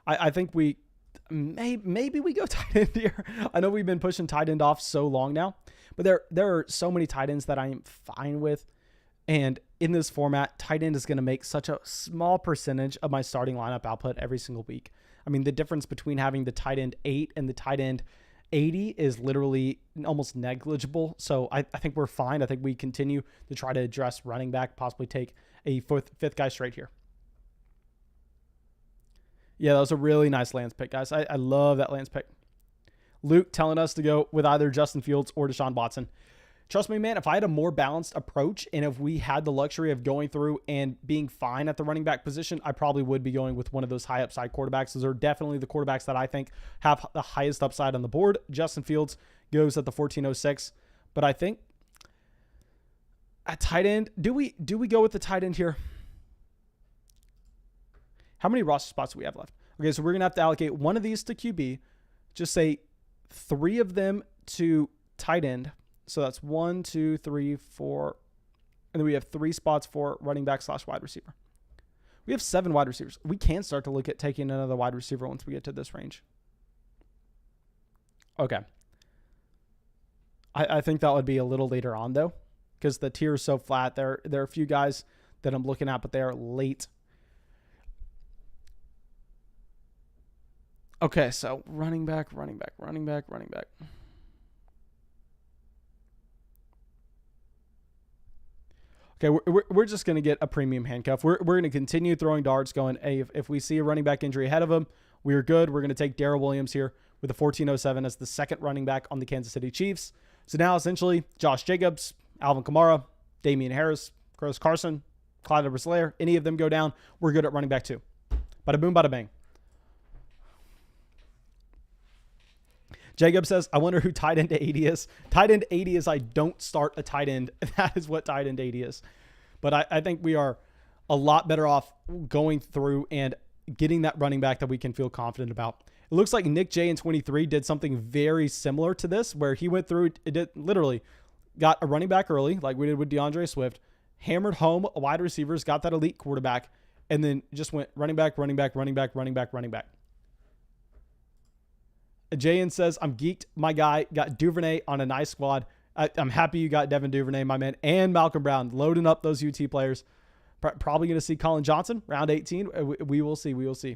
I think we maybe we go tight end here. I know we've been pushing tight end off so long now, but there are so many tight ends that I am fine with. And in this format, tight end is going to make such a small percentage of my starting lineup output every single week. I mean, the difference between having the tight end 8 and the tight end 80 is literally almost negligible. So I think we're fine. I think we continue to try to address running back, possibly take a fifth guy straight here. Yeah, that was a really nice Lance pick, guys. I love that Lance pick. Luke telling us to go with either Justin Fields or Deshaun Watson. Trust me, man, if I had a more balanced approach and if we had the luxury of going through and being fine at the running back position, I probably would be going with one of those high upside quarterbacks. Those are definitely the quarterbacks that I think have the highest upside on the board. Justin Fields goes at the 1406. But I think at tight end, do we go with the tight end here? How many roster spots do we have left? Okay, so we're going to have to allocate one of these to QB. Just say 3 of them to tight end. So that's 1, 2, 3, 4. And then we have 3 spots for running back / wide receiver. We have 7 wide receivers. We can start to look at taking another wide receiver once we get to this range. Okay. I think that would be a little later on, though, because the tier is so flat. There are a few guys that I'm looking at, but they are late. Okay, so running back. Okay, we're just going to get a premium handcuff. We're going to continue throwing darts going, hey, if we see a running back injury ahead of him, we're good. We're going to take Darrell Williams here with the 1407 as the second running back on the Kansas City Chiefs. So now essentially Josh Jacobs, Alvin Kamara, Damian Harris, Chris Carson, Clyde Edwards-Helaire, any of them go down, we're good at running back 2. Bada boom, bada bang. Jacob says, I wonder who tight end 80 is. Tight end 80 is I don't start a tight end. That is what tight end 80 is. But I think we are a lot better off going through and getting that running back that we can feel confident about. It looks like Nick J in 23 did something very similar to this, where he went through, literally got a running back early, like we did with DeAndre Swift, hammered home wide receivers, got that elite quarterback, and then just went running back. Jayan says, I'm geeked. My guy got Duvernay on a nice squad. I'm happy you got Devin Duvernay, my man, and Malcolm Brown loading up those UT players. Probably going to see Colin Johnson, round 18. We will see.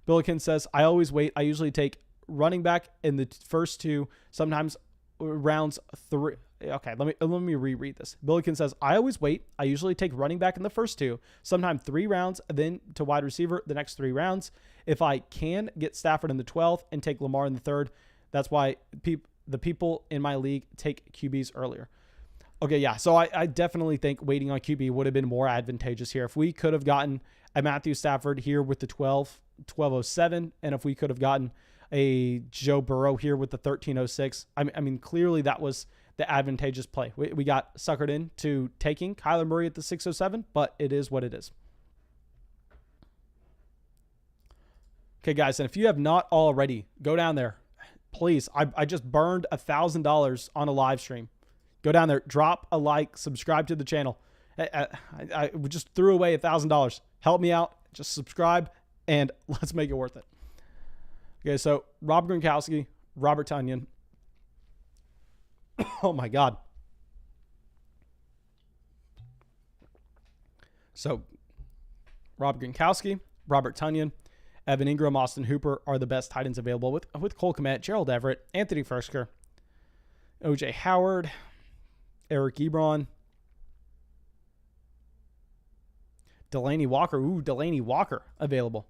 Billiken says, I always wait. I usually take running back in the first 2, sometimes rounds 3. Okay, let me reread this. Billiken says, I always wait. I usually take running back in the first 2, sometimes 3 rounds, then to wide receiver the next 3 rounds. If I can get Stafford in the 12th and take Lamar in the 3rd, that's why the people in my league take QBs earlier. Okay, yeah, so I definitely think waiting on QB would have been more advantageous here. If we could have gotten a Matthew Stafford here with the 1207, and if we could have gotten a Joe Burrow here with the 1306, I mean clearly that was the advantageous play. We got suckered into taking Kyler Murray at the 607, but it is what it is. Okay, guys, and if you have not already, go down there. Please, I just burned $1,000 on a live stream. Go down there, drop a like, subscribe to the channel. I just threw away $1,000. Help me out. Just subscribe, and let's make it worth it. Okay, so Rob Gronkowski, Robert Tonyan, Oh my God. So Rob Gronkowski, Robert Tonyan, Evan Ingram, Austin Hooper are the best tight ends available with Cole Kmet, Gerald Everett, Anthony Fersker, OJ Howard, Eric Ebron, Delaney Walker. Ooh, Delaney Walker available.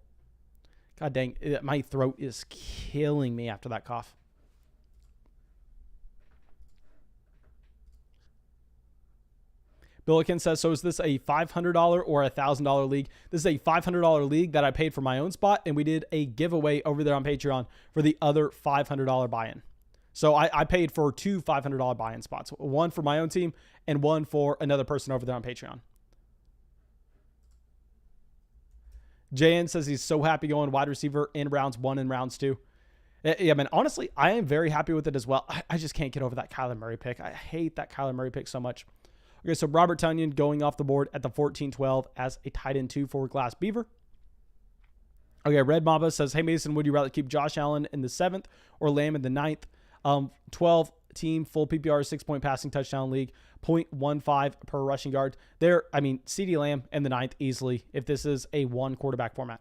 God dang, my throat is killing me after that cough. Billiken says, so is this a $500 or a $1,000 league? This is a $500 league that I paid for my own spot, and we did a giveaway over there on Patreon for the other $500 buy-in. So I paid for two $500 buy-in spots, one for my own team and one for another person over there on Patreon. JN says he's so happy going wide receiver in rounds 1 and rounds 2. Yeah, man, honestly, I am very happy with it as well. I just can't get over that Kyler Murray pick. I hate that Kyler Murray pick so much. Okay, so Robert Tonyan going off the board at the 14-12 as a tight end 2 for Glass Beaver. Okay, Red Mamba says, hey, Mason, would you rather keep Josh Allen in the 7th or Lamb in the 9th? 12 team, full PPR, 6-point passing touchdown league, 0.15 per rushing yard. There, I mean, CeeDee Lamb in the 9th easily if this is a 1 quarterback format.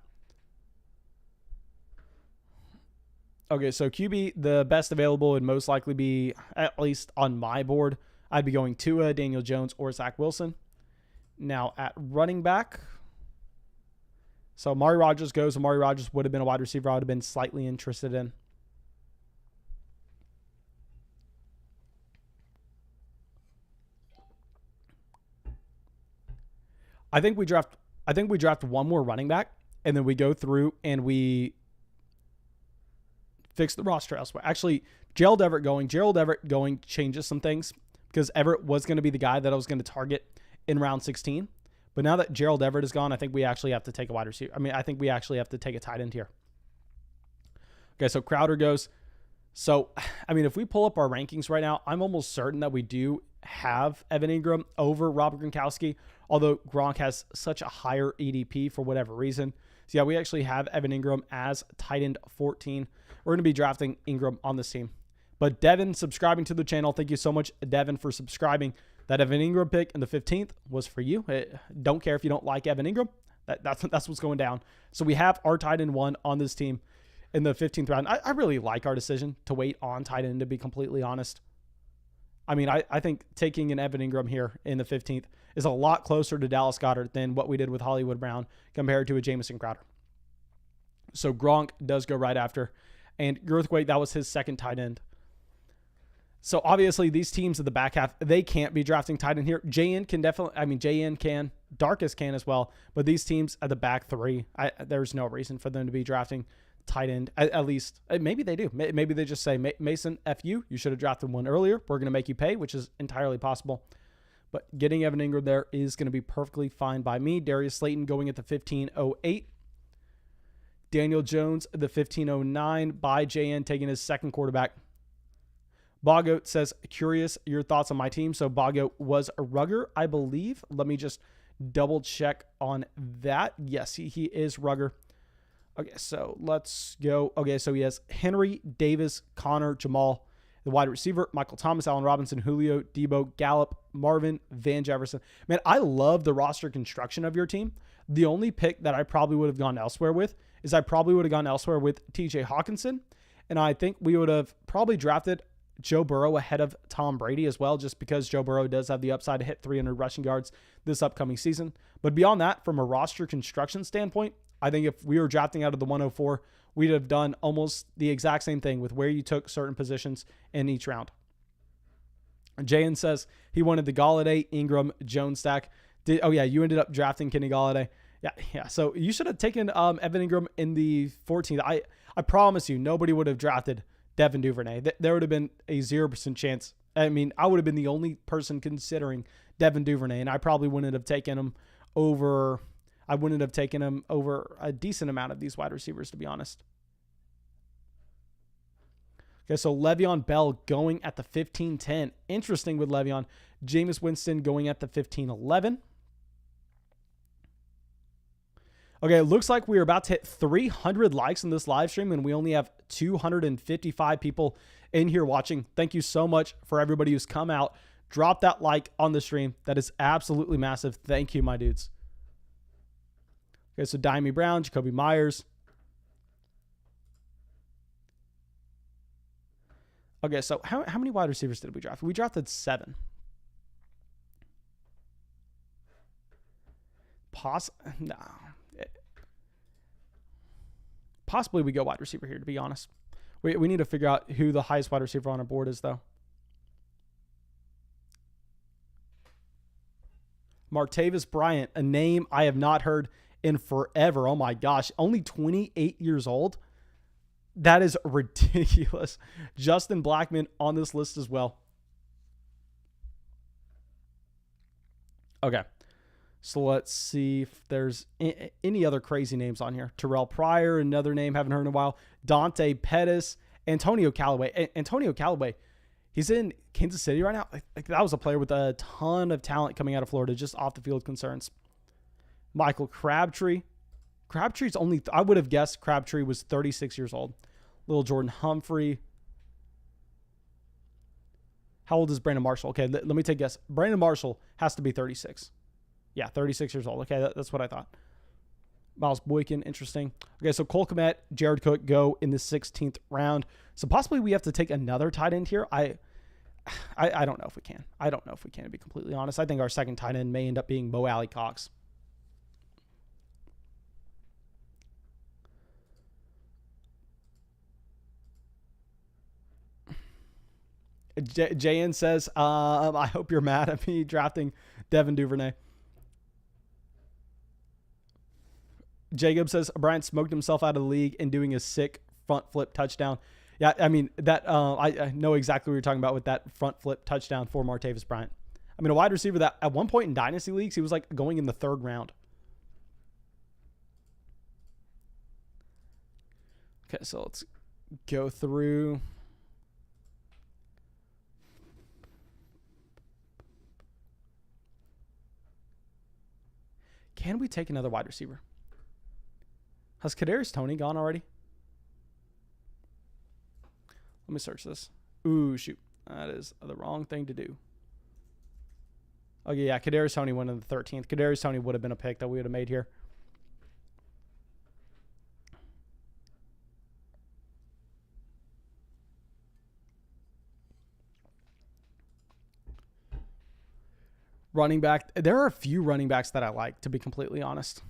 Okay, so QB, the best available would most likely be, at least on my board, I'd be going Tua, Daniel Jones, or Zach Wilson. Now at running back, so Amari Rodgers goes. Amari Rodgers would have been a wide receiver I would have been slightly interested in. I think we draft one more running back, and then we go through and we fix the roster elsewhere. Actually, Gerald Everett going changes some things, because Everett was going to be the guy that I was going to target in round 16. But now that Gerald Everett is gone, I think we actually have to take a wide receiver. I think we actually have to take a tight end here. Okay, so Crowder goes. So, if we pull up our rankings right now, I'm almost certain that we do have Evan Ingram over Robert Gronkowski, although Gronk has such a higher EDP for whatever reason. So, yeah, we actually have Evan Ingram as tight end 14. We're going to be drafting Ingram on this team. But Devin, subscribing to the channel, thank you so much, Devin, for subscribing. That Evan Ingram pick in the 15th was for you. Don't care if you don't like Evan Ingram. That's what's going down. So we have our tight end 1 on this team in the 15th round. I really like our decision to wait on tight end, to be completely honest. I think taking an Evan Ingram here in the 15th is a lot closer to Dallas Goedert than what we did with Hollywood Brown compared to a Jamison Crowder. So Gronk does go right after. And Girthwaite, that was his second tight end. So obviously these teams in the back half, they can't be drafting tight end here. JN can definitely, JN can, Darkus can as well. But these teams at the back 3, there's no reason for them to be drafting tight end. At least, maybe they do. Maybe they just say, Mason, F you should have drafted one earlier. We're going to make you pay, which is entirely possible. But getting Evan Ingram there is going to be perfectly fine by me. Darius Slayton going at the 1508. Daniel Jones, the 1509 by JN, taking his second quarterback. Boggoat says, curious your thoughts on my team. So Boggoat was a Rugger, I believe. Let me just double check on that. Yes, he is Rugger. Okay, so let's go. Okay, so he has Henry, Davis, Connor, Jamal, the wide receiver, Michael Thomas, Allen Robinson, Julio, Debo, Gallup, Marvin, Van Jefferson. Man, I love the roster construction of your team. The only pick that I probably would have gone elsewhere with is TJ Hawkinson. And I think we would have probably drafted Joe Burrow ahead of Tom Brady as well, just because Joe Burrow does have the upside to hit 300 rushing yards this upcoming season. But beyond that, from a roster construction standpoint, I think if we were drafting out of the 104, we'd have done almost the exact same thing with where you took certain positions in each round. Jayan says he wanted the Golladay, Ingram, Jones stack. You ended up drafting Kenny Golladay. Yeah. So you should have taken Evan Ingram in the 14th. I promise you, nobody would have drafted Devin Duvernay. There would have been a 0% chance. I would have been the only person considering Devin Duvernay, and I probably wouldn't have taken him over. I wouldn't have taken him over a decent amount of these wide receivers, to be honest. Okay, so Le'Veon Bell going at the 15-10. Interesting with Le'Veon. Jameis Winston going at the 15-11. Okay, it looks like we are about to hit 300 likes in this live stream, and we only have 255 people in here watching. Thank you so much for everybody who's come out. Drop that like on the stream. That is absolutely massive. Thank you, my dudes. Okay, so Diami Brown, Jacoby Myers. Okay, so how many wide receivers did we draft? We drafted 7. No. Possibly we go wide receiver here, to be honest. We need to figure out who the highest wide receiver on our board is, though. Martavis Bryant, a name I have not heard in forever. Oh my gosh, only 28 years old. That is ridiculous. Justin Blackman on this list as well. Okay, so let's see if there's any other crazy names on here. Terrell Pryor, another name haven't heard in a while. Dante Pettis, Antonio Callaway. Antonio Callaway, he's in Kansas City right now. Like that was a player with a ton of talent coming out of Florida, just off the field concerns. Michael Crabtree. Crabtree's only, I would have guessed Crabtree was 36 years old. Little Jordan Humphrey. How old is Brandon Marshall? Okay, let me take a guess. Brandon Marshall has to be 36. Yeah, 36 years old. Okay, that's what I thought. Miles Boykin, interesting. Okay, so Cole Kmet, Jared Cook go in the 16th round. So possibly we have to take another tight end here. I don't know if we can. I don't know if we can, to be completely honest. I think our second tight end may end up being Mo Alley Cox. JN says, I hope you're mad at me drafting Devin Duvernay. Jacob says, Bryant smoked himself out of the league and doing a sick front flip touchdown. Yeah, I mean, that I know exactly what you're talking about with that front flip touchdown for Martavis Bryant. I mean, a wide receiver that at one point in Dynasty leagues, he was like going in the 3rd round. Okay, so let's go through. Can we take another wide receiver? Has Kadarius Toney gone already? Let me search this. Ooh, shoot. That is the wrong thing to do. Okay, yeah, Kadarius Toney went in the 13th. Kadarius Toney would have been a pick that we would have made here. Running back. There are a few running backs that I like, to be completely honest.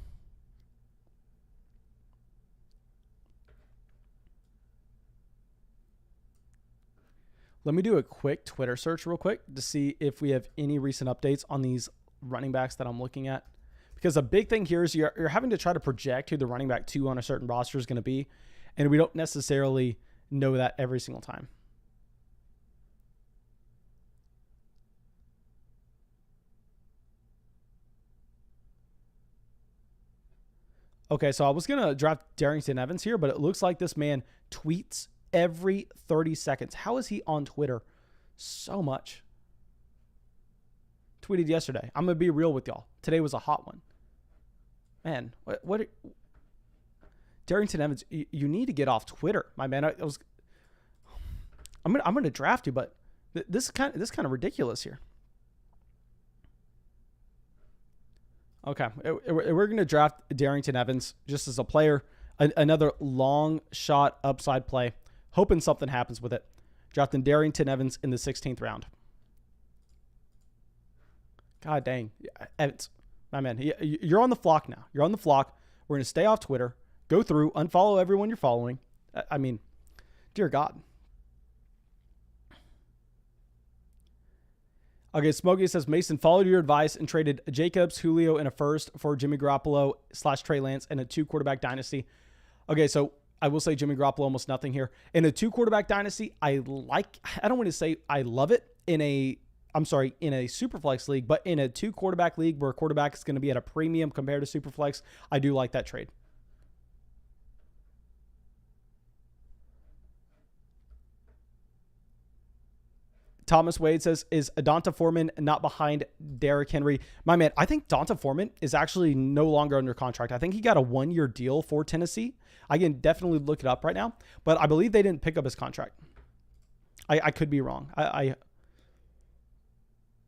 Let me do a quick Twitter search real quick to see if we have any recent updates on these running backs that I'm looking at. Because a big thing here is you're having to try to project who the running back 2 on a certain roster is going to be. And we don't necessarily know that every single time. Okay, so I was going to draft Darrington Evans here, but it looks like this man tweets every 30 seconds. How is he on Twitter so much? Tweeted yesterday. I'm going to be real with y'all. Today was a hot one. Man, what Darrington Evans, you need to get off Twitter, my man. I'm going to draft you, but this is kind of ridiculous here. Okay, we're going to draft Darrington Evans just as a player. Another long shot upside play. Hoping something happens with it. Drafting Darrington Evans in the 16th round. God dang. Evans, my man, you're on the flock now. You're on the flock. We're going to stay off Twitter. Go through, unfollow everyone you're following. I mean, dear God. Okay, Smokey says, Mason followed your advice and traded Jacobs, Julio, and a first for Jimmy Garoppolo / Trey Lance in a 2-quarterback dynasty. Okay, so I will say Jimmy Garoppolo almost nothing here. In a 2-quarterback dynasty, I don't want to say I love it in a Superflex league, but in a 2-quarterback league where a quarterback is going to be at a premium compared to Superflex, I do like that trade. Thomas Wade says, is Donta Foreman not behind Derrick Henry? My man, I think Donta Foreman is actually no longer under contract. I think he got a 1-year deal for Tennessee. I can definitely look it up right now, but I believe they didn't pick up his contract. I could be wrong.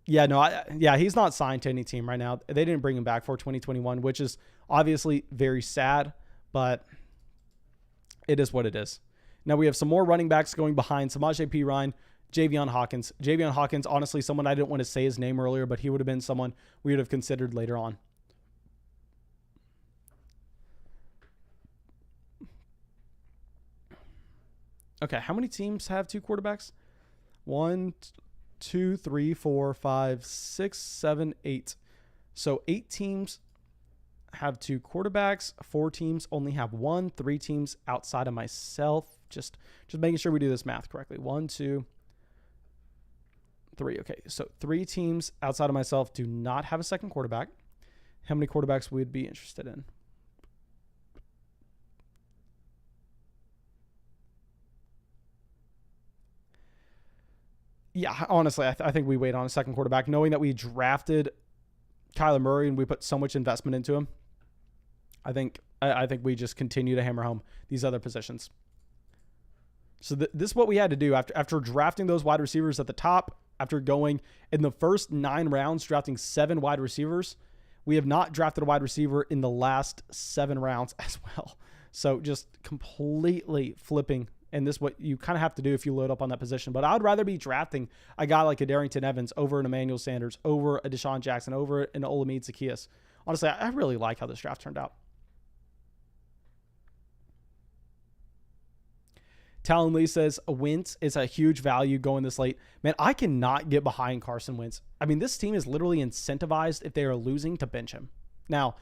He's not signed to any team right now. They didn't bring him back for 2021, which is obviously very sad, but it is what it is. Now we have some more running backs going behind Samaje Perine, Javion Hawkins. Javion Hawkins, honestly, someone I didn't want to say his name earlier, but he would have been someone we would have considered later on. Okay, how many teams have 2 quarterbacks? 1, 2, 3, 4, 5, 6, 7, 8. So 8 teams have 2 quarterbacks. 4 teams only have 1. 3 teams outside of myself. Just making sure we do this math correctly. 1, 2, 3. Okay, so 3 teams outside of myself do not have a second quarterback. How many quarterbacks would be interested in? Yeah, honestly, I think we wait on a second quarterback, knowing that we drafted Kyler Murray and we put so much investment into him. I think we just continue to hammer home these other positions. So this is what we had to do after drafting those wide receivers at the top. After going in the first 9 rounds, drafting 7 wide receivers, we have not drafted a wide receiver in the last 7 rounds as well. So just completely flipping. And this is what you kind of have to do if you load up on that position. But I would rather be drafting a guy like a Darrington Evans over an Emmanuel Sanders, over a Deshaun Jackson, over an Olamide Zaccheaus. Honestly, I really like how this draft turned out. Talon Lee says Wentz is a huge value going this late. Man, I cannot get behind Carson Wentz. I mean, this team is literally incentivized if they are losing to bench him. Now,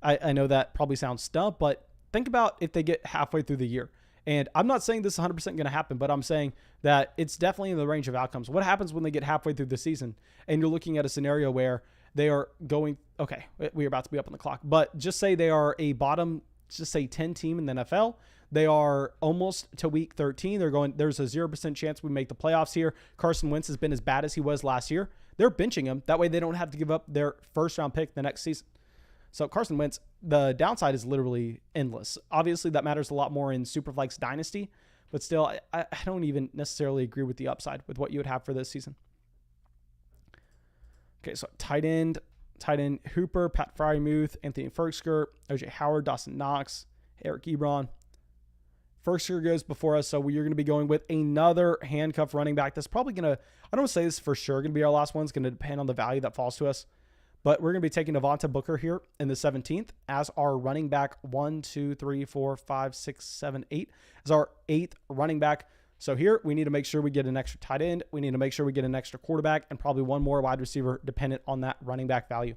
I know that probably sounds dumb, but think about if they get halfway through the year. And I'm not saying this is 100% going to happen, but I'm saying that it's definitely in the range of outcomes. What happens when they get halfway through the season and you're looking at a scenario where they are going, okay, we're about to be up on the clock, but just say they are a bottom, just say 10 team in the NFL. They are almost to week 13. They're going, there's a 0% chance we make the playoffs here. Carson Wentz has been as bad as he was last year. They're benching him. That way they don't have to give up their first round pick the next season. So Carson Wentz, the downside is literally endless. Obviously, that matters a lot more in Superflex Dynasty, but still, I don't even necessarily agree with the upside with what you would have for this season. Okay, so tight end Hooper, Pat Frymuth, Anthony Firkser, OJ Howard, Dawson Knox, Eric Ebron. Firkser goes before us, so you're going to be going with another handcuff running back. That's probably going to, I don't want to say this for sure going to be our last one. It's going to depend on the value that falls to us. But we're going to be taking Devonta Booker here in the 17th as our running back 1, 2, 3, 4, 5, 6, 7, 8 as our 8th running back. So here we need to make sure we get an extra tight end. We need to make sure we get an extra quarterback and probably one more wide receiver dependent on that running back value.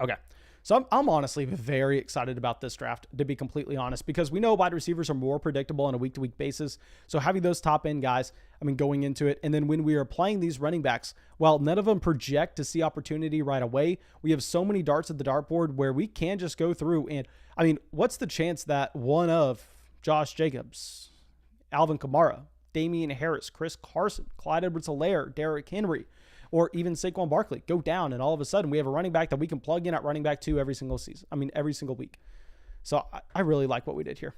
Okay. So I'm honestly very excited about this draft, to be completely honest, because we know wide receivers are more predictable on a week-to-week basis. So having those top-end guys, going into it, and then when we are playing these running backs, while none of them project to see opportunity right away, we have so many darts at the dartboard where we can just go through and, what's the chance that one of Josh Jacobs, Alvin Kamara, Damian Harris, Chris Carson, Clyde Edwards-Helaire, Derrick Henry, or even Saquon Barkley go down, and all of a sudden we have a running back that we can plug in at running back 2 every single season. Every single week. So I really like what we did here.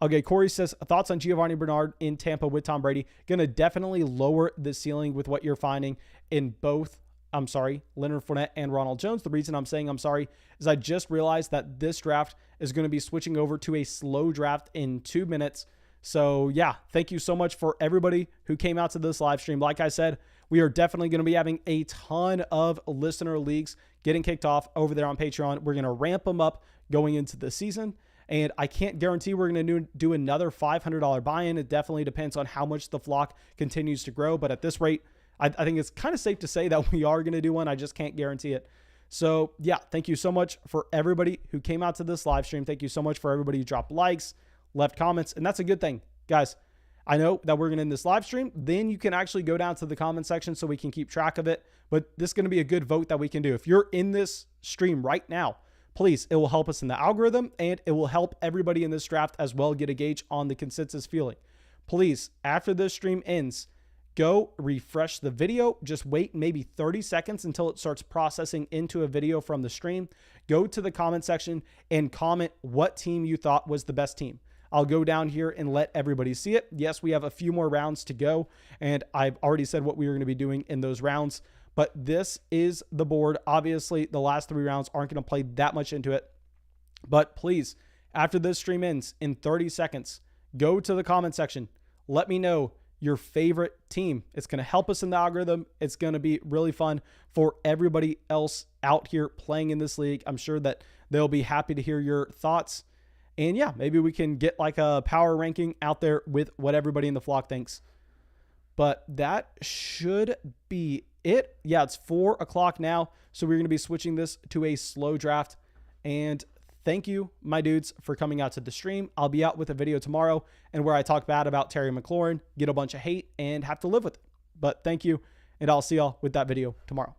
Okay, Corey says, thoughts on Giovanni Bernard in Tampa with Tom Brady? Going to definitely lower the ceiling with what you're finding in both, Leonard Fournette and Ronald Jones. The reason I'm saying I'm sorry is I just realized that this draft is going to be switching over to a slow draft in 2 minutes. So yeah, thank you so much for everybody who came out to this live stream. Like I said, we are definitely going to be having a ton of listener leagues getting kicked off over there on Patreon. We're going to ramp them up going into the season. And I can't guarantee we're going to do another $500 buy-in. It definitely depends on how much the flock continues to grow. But at this rate, I think it's kind of safe to say that we are going to do one. I just can't guarantee it. So yeah, thank you so much for everybody who came out to this live stream. Thank you so much for everybody who dropped likes, left comments, and that's a good thing. Guys, I know that we're going to end this live stream. Then you can actually go down to the comment section so we can keep track of it. But this is going to be a good vote that we can do. If you're in this stream right now, please, it will help us in the algorithm, and it will help everybody in this draft as well get a gauge on the consensus feeling. Please, after this stream ends, go refresh the video. Just wait maybe 30 seconds until it starts processing into a video from the stream. Go to the comment section and comment what team you thought was the best team. I'll go down here and let everybody see it. Yes, we have a few more rounds to go, and I've already said what we were going to be doing in those rounds, but this is the board. Obviously, the last 3 rounds aren't going to play that much into it, but please, after this stream ends in 30 seconds, go to the comment section. Let me know your favorite team. It's going to help us in the algorithm. It's going to be really fun for everybody else out here playing in this league. I'm sure that they'll be happy to hear your thoughts. And yeah, maybe we can get like a power ranking out there with what everybody in the flock thinks. But that should be it. Yeah, it's 4 o'clock now. So we're going to be switching this to a slow draft. And thank you, my dudes, for coming out to the stream. I'll be out with a video tomorrow and where I talk bad about Terry McLaurin, get a bunch of hate, and have to live with it. But thank you, and I'll see y'all with that video tomorrow.